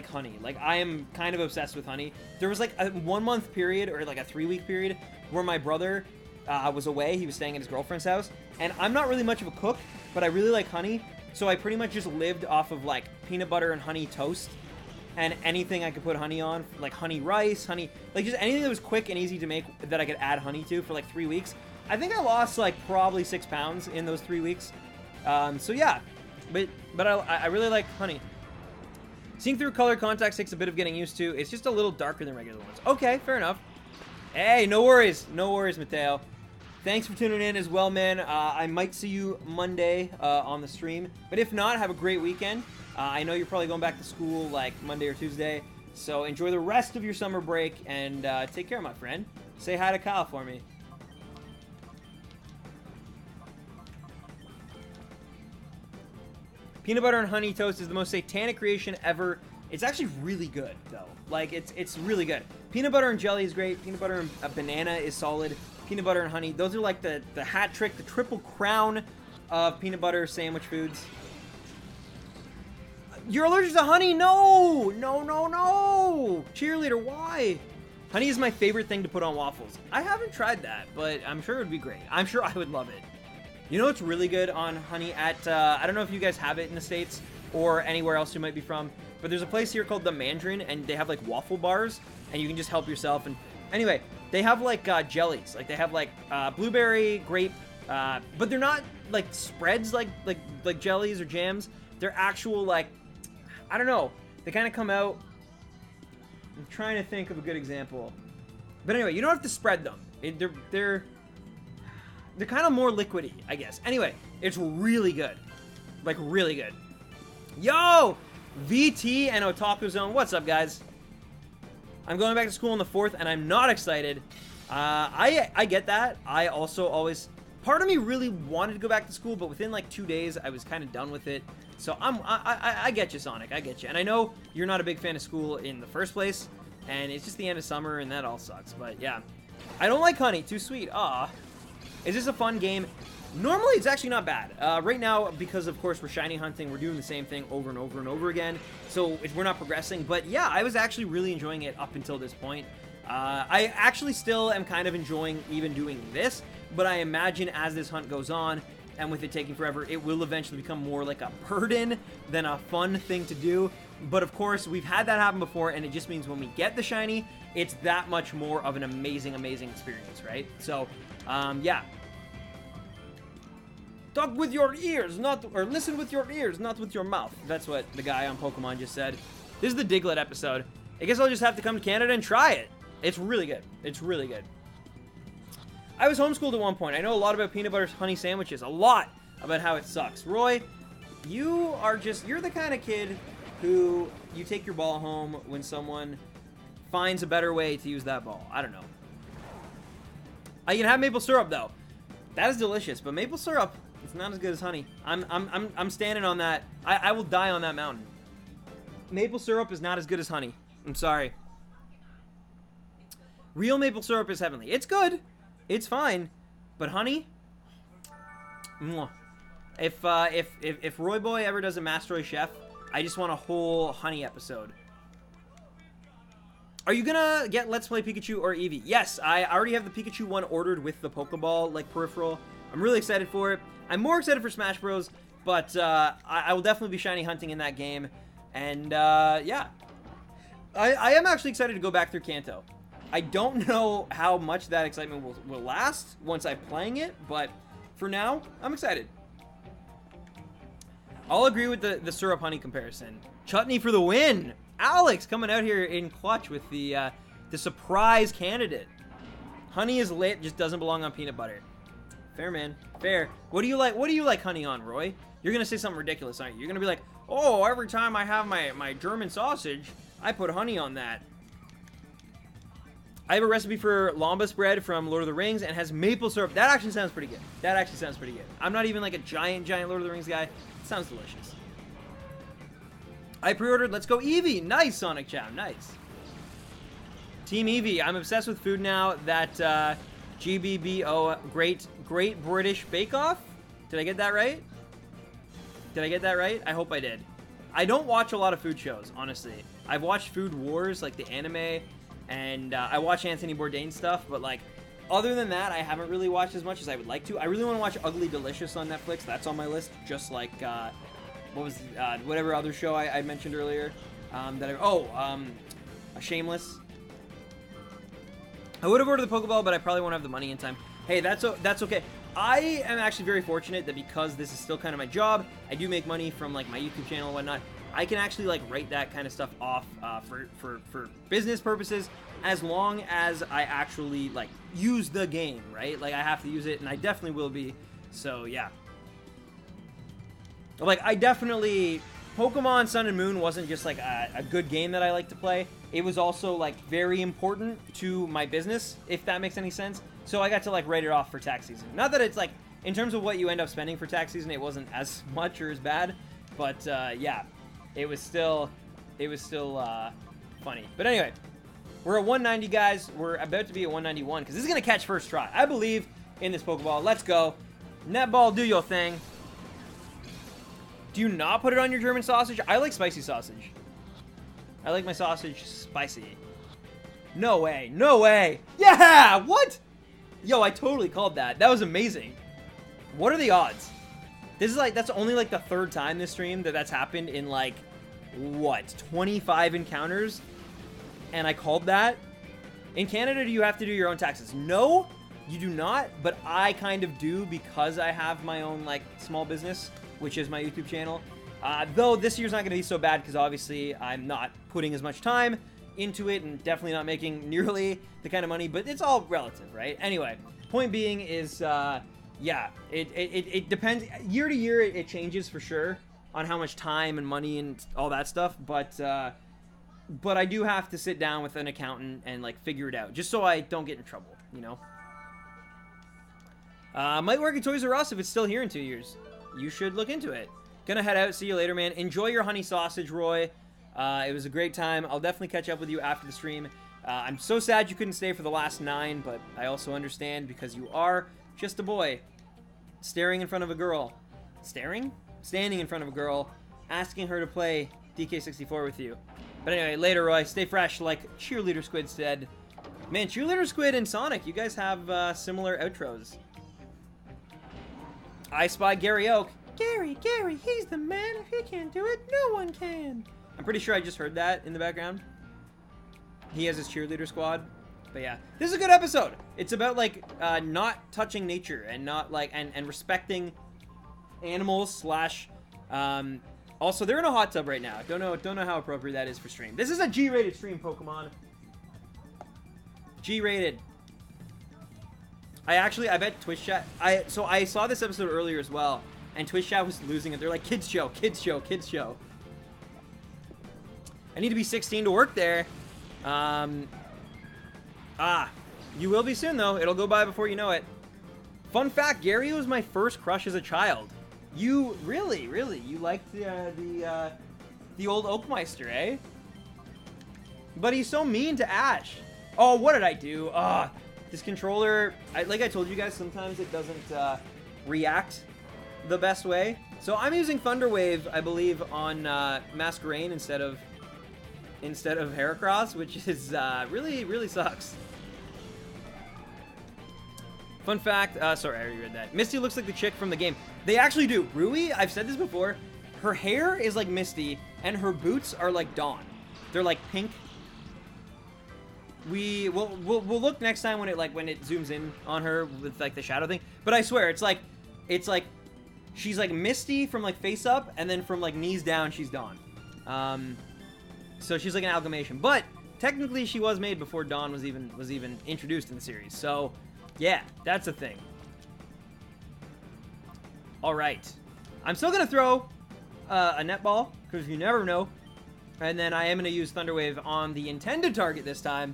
honey. Like, I am kind of obsessed with honey. There was like a 1 month period or like a 3-week period where my brother was away. He was staying at his girlfriend's house, and I'm not really much of a cook, but I really like honey, so I pretty much just lived off of like peanut butter and honey toast and anything I could put honey on, like honey rice, honey, like just anything that was quick and easy to make that I could add honey to for like 3 weeks. I think I lost like probably 6 pounds in those 3 weeks. So yeah, but I really like honey. Seeing through colored contacts takes a bit of getting used to. It's just a little darker than regular ones. Okay, fair enough. Hey, no worries, Mateo. thanks for tuning in as well, man. I might see you Monday on the stream. But if not, have a great weekend. I know you're probably going back to school like Monday or Tuesday. So enjoy the rest of your summer break and take care, my friend. Say hi to Kyle for me. Peanut butter and honey toast is the most satanic creation ever. It's actually really good, though. Like, it's really good. Peanut butter and jelly is great. Peanut butter and a banana is solid. Peanut butter and honey, those are like the hat trick, the triple crown of peanut butter sandwich foods. You're allergic to honey? No! No, no, no! Cheerleader, why? Honey is my favorite thing to put on waffles. I haven't tried that, but I'm sure it would be great. I'm sure I would love it. You know what's really good on honey at, I don't know if you guys have it in the States or anywhere else you might be from, but there's a place here called the Mandarin, and they have like waffle bars, and you can just help yourself. And anyway, they have like jellies. Like they have like blueberry, grape, but they're not like spreads like jellies or jams. They're actual like, I don't know. They kind of come out. I'm trying to think of a good example. But anyway, you don't have to spread them. They're kind of more liquidy, I guess. Anyway, it's really good. Like, really good. Yo! VT and Otaku Zone. What's up, guys? I'm going back to school on the 4th, and I'm not excited. I get that. I also always... Part of me really wanted to go back to school, but within, like, 2 days, I was kind of done with it. So, I get you, Sonic. I get you. And I know you're not a big fan of school in the first place, and it's just the end of summer, and that all sucks. But, yeah. I don't like honey. Too sweet. Aw. Is this a fun game? Normally, it's actually not bad. Right now, because, of course, we're shiny hunting, we're doing the same thing over and over and over again, so we're not progressing. But, yeah, I was actually really enjoying it up until this point. I actually still am kind of enjoying even doing this, but I imagine as this hunt goes on, and with it taking forever, it will eventually become more like a burden than a fun thing to do. But, of course, we've had that happen before, and it just means when we get the shiny, it's that much more of an amazing, amazing experience, right? So... yeah. Talk with your ears, or listen with your ears, not with your mouth. That's what the guy on Pokemon just said. This is the Diglett episode. I guess I'll just have to come to Canada and try it. It's really good. It's really good. I was homeschooled at one point. I know a lot about peanut butter honey sandwiches. A lot about how it sucks. Roy, you're the kind of kid who you take your ball home when someone finds a better way to use that ball. I don't know. I can have maple syrup though. That is delicious, but maple syrup, it's not as good as honey. I'm standing on that. I will die on that mountain. Maple syrup is not as good as honey. I'm sorry. Real maple syrup is heavenly. It's good. It's fine. But honey? Mwah. If Roy Boy ever does a Mastery Chef, I just want a whole honey episode. Are you gonna get Let's Play Pikachu or Eevee? Yes, I already have the Pikachu one ordered with the Pokeball, like, peripheral. I'm really excited for it. I'm more excited for Smash Bros, but I will definitely be shiny hunting in that game. And, yeah. I am actually excited to go back through Kanto. I don't know how much that excitement will last once I'm playing it, but for now, I'm excited. I'll agree with the syrup honey comparison. Chutney for the win! Alex coming out here in clutch with the surprise candidate. Honey is lit, just doesn't belong on peanut butter. Fair, man. Fair. What do you like honey on, Roy? You're gonna say something ridiculous, aren't you? You're gonna be like, oh, every time I have my German sausage, I put honey on that. I have a recipe for lembas bread from Lord of the Rings, and it has maple syrup. That actually sounds pretty good. That actually sounds pretty good. I'm not even like a giant Lord of the Rings guy. It sounds delicious. I pre-ordered Let's Go Eevee. Nice, Sonic Chow. Nice. Team Eevee. I'm obsessed with food now. That GBBO, Great British Bake Off. Did I get that right? Did I get that right? I hope I did. I don't watch a lot of food shows, honestly. I've watched Food Wars, like the anime, and I watch Anthony Bourdain stuff, but like, other than that, I haven't really watched as much as I would like to. I really want to watch Ugly Delicious on Netflix. That's on my list, just like, what was, whatever other show I mentioned earlier, Shameless. I would have ordered the Pokeball, but I probably won't have the money in time. Hey, that's okay. I am actually very fortunate that because this is still kind of my job, I do make money from like my YouTube channel and whatnot. I can actually like write that kind of stuff off for business purposes, as long as I actually like use the game, right? Like I have to use it, and I definitely will be. So yeah, like I definitely, Pokemon Sun and Moon wasn't just like a good game that I like to play. It was also like very important to my business, if that makes any sense. So I got to like write it off for tax season. Not that it's like, in terms of what you end up spending for tax season, it wasn't as much or as bad, but yeah, it was still funny. But anyway, we're at 190, guys. We're about to be at 191 because this is gonna catch first try. I believe in this Pokeball. Let's go, netball, do your thing. Do you not put it on your German sausage? I like spicy sausage. I like my sausage spicy. No way. No way. Yeah! What? Yo, I totally called that. That was amazing. What are the odds? This is like, that's only like the third time this stream that's happened in like, what, 25 encounters? And I called that? In Canada, do you have to do your own taxes? No, you do not, but I kind of do because I have my own like small business, which is my YouTube channel. Though this year's not going to be so bad because obviously I'm not putting as much time into it and definitely not making nearly the kind of money, but it's all relative, right? Anyway, point being is, yeah, it depends. Year to year, it changes for sure on how much time and money and all that stuff, but I do have to sit down with an accountant and like figure it out just so I don't get in trouble, you know? Might work at Toys R Us if it's still here in 2 years. You should look into it. Gonna head out. See you later, man. Enjoy your honey sausage, Roy. It was a great time. I'll definitely catch up with you after the stream. I'm so sad you couldn't stay for the last 9, but I also understand because you are just a boy staring in front of a girl. Staring? Standing in front of a girl, asking her to play DK64 with you. But anyway, later, Roy. Stay fresh, like Cheerleader Squid said. Man, Cheerleader Squid and Sonic, you guys have similar outros. I spy Gary Oak. Gary, he's the man. If he can't do it, no one can. I'm pretty sure I just heard that in the background. He has his cheerleader squad. But yeah, this is a good episode. It's about like not touching nature and not like and respecting animals slash also they're in a hot tub right now. Don't know how appropriate that is for stream. This is a G-rated stream, Pokemon. G-rated. I bet Twitch chat. So I saw this episode earlier as well, and Twitch chat was losing it. They're like, kids show, kids show, kids show. I need to be 16 to work there. You will be soon though. It'll go by before you know it. Fun fact: Gary was my first crush as a child. You really, you liked the old Oakmeister, eh? But he's so mean to Ash. Oh, what did I do? This controller, like I told you guys, sometimes it doesn't react the best way. So I'm using Thunder Wave, I believe, on Masquerain instead of Heracross, which is really sucks. Fun fact, sorry, I already read that. Misty looks like the chick from the game. They actually do. Rui, I've said this before, her hair is like Misty, and her boots are like Dawn. They're like pink. We'll look next time when it zooms in on her with like the shadow thing. But I swear, it's like she's like Misty from like face up, and then from like knees down she's Dawn. So she's like an amalgamation. But technically she was made before Dawn was even introduced in the series. So yeah, that's a thing. All right, I'm still gonna throw a netball because you never know, and then I am gonna use Thunder Wave on the intended target this time.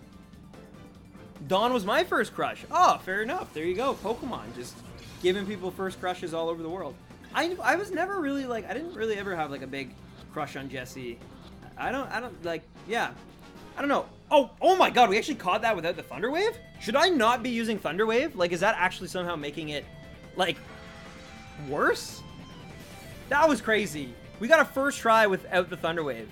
Dawn was my first crush. Oh, fair enough. There you go. Pokemon just giving people first crushes all over the world. I was never really like, I didn't really ever have like a big crush on Jessie. I don't like, yeah. I don't know. Oh my god, we actually caught that without the Thunder Wave? Should I not be using Thunder Wave? Like, is that actually somehow making it like worse? That was crazy. We got a first try without the Thunder Wave.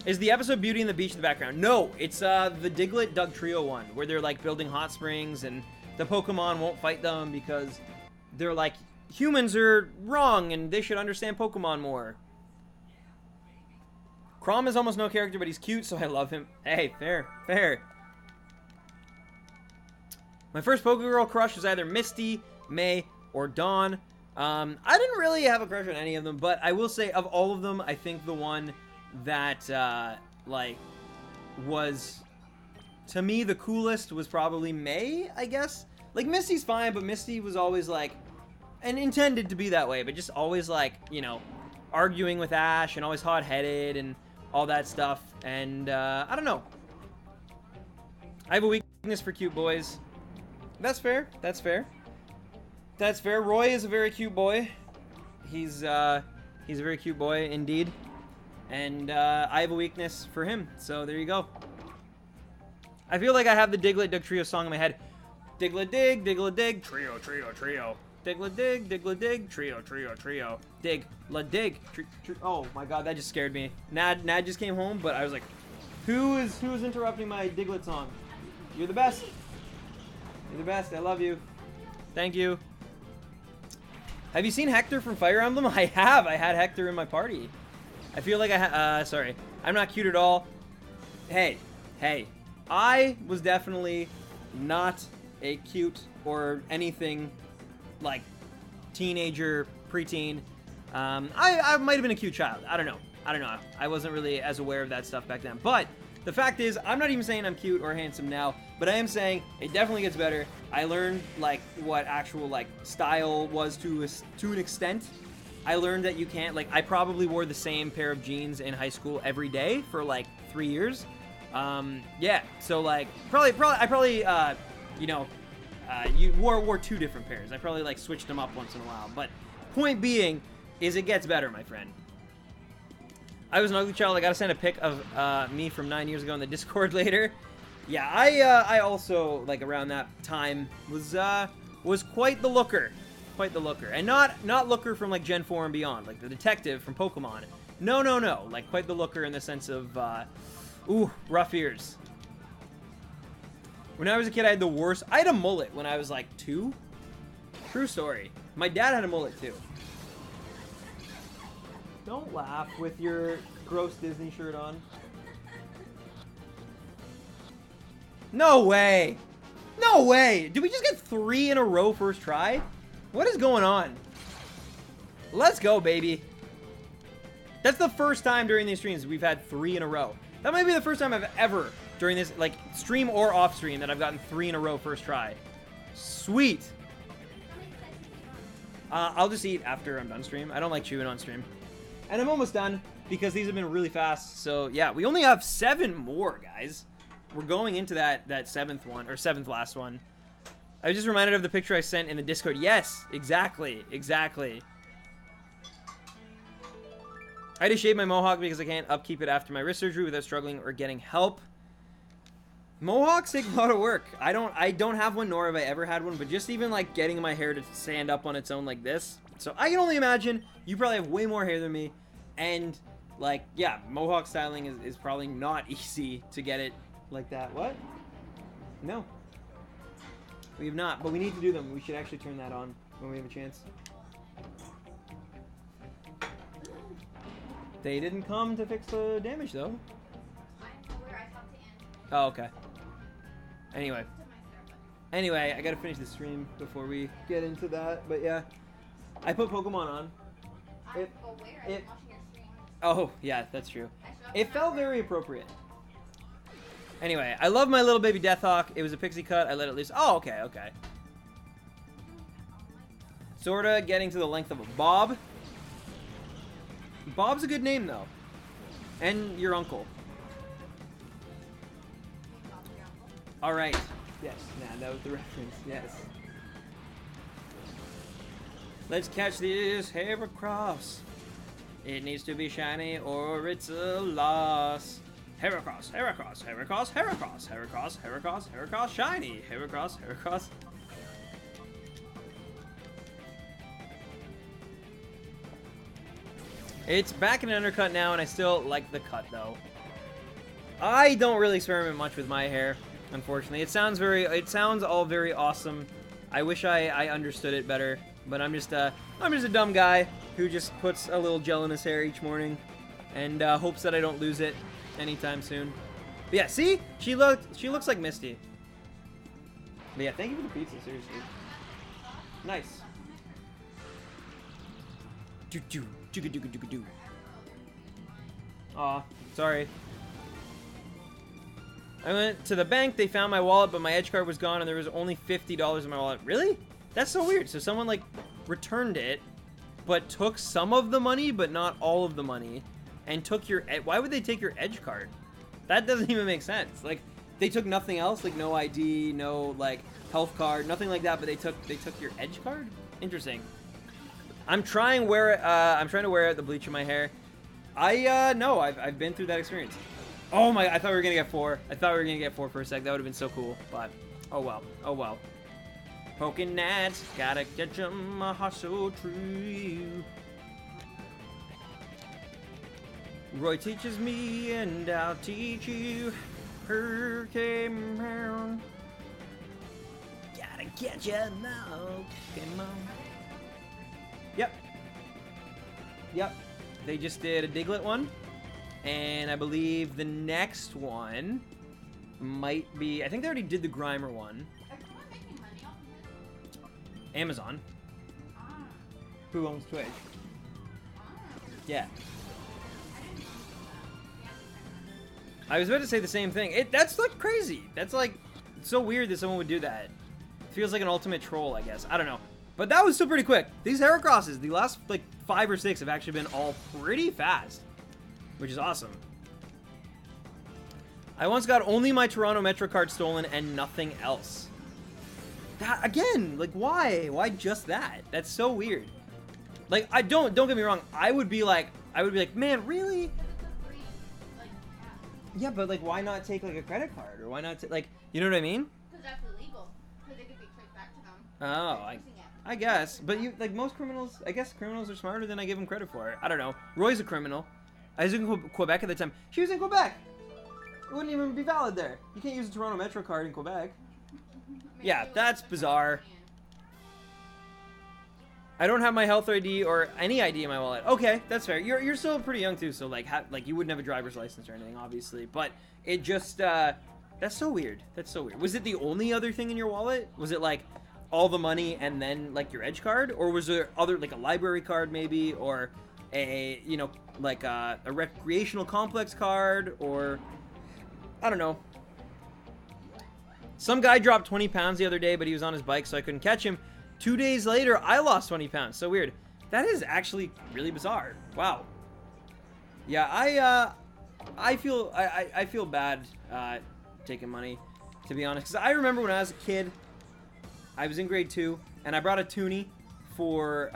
Is the episode Beauty and the Beach in the background? No, it's the Diglett Doug Trio one, where they're like building hot springs and the Pokemon won't fight them because they're like, humans are wrong and they should understand Pokemon more. Chrom is almost no character, but he's cute, so I love him. Hey, fair. My first Pokegirl crush was either Misty, May, or Dawn. I didn't really have a crush on any of them, but I will say of all of them, I think the one that, like, was, to me, the coolest was probably May, I guess. Like, Misty's fine, but Misty was always, like, and intended to be that way, but just always, like, you know, arguing with Ash and always hot-headed and all that stuff. And, I don't know. I have a weakness for cute boys. That's fair. That's fair. That's fair. Roy is a very cute boy. He's a very cute boy indeed. And I have a weakness for him. So there you go. I feel like I have the Diglett Trio song in my head. Dig-la-dig, trio, trio, trio. Dig-la-dig, dig-la-dig, trio, trio, trio. Dig-la-dig. Oh my god, that just scared me. Nad just came home, but I was like, who is interrupting my Diglett song? You're the best. You're the best. I love you. Thank you. Have you seen Hector from Fire Emblem? I have. I had Hector in my party. I feel like sorry. I'm not cute at all. Hey. I was definitely not a cute or anything like teenager, preteen. I might have been a cute child. I don't know. I wasn't really as aware of that stuff back then. But the fact is, I'm not even saying I'm cute or handsome now, but I am saying it definitely gets better. I learned, like, what actual, like, style was to an extent. I learned that you can't, like, I probably wore the same pair of jeans in high school every day for, like, 3 years. Yeah, so, like, you know, you wore 2 different pairs. I probably, like, switched them up once in a while. But point being is it gets better, my friend. I was an ugly child. I gotta send a pic of me from 9 years ago in the Discord later. Yeah, I also, like, around that time was quite the looker. Quite the looker. And not looker from, like, Gen 4 and beyond, like the detective from Pokemon. No. Like, quite the looker in the sense of, ooh, rough ears. When I was a kid, I had the worst. I had a mullet when I was, like, 2. True story. My dad had a mullet, too. Don't laugh with your gross Disney shirt on. No way! No way! Did we just get 3 in a row first try? What is going on? Let's go, baby. That's the first time during these streams we've had 3 in a row. That might be the first time I've ever, during this, like, stream or off stream, that I've gotten 3 in a row first try. Sweet! I'll just eat after I'm done stream. I don't like chewing on stream. And I'm almost done, because these have been really fast. So, yeah, we only have 7 more, guys. We're going into that 7th one, or 7th last one. I was just reminded of the picture I sent in the Discord. Yes, exactly. I had to shave my mohawk because I can't upkeep it after my wrist surgery without struggling or getting help. Mohawks take a lot of work. I don't have one, nor have I ever had one, but just even, like, getting my hair to stand up on its own like this. So I can only imagine you probably have way more hair than me, and, like, yeah, mohawk styling is probably not easy to get it like that. What? No. We have not, but we need to do them. We should actually turn that on when we have a chance. They didn't come to fix the damage, though. Oh, okay. Anyway, I gotta finish the stream before we get into that, but yeah. I put Pokemon on. Oh, yeah, that's true. It felt very appropriate. Anyway, I love my little baby Deathhawk. It was a pixie cut. I let it loose. Oh, okay. Sorta getting to the length of a Bob. Bob's a good name, though. And your uncle. Alright. Yes, that was the reference. Yes. Let's catch this Heracross. It needs to be shiny or it's a loss. Heracross, shiny. Heracross. It's back in an undercut now, and I still like the cut, though. I don't really experiment much with my hair, unfortunately. It sounds all very awesome. I wish I understood it better, but I'm just a dumb guy who just puts a little gel in his hair each morning and hopes that I don't lose it anytime soon. But yeah, see? She looks like Misty. But yeah, thank you for the pizza, seriously. Nice. Aw, sorry. I went to the bank, they found my wallet, but my edge card was gone and there was only $50 in my wallet. Really? That's so weird. So someone, like, returned it, but took some of the money, but not all of the money, and took your... Why would they take your edge card? That doesn't even make sense. Like, they took nothing else, like no ID, no, like, health card, nothing like that, but they took your edge card? Interesting. I'm trying to wear the bleach in my hair. No, I've been through that experience. Oh my, I thought we were gonna get 4. I thought we were gonna get 4 for a sec. That would have been so cool, but oh well. Oh well. Poking gnats, gotta catch 'em, my heart so true. Roy teaches me and I'll teach you. Hurricane round. Gotta catch 'em now, Pokemon. Yep. They just did a Diglett one. And I believe the next one might be... I think they already did the Grimer one. Making money off of this? Amazon. Who owns Twitch? Yeah. I was about to say the same thing. That's like crazy. That's like so weird that someone would do that. Feels like an ultimate troll, I guess. I don't know. But that was still pretty quick. These Heracrosses, the last like 5 or 6 have actually been all pretty fast. Which is awesome. I once got only my Toronto Metro card stolen and nothing else. That, again, like why? Why just that? That's so weird. Like, don't get me wrong, I would be like, man, really? Yeah, but like why not take like a credit card? Or why not like, you know what I mean? Because that's illegal. Because it could be traced back to them. Oh, I guess. But you, like most criminals, I guess criminals are smarter than I give them credit for. I don't know. Roy's a criminal. I was in Quebec at the time. She was in Quebec. It wouldn't even be valid there. You can't use a Toronto Metro card in Quebec. Yeah, that's bizarre. I don't have my health ID or any ID in my wallet. Okay, that's fair. You're still pretty young too, so like you wouldn't have a driver's license or anything, obviously. But it just that's so weird. That's so weird. Was it the only other thing in your wallet? Was it like all the money and then like your edge card, or was there other like a library card maybe, or a like a recreational complex card, or I don't know. Some guy dropped 20 pounds the other day, but he was on his bike, so I couldn't catch him. 2 days later, I lost 20 pounds. So weird. That is actually really bizarre. Wow. Yeah, I feel bad taking money, to be honest, because I remember when I was a kid, I was in grade 2, and I brought a toonie for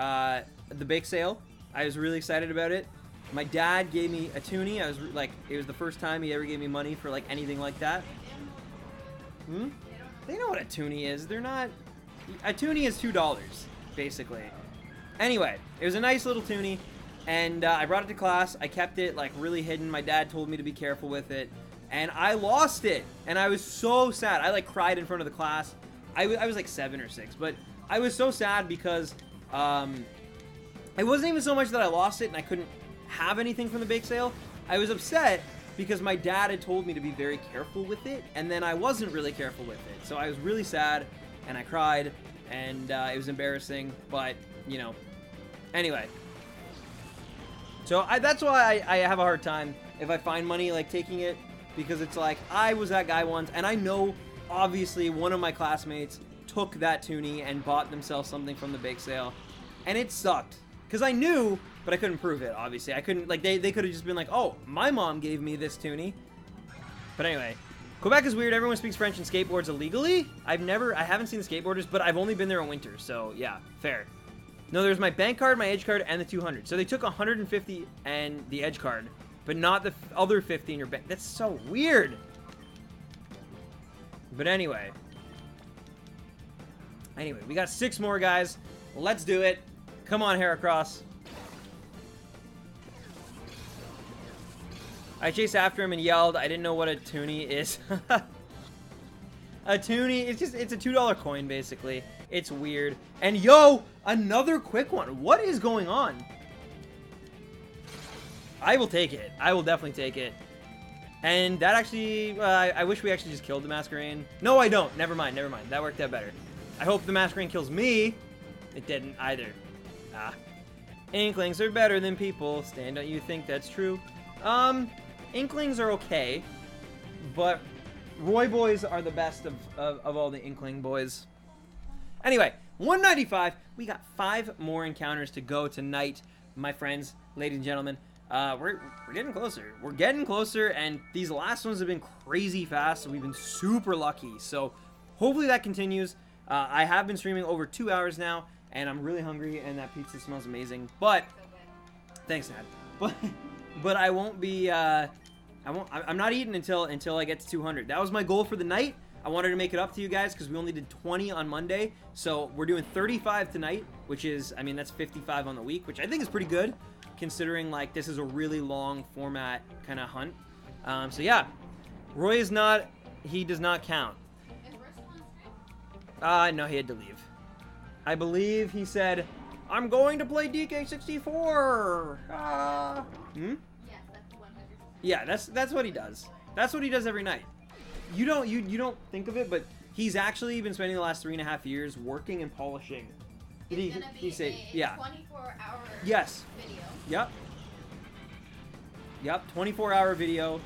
the bake sale. I was really excited about it. My dad gave me a toonie. I was like, it was the first time he ever gave me money for like anything like that. They know what a toonie is. They're not... A toonie is $2, basically. Anyway, it was a nice little toonie, and I brought it to class. I kept it like really hidden. My dad told me to be careful with it, and I lost it, and I was so sad. I like cried in front of the class. I was like 7 or 6, but I was so sad because it wasn't even so much that I lost it and I couldn't have anything from the bake sale. I was upset because my dad had told me to be very careful with it, and then I wasn't really careful with it. So I was really sad, and I cried, and it was embarrassing, but, you know. Anyway. So that's why I have a hard time if I find money, like, taking it, because it's like, I was that guy once, and I know, obviously, one of my classmates took that toonie and bought themselves something from the bake sale, and it sucked. Because I knew, but I couldn't prove it, obviously. I couldn't, like, they could have just been like, oh, my mom gave me this toonie. But anyway, Quebec is weird. Everyone speaks French and skateboards illegally. I haven't seen the skateboarders, but I've only been there in winter, so yeah, fair. No, there's my bank card, my edge card, and the 200. So they took 150 and the edge card, but not the other 50 in your bank. That's so weird. But anyway, we got 6 more, guys. Let's do it. Come on, Heracross. I chased after him and yelled. I didn't know what a toonie is. A toonie, it's a $2 coin, basically. It's weird. And yo, another quick one. What is going on? I will take it. I will definitely take it. And that actually, I wish we actually just killed the Masquerain. No, I don't. Never mind. That worked out better. I hope the Masquerain kills me. It didn't either. Inklings are better than people. Stan, don't you think that's true? Inklings are okay, but Roy boys are the best of all the Inkling boys. Anyway, 195. We got 5 more encounters to go tonight, my friends, ladies and gentlemen. We're getting closer. We're getting closer, and these last ones have been crazy fast, so we've been super lucky. So hopefully that continues. I have been streaming over 2 hours now, and I'm really hungry, and that pizza smells amazing. But thanks, Nad. But I won't be. I'm not eating until I get to 200. That was my goal for the night. I wanted to make it up to you guys because we only did 20 on Monday, so we're doing 35 tonight, which is, I mean, that's 55 on the week, which I think is pretty good, considering like this is a really long format kind of hunt. So yeah, Roy is not. He does not count. No, he had to leave. I believe he said, "I'm going to play DK64." Yes, that's 100%. Yeah, that's what he does. That's what he does every night. You don't think of it, but he's actually been spending the last 3.5 years working and polishing. It's gonna be a yeah. 24-hour Yes. video. Yep. 24-hour video.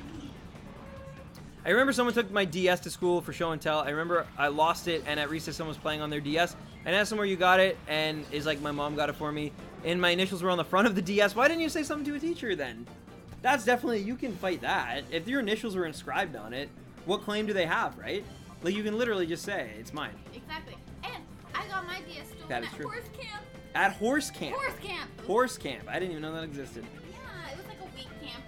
I remember someone took my DS to school for show and tell. I remember I lost it, and at recess someone was playing on their DS. And asked them where you got it, and is like, my mom got it for me. And my initials were on the front of the DS. Why didn't you say something to a teacher then? That's definitely, you can fight that. If your initials were inscribed on it, what claim do they have, right? Like, you can literally just say, it's mine. Exactly. And I got my DS stolen That is at true. horse camp. At horse camp? Horse camp. Horse camp. I didn't even know that existed. Yeah, it was like a week camp,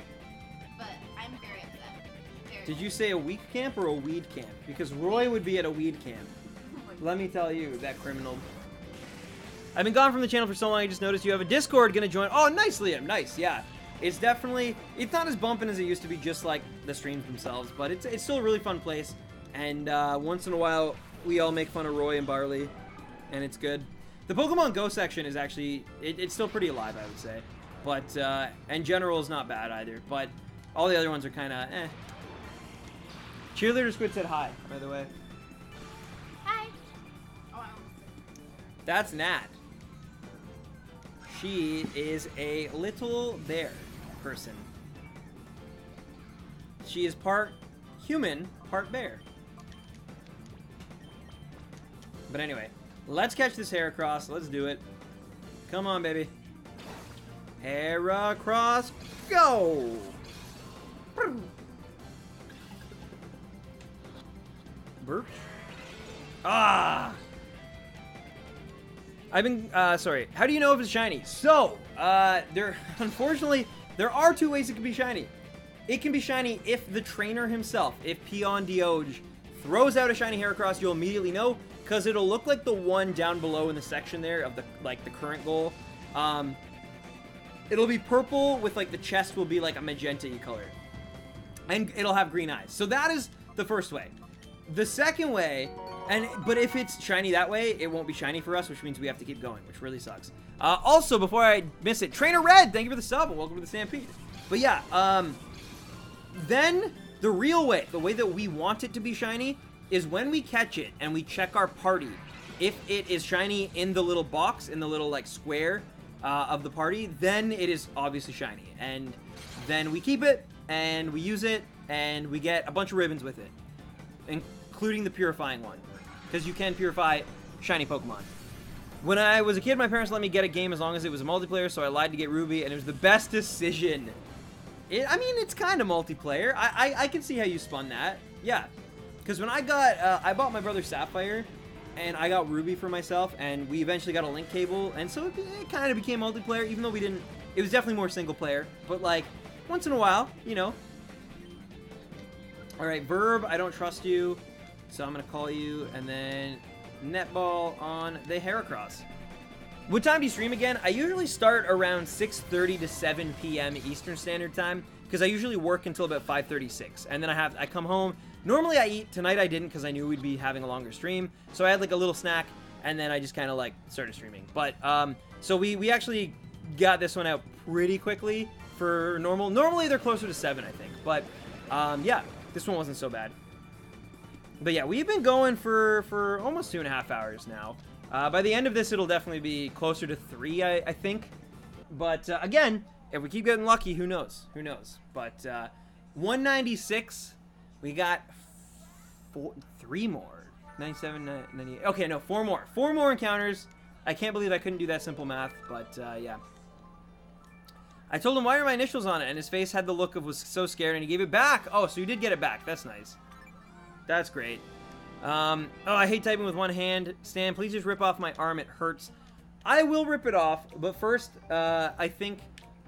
but I'm very upset. Very Did you say a week camp or a weed camp? Because Roy would be at a weed camp. Let me tell you, that criminal. I've been gone from the channel for so long, I just noticed you have a Discord gonna join. Oh, nice, Liam. Nice, yeah. It's definitely, it's not as bumping as it used to be, just like the streams themselves, but it's still a really fun place. And once in a while, we all make fun of Roy and Barley, and it's good. The Pokemon Go section is actually, it's still pretty alive, I would say. But, and General is not bad either, but all the other ones are kind of, eh. Cheerleader Squid said hi, by the way. Hi. Oh, That's Nat. She is a little bear person. She is part human, part bear. But anyway, let's catch this Heracross. Let's do it. Come on, baby. Heracross, go! Burp. Ah! I've been, sorry. How do you know if it's shiny? So, unfortunately, there are 2 ways it can be shiny. It can be shiny if the trainer himself, if Peon Dioge throws out a shiny Heracross, you'll immediately know, because it'll look like the one down below in the section there of the, like, the current goal. It'll be purple with, like, the chest will be, like, a magenta-y color. And it'll have green eyes. So that is the first way. The second way, but if it's shiny that way, it won't be shiny for us, which means we have to keep going, which really sucks. Also, before I miss it, Trainer Red, thank you for the sub, and welcome to the Stampede. But yeah, then the real way, the way that we want it to be shiny, is when we catch it and we check our party. If it is shiny in the little box, in the little, like, square of the party, then it is obviously shiny. And then we keep it, and we use it, and we get a bunch of ribbons with it, including the purifying one, because you can purify shiny Pokemon. When I was a kid, my parents let me get a game as long as it was a multiplayer, so I lied to get Ruby, and it was the best decision. I mean, it's kind of multiplayer. I can see how you spun that. Yeah, because when I bought my brother Sapphire, and I got Ruby for myself, and we eventually got a link cable, and so it kind of became multiplayer, even though we didn't. It was definitely more single player, but like once in a while, you know. All right, Verb, I don't trust you, so I'm gonna call you, and then netball on the Heracross. What time do you stream again? I usually start around 6:30 to 7 p.m. Eastern Standard Time, because I usually work until about 5:36, and then I come home. Normally I eat. Tonight I didn't because I knew we'd be having a longer stream, so I had like a little snack, and then I just kind of like started streaming. But so we actually got this one out pretty quickly for normal. Normally they're closer to 7, I think, but yeah, this one wasn't so bad. But yeah, we've been going for almost 2.5 hours now. By the end of this, it'll definitely be closer to 3, I think. But again, if we keep getting lucky, who knows? Who knows? But 196, we got 3 more. 97, 98. Okay, no, 4 more. 4 more encounters. I can't believe I couldn't do that simple math, but yeah. I told him, why are my initials on it? And his face had the look of was so scared, and he gave it back. Oh, so you did get it back. That's nice. That's great. Oh, I hate typing with one hand. Stan, please just rip off my arm. It hurts. I will rip it off, but first, I think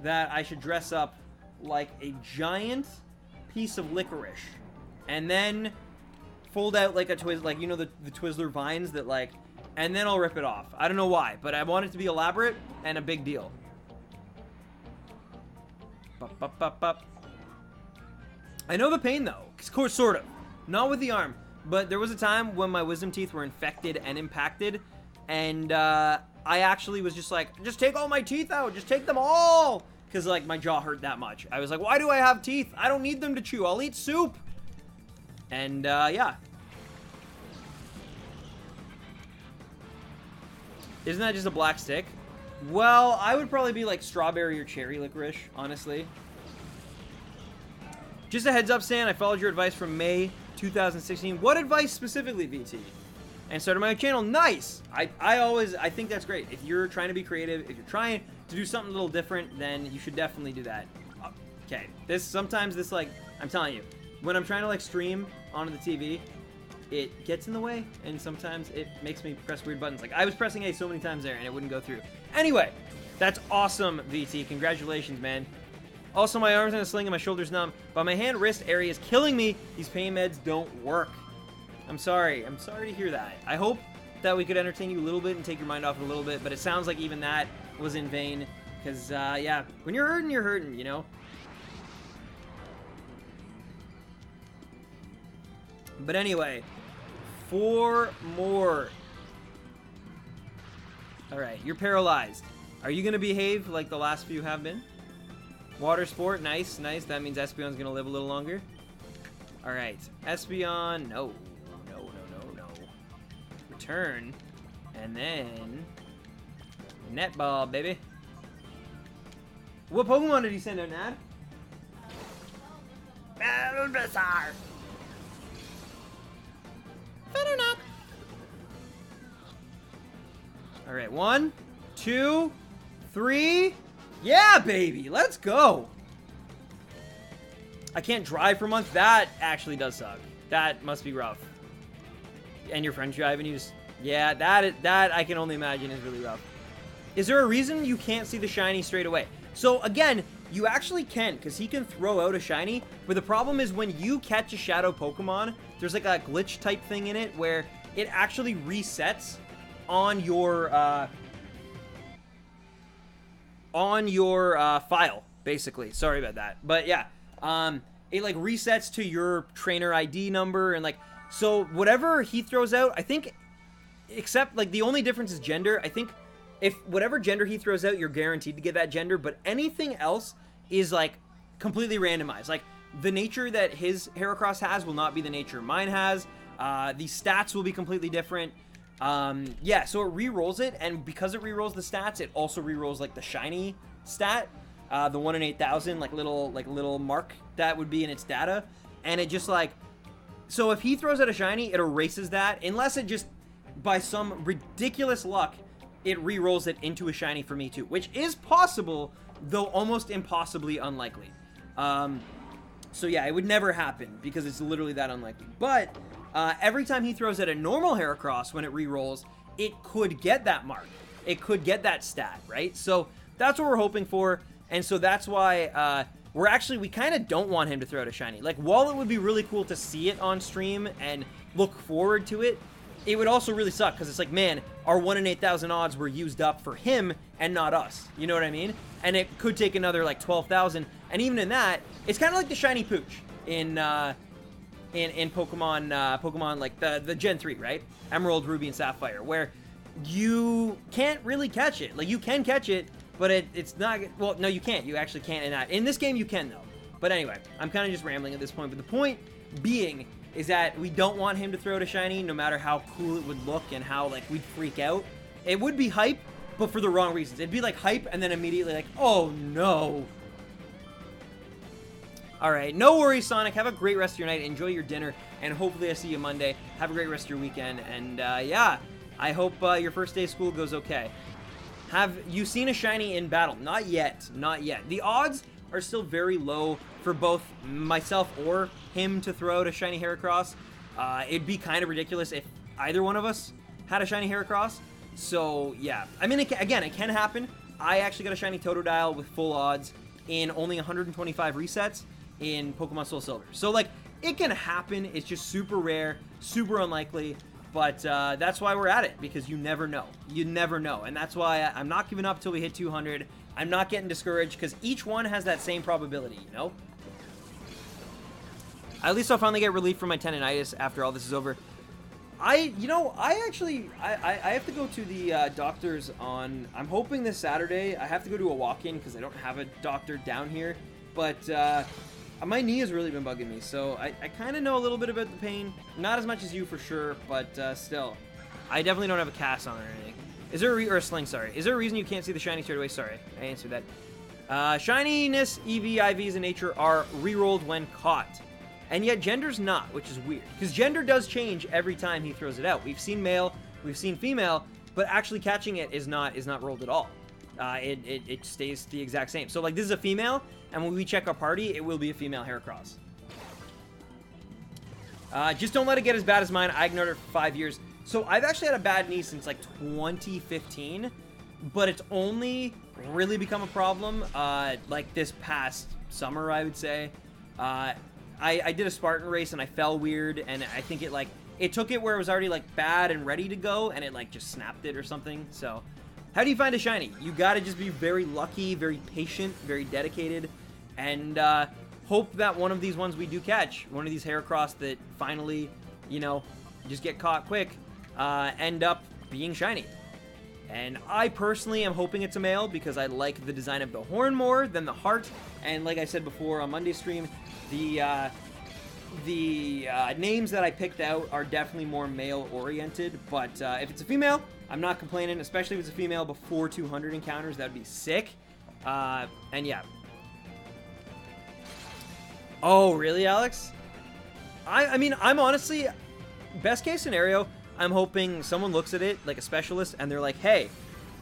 that I should dress up like a giant piece of licorice, and then fold out like a Twizzler, like, you know, the Twizzler vines that, like, and then I'll rip it off. I don't know why, but I want it to be elaborate and a big deal. Bup, bup, bup, bup. I know the pain, though. Sort of. Not with the arm. But there was a time when my wisdom teeth were infected and impacted. And I actually was just like, just take all my teeth out. Just take them all. Because, like, my jaw hurt that much. I was like, why do I have teeth? I don't need them to chew. I'll eat soup. And, yeah. Isn't that just a black stick? Well, I would probably be like strawberry or cherry licorice, honestly. Just a heads up, Stan, I followed your advice from May 2016. What advice specifically, VT? And started my channel. Nice! I think that's great. If you're trying to be creative, if you're trying to do something a little different, then you should definitely do that. Okay, sometimes this, like, I'm telling you, when I'm trying to, like, stream onto the TV, it gets in the way, and sometimes it makes me press weird buttons. Like, I was pressing A so many times there, and it wouldn't go through. Anyway, that's awesome, VT. Congratulations, man. Also, my arm's in a sling and my shoulder's numb, but my hand-wrist area is killing me. These pain meds don't work. I'm sorry. I'm sorry to hear that. I hope that we could entertain you a little bit and take your mind off it a little bit, but it sounds like even that was in vain, because, yeah, when you're hurting, you know? But anyway, 4 more. Alright, you're paralyzed. Are you going to behave like the last few have been? Water sport, nice, nice. That means Espeon's going to live a little longer. Alright, Espeon, no. Return. And then netball, baby. What Pokemon did he send out, Nad? Bulbasaur. Alright, 1, 2, 3. Yeah, baby, let's go. I can't drive for a month. That actually does suck. That must be rough. And your friend's driving you just... Yeah, that I can only imagine is really rough. Is there a reason you can't see the shiny straight away? So, again, you actually can, because he can throw out a shiny, but the problem is when you catch a shadow Pokemon, there's like a glitch type thing in it where it actually resets on your file, basically. Sorry about that. But yeah, it like resets to your trainer ID number, and like, so whatever he throws out, I think, except like the only difference is gender. I think if whatever gender he throws out, you're guaranteed to get that gender, but anything else is like completely randomized. Like the nature that his Heracross has will not be the nature mine has. The stats will be completely different. Yeah, so it re-rolls it, and because it re-rolls the stats, it also re-rolls like the shiny stat, the 1 in 8,000, like little mark that would be in its data, and it just like, so if he throws out a shiny, it erases that, unless it just, by some ridiculous luck, it re-rolls it into a shiny for me too, which is possible, though almost impossibly unlikely. So yeah, it would never happen, because it's literally that unlikely, but every time he throws out a normal Heracross, when it re-rolls, it could get that mark. It could get that stat, right? So that's what we're hoping for, and so that's why we kind of don't want him to throw out a shiny. Like, while it would be really cool to see it on stream and look forward to it, it would also really suck, because it's like, man, our 1 in 8,000 odds were used up for him and not us. You know what I mean? And it could take another, like, 12,000, and even in that, it's kind of like the shiny Pooch in Pokemon, like the Gen 3, right? Emerald, Ruby, and Sapphire, where you can't really catch it. Like, you can catch it, but it's not, well, no, you can't. You actually can't. In this game, you can, though. But anyway, I'm kind of just rambling at this point. But the point being is that we don't want him to throw out a shiny, no matter how cool it would look and how, like, we'd freak out. It would be hype, but for the wrong reasons. It'd be like hype and then immediately like, oh no. Alright, no worries, Sonic. Have a great rest of your night. Enjoy your dinner, and hopefully I see you Monday. Have a great rest of your weekend, and yeah, I hope your first day of school goes okay. Have you seen a shiny in battle? Not yet. Not yet. The odds are still very low for both myself or him to throw out a shiny Heracross. It'd be kind of ridiculous if either one of us had a shiny Heracross. So, yeah. I mean, again, it can happen. I actually got a shiny Totodile with full odds in only 125 resets in Pokemon Soul Silver. So, like, it can happen. It's just super rare, super unlikely. But that's why we're at it, because you never know. You never know. And that's why I'm not giving up till we hit 200. I'm not getting discouraged, because each one has that same probability, you know? At least I'll finally get relief from my tendonitis after all this is over. I have to go to the doctor's on, I'm hoping this Saturday. I have to go to a walk-in because I don't have a doctor down here. But my knee has really been bugging me, so I kind of know a little bit about the pain. Not as much as you for sure, but still. I definitely don't have a cast on or anything. Is there or a sling, sorry. Is there a reason you can't see the shiny straight away? Sorry, I answered that. Shininess, EV, IVs in nature are rerolled when caught. And yet gender's not, which is weird. Because gender does change every time he throws it out. We've seen male, we've seen female, but actually catching it is not rolled at all. It stays the exact same. So like this is a female, and when we check our party, it will be a female Heracross. Just don't let it get as bad as mine. I ignored it for 5 years. So I've actually had a bad knee since like 2015, but it's only really become a problem like this past summer, I would say. I did a Spartan race and I fell weird, and I think it took it where it was already like bad and ready to go, and it like just snapped it or something. So how do you find a shiny? You gotta just be very lucky, very patient, very dedicated, and hope that one of these ones we do catch, one of these Heracross that finally, you know, just get caught quick, end up being shiny. And I personally am hoping it's a male because I like the design of the horn more than the heart. And like I said before on Monday's stream, the names that I picked out are definitely more male-oriented. But if it's a female, I'm not complaining, especially if it's a female before 200 encounters. That would be sick. And yeah. Oh, really, Alex? I mean, I'm honestly, best case scenario, I'm hoping someone looks at it, like a specialist, and they're like, hey,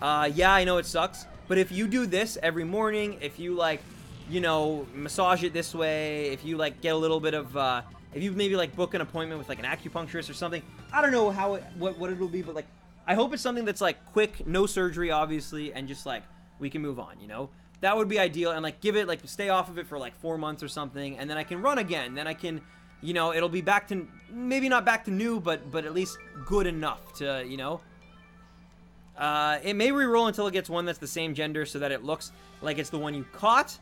yeah, I know it sucks, but if you do this every morning, if you, like, you know, massage it this way, if you, like, get a little bit of, if you maybe, like, book an appointment with, like, an acupuncturist or something, I don't know how what it'll be, but, like, I hope it's something that's, like, quick, no surgery, obviously, and just, like, we can move on, you know? That would be ideal, and, like, give it, like, stay off of it for, like, 4 months or something, and then I can run again, then I can... You know, it'll be back to, maybe not back to new, but at least good enough to, you know. It may re-roll until it gets one that's the same gender so that it looks like it's the one you caught.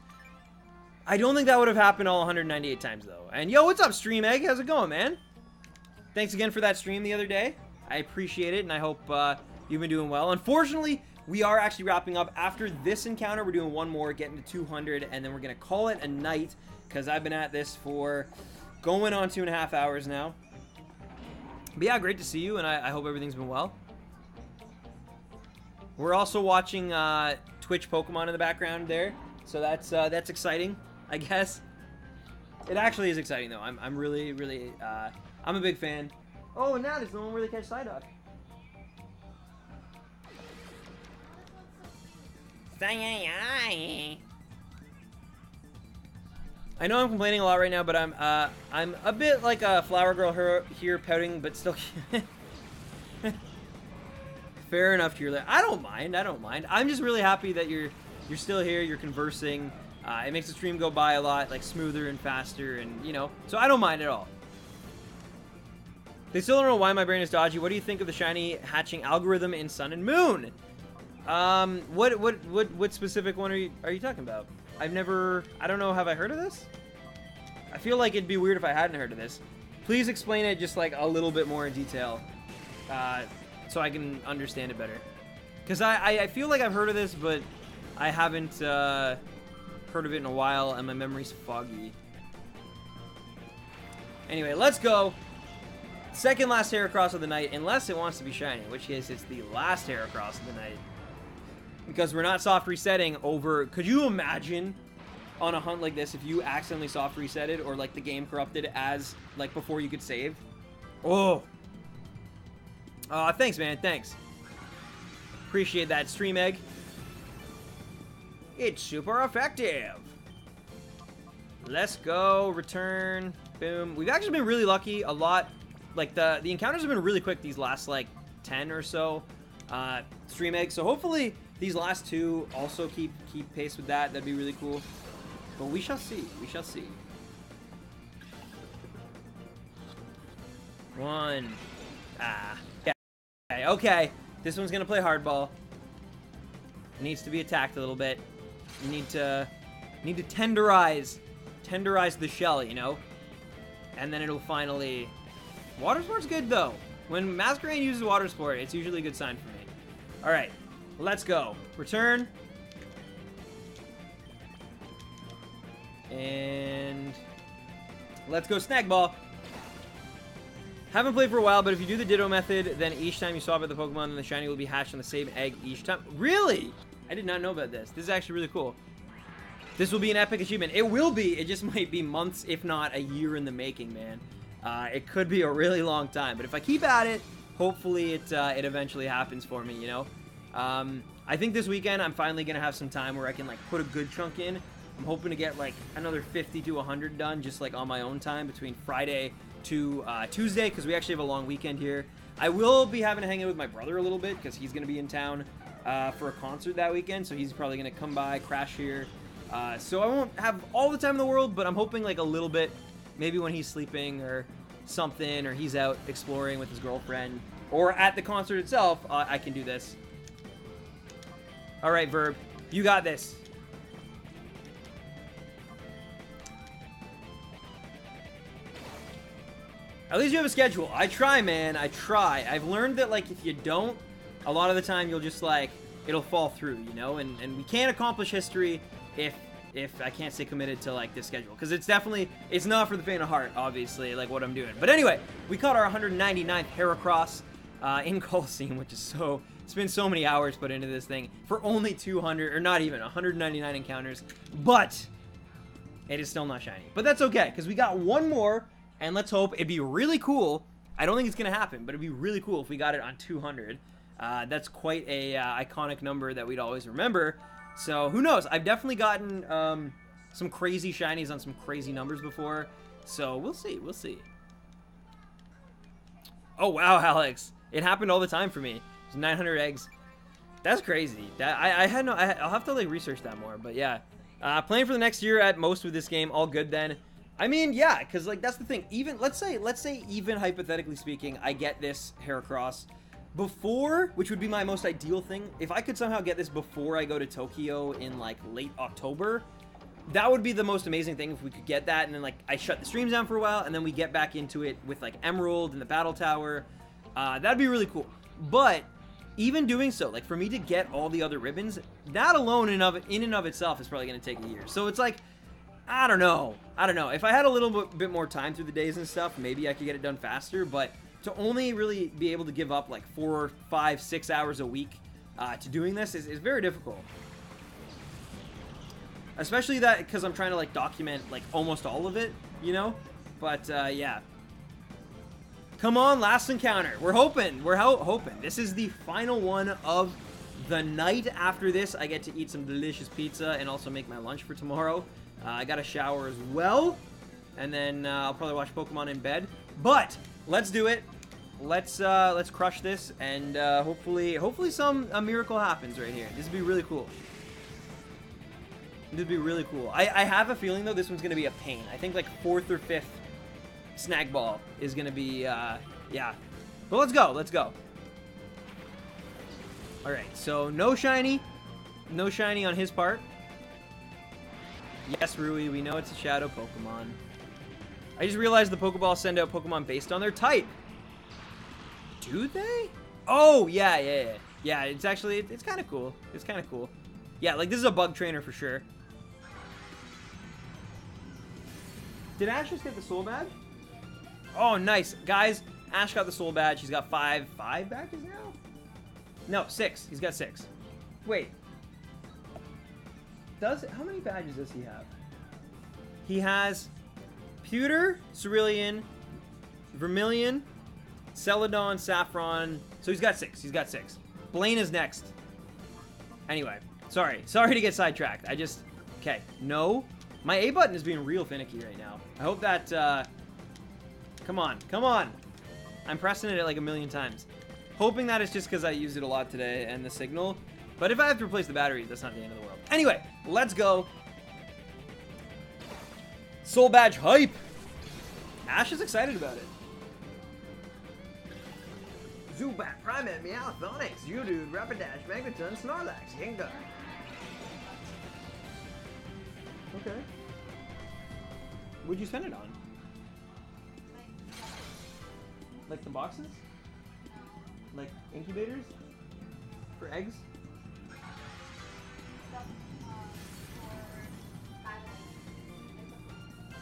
I don't think that would have happened all 198 times, though. And, yo, what's up, Stream Egg? How's it going, man? Thanks again for that stream the other day. I appreciate it, and I hope you've been doing well. Unfortunately, we are actually wrapping up. After this encounter, we're doing one more, getting to 200, and then we're going to call it a night, because I've been at this for... going on 2.5 hours now. But yeah, great to see you, and I hope everything's been well. We're also watching Twitch Pokemon in the background there, so that's exciting, I guess. It actually is exciting though. I'm really I'm a big fan. Oh, and now there's no one really catch Psyduck. I know I'm complaining a lot right now, but I'm a bit like a flower girl here pouting, but still. Fair enough, Cheerleader. I don't mind. I'm just really happy that you're still here. You're conversing. It makes the stream go by a lot like smoother and faster, and you know. So I don't mind at all. They still don't know why my brain is dodgy. What do you think of the shiny hatching algorithm in Sun and Moon? What specific one are you talking about? I don't know, have I heard of this? I feel like it'd be weird if I hadn't heard of this. Please explain it just like a little bit more in detail, so I can understand it better. Because I feel like I've heard of this, but I haven't heard of it in a while, and my memory's foggy. Anyway, let's go. Second last Heracross of the night, unless it wants to be shiny, in which case it's the last Heracross of the night. Because we're not soft resetting over... Could you imagine on a hunt like this if you accidentally soft resetted or, like, the game corrupted as, like, before you could save? Oh. Thanks, man. Thanks. Appreciate that stream egg. It's super effective. Let's go. Return. Boom. We've actually been really lucky. A lot. Like, the encounters have been really quick these last, like, 10 or so stream eggs. So hopefully these last 2 also keep pace with that. That'd be really cool. But we shall see. We shall see. 1. Ah. Yeah. Okay. This one's gonna play hardball. It needs to be attacked a little bit. You need to tenderize the shell, you know? And then it'll finally... Water sport's good, though. When Masquerade uses water sport, it's usually a good sign for me. Alright, let's go. Return. And... let's go snag ball. Haven't played for a while, but if you do the Ditto method, then each time you swap out the Pokemon, then the shiny will be hatched on the same egg each time. Really? I did not know about this. This is actually really cool. This will be an epic achievement. It will be. It just might be months, if not a year in the making, man. It could be a really long time. But if I keep at it, hopefully it eventually happens for me, you know? I think this weekend I'm finally going to have some time where I can, like, put a good chunk in. I'm hoping to get, like, another 50 to 100 done just, like, on my own time between Friday to Tuesday, because we actually have a long weekend here. I will be having to hang out with my brother a little bit because he's going to be in town for a concert that weekend, so he's probably going to come by, crash here. So I won't have all the time in the world, but I'm hoping like a little bit, maybe when he's sleeping or something, or he's out exploring with his girlfriend, or at the concert itself, I can do this. All right, Verb, you got this. At least you have a schedule. I try, man. I try. I've learned that, like, if you don't, a lot of the time you'll just, like, it'll fall through, you know? And we can't accomplish history if I can't stay committed to, like, this schedule. Because it's definitely, it's not for the faint of heart, obviously, like, what I'm doing. But anyway, we caught our 199th Heracross in Colosseum, which is so, it's been so many hours put into this thing for only 200, or not even, 199 encounters. But it is still not shiny. But that's okay, because we got one more. And let's hope it'd be really cool. I don't think it's going to happen, but it'd be really cool if we got it on 200. That's quite a iconic number that we'd always remember. So who knows? I've definitely gotten some crazy shinies on some crazy numbers before. So we'll see. We'll see. Oh, wow, Alex. It happened all the time for me. It's 900 eggs. That's crazy. I had no... I'll have to like research that more. But yeah. Playing for the next year at most with this game. All good then. I mean, yeah, because, like, that's the thing. Even, let's say, even hypothetically speaking, I get this Heracross before, which would be my most ideal thing. If I could somehow get this before I go to Tokyo in, like, late October, that would be the most amazing thing if we could get that. And then, like, I shut the streams down for a while, and then we get back into it with, like, Emerald and the Battle Tower. That'd be really cool. But even doing so, like, for me to get all the other ribbons, that alone in and of itself is probably going to take a year. So it's like... I don't know. If I had a little bit more time through the days and stuff, maybe I could get it done faster, but to only really be able to give up like 4, 5, 6 hours a week to doing this is very difficult. Especially that because I'm trying to like document like almost all of it, you know? But yeah. Come on, last encounter. We're hoping. We're hoping. This is the final one of the night. After this, I get to eat some delicious pizza and also make my lunch for tomorrow. I got a shower as well, and then I'll probably watch Pokemon in bed. But let's do it. Let's crush this, and hopefully a miracle happens right here. This would be really cool. This would be really cool. I have a feeling though this one's gonna be a pain. I think like 4th or 5th snag ball is gonna be yeah. But let's go. Let's go. All right. So no shiny on his part. Yes, Rui, we know it's a shadow Pokemon. I just realized the Pokeballs send out Pokemon based on their type. Do they? Oh, yeah. Yeah, it's actually, it's kind of cool. It's kind of cool. Yeah, like this is a bug trainer for sure. Did Ash just get the soul badge? Oh, nice. Guys, Ash got the soul badge. He's got five badges now? No, 6. He's got 6. Wait, How many badges does he have? He has Pewter, Cerulean, Vermilion, Celadon, Saffron. So he's got 6. He's got 6. Blaine is next. Anyway, sorry to get sidetracked. Okay, no. My A button is being real finicky right now. I hope that, come on. I'm pressing it like a million times. Hoping that it's just because I used it a lot today and the signal. But if I have to replace the batteries, that's not the end of the world. Anyway, let's go. Soul Badge hype. Ash is excited about it. Zubat, Primeape, Meowthonix, Geodude, Rapidash, Magneton, Snorlax, Gengar. Okay. What'd you spend it on? Like the boxes? Like incubators? For eggs?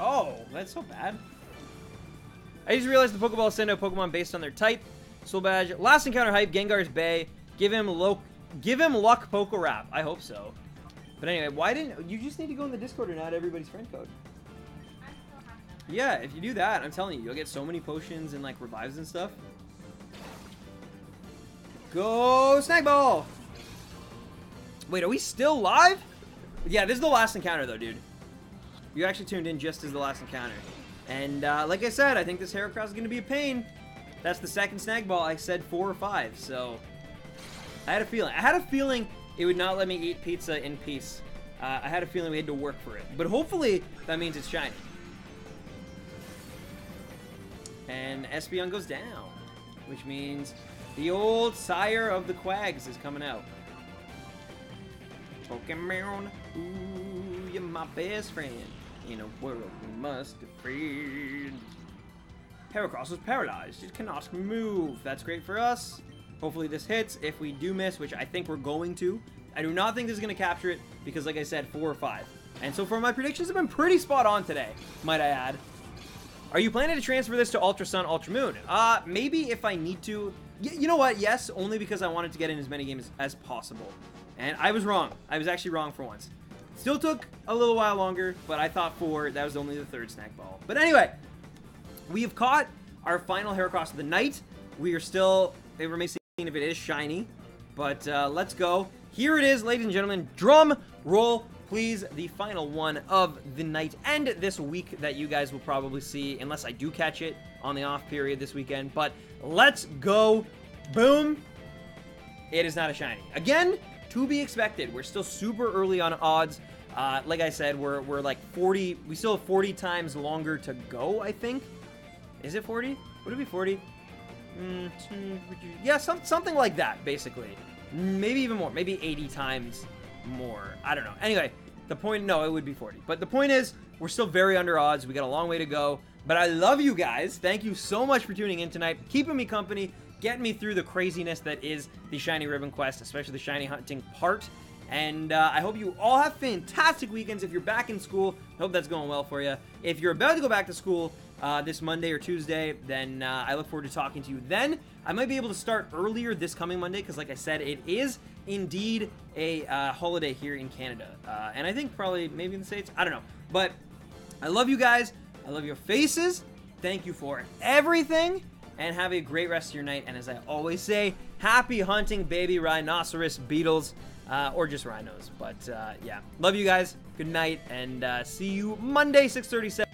Oh, that's so bad. I just realized the Pokeballs send out Pokemon based on their type. Soul Badge. Last encounter hype, Gengar's Bay. Give him luck Poke Rap. I hope so. But anyway, why didn't you just need to go in the Discord and add everybody's friend code? Yeah, if you do that, I'm telling you, you'll get so many potions and like revives and stuff. Go Snagball! Wait, are we still live? Yeah, this is the last encounter though, dude. You actually tuned in just as the last encounter. And like I said, I think this Heracross is going to be a pain. That's the second snag ball. I said 4 or 5, so I had a feeling. I had a feeling it would not let me eat pizza in peace. I had a feeling we had to work for it. But hopefully, that means it's shiny. And Espeon goes down, which means the old sire of the Quags is coming out. Pokemon, ooh, you're my best friend. In a world we must defend. Heracross is paralyzed. It cannot move. That's great for us. Hopefully this hits. If we do miss, which I think we're going to, I do not think this is going to capture it because, like I said, 4 or 5. And so far, my predictions have been pretty spot on today, might I add. Are you planning to transfer this to Ultra Sun, Ultra Moon? Maybe if I need to. You know what? Yes, only because I wanted to get in as many games as possible. And I was wrong. I was actually wrong for once. Still took a little while longer, but I thought 4. That was only the 3rd snack ball. But anyway, we have caught our final Heracross of the night. We are still, it remains to be seen if it is shiny. But let's go. Here it is, ladies and gentlemen. Drum roll, please. The final one of the night and this week that you guys will probably see, unless I do catch it on the off period this weekend. But let's go. Boom. It is not a shiny. Again, to be expected. We're still super early on odds. Like I said, we're like 40. We still have 40 times longer to go, I think. Is it 40? Would it be 40? Yeah, something like that, basically. Maybe even more. Maybe 80 times more. I don't know. Anyway, the point... No, it would be 40. But the point is, we're still very under odds. We got a long way to go. But I love you guys. Thank you so much for tuning in tonight. Keeping me company. Getting me through the craziness that is the Shiny Ribbon Quest, especially the Shiny Hunting part. And I hope you all have fantastic weekends. If you're back in school, I hope that's going well for you. If you're about to go back to school this Monday or Tuesday, then I look forward to talking to you then. I might be able to start earlier this coming Monday because, like I said, it is indeed a holiday here in Canada. And I think probably maybe in the States. I don't know. But I love you guys. I love your faces. Thank you for everything. And have a great rest of your night. And as I always say, happy hunting, baby rhinoceros beetles. Or just rhinos. But, yeah. Love you guys. Good night. And see you Monday, 6:37.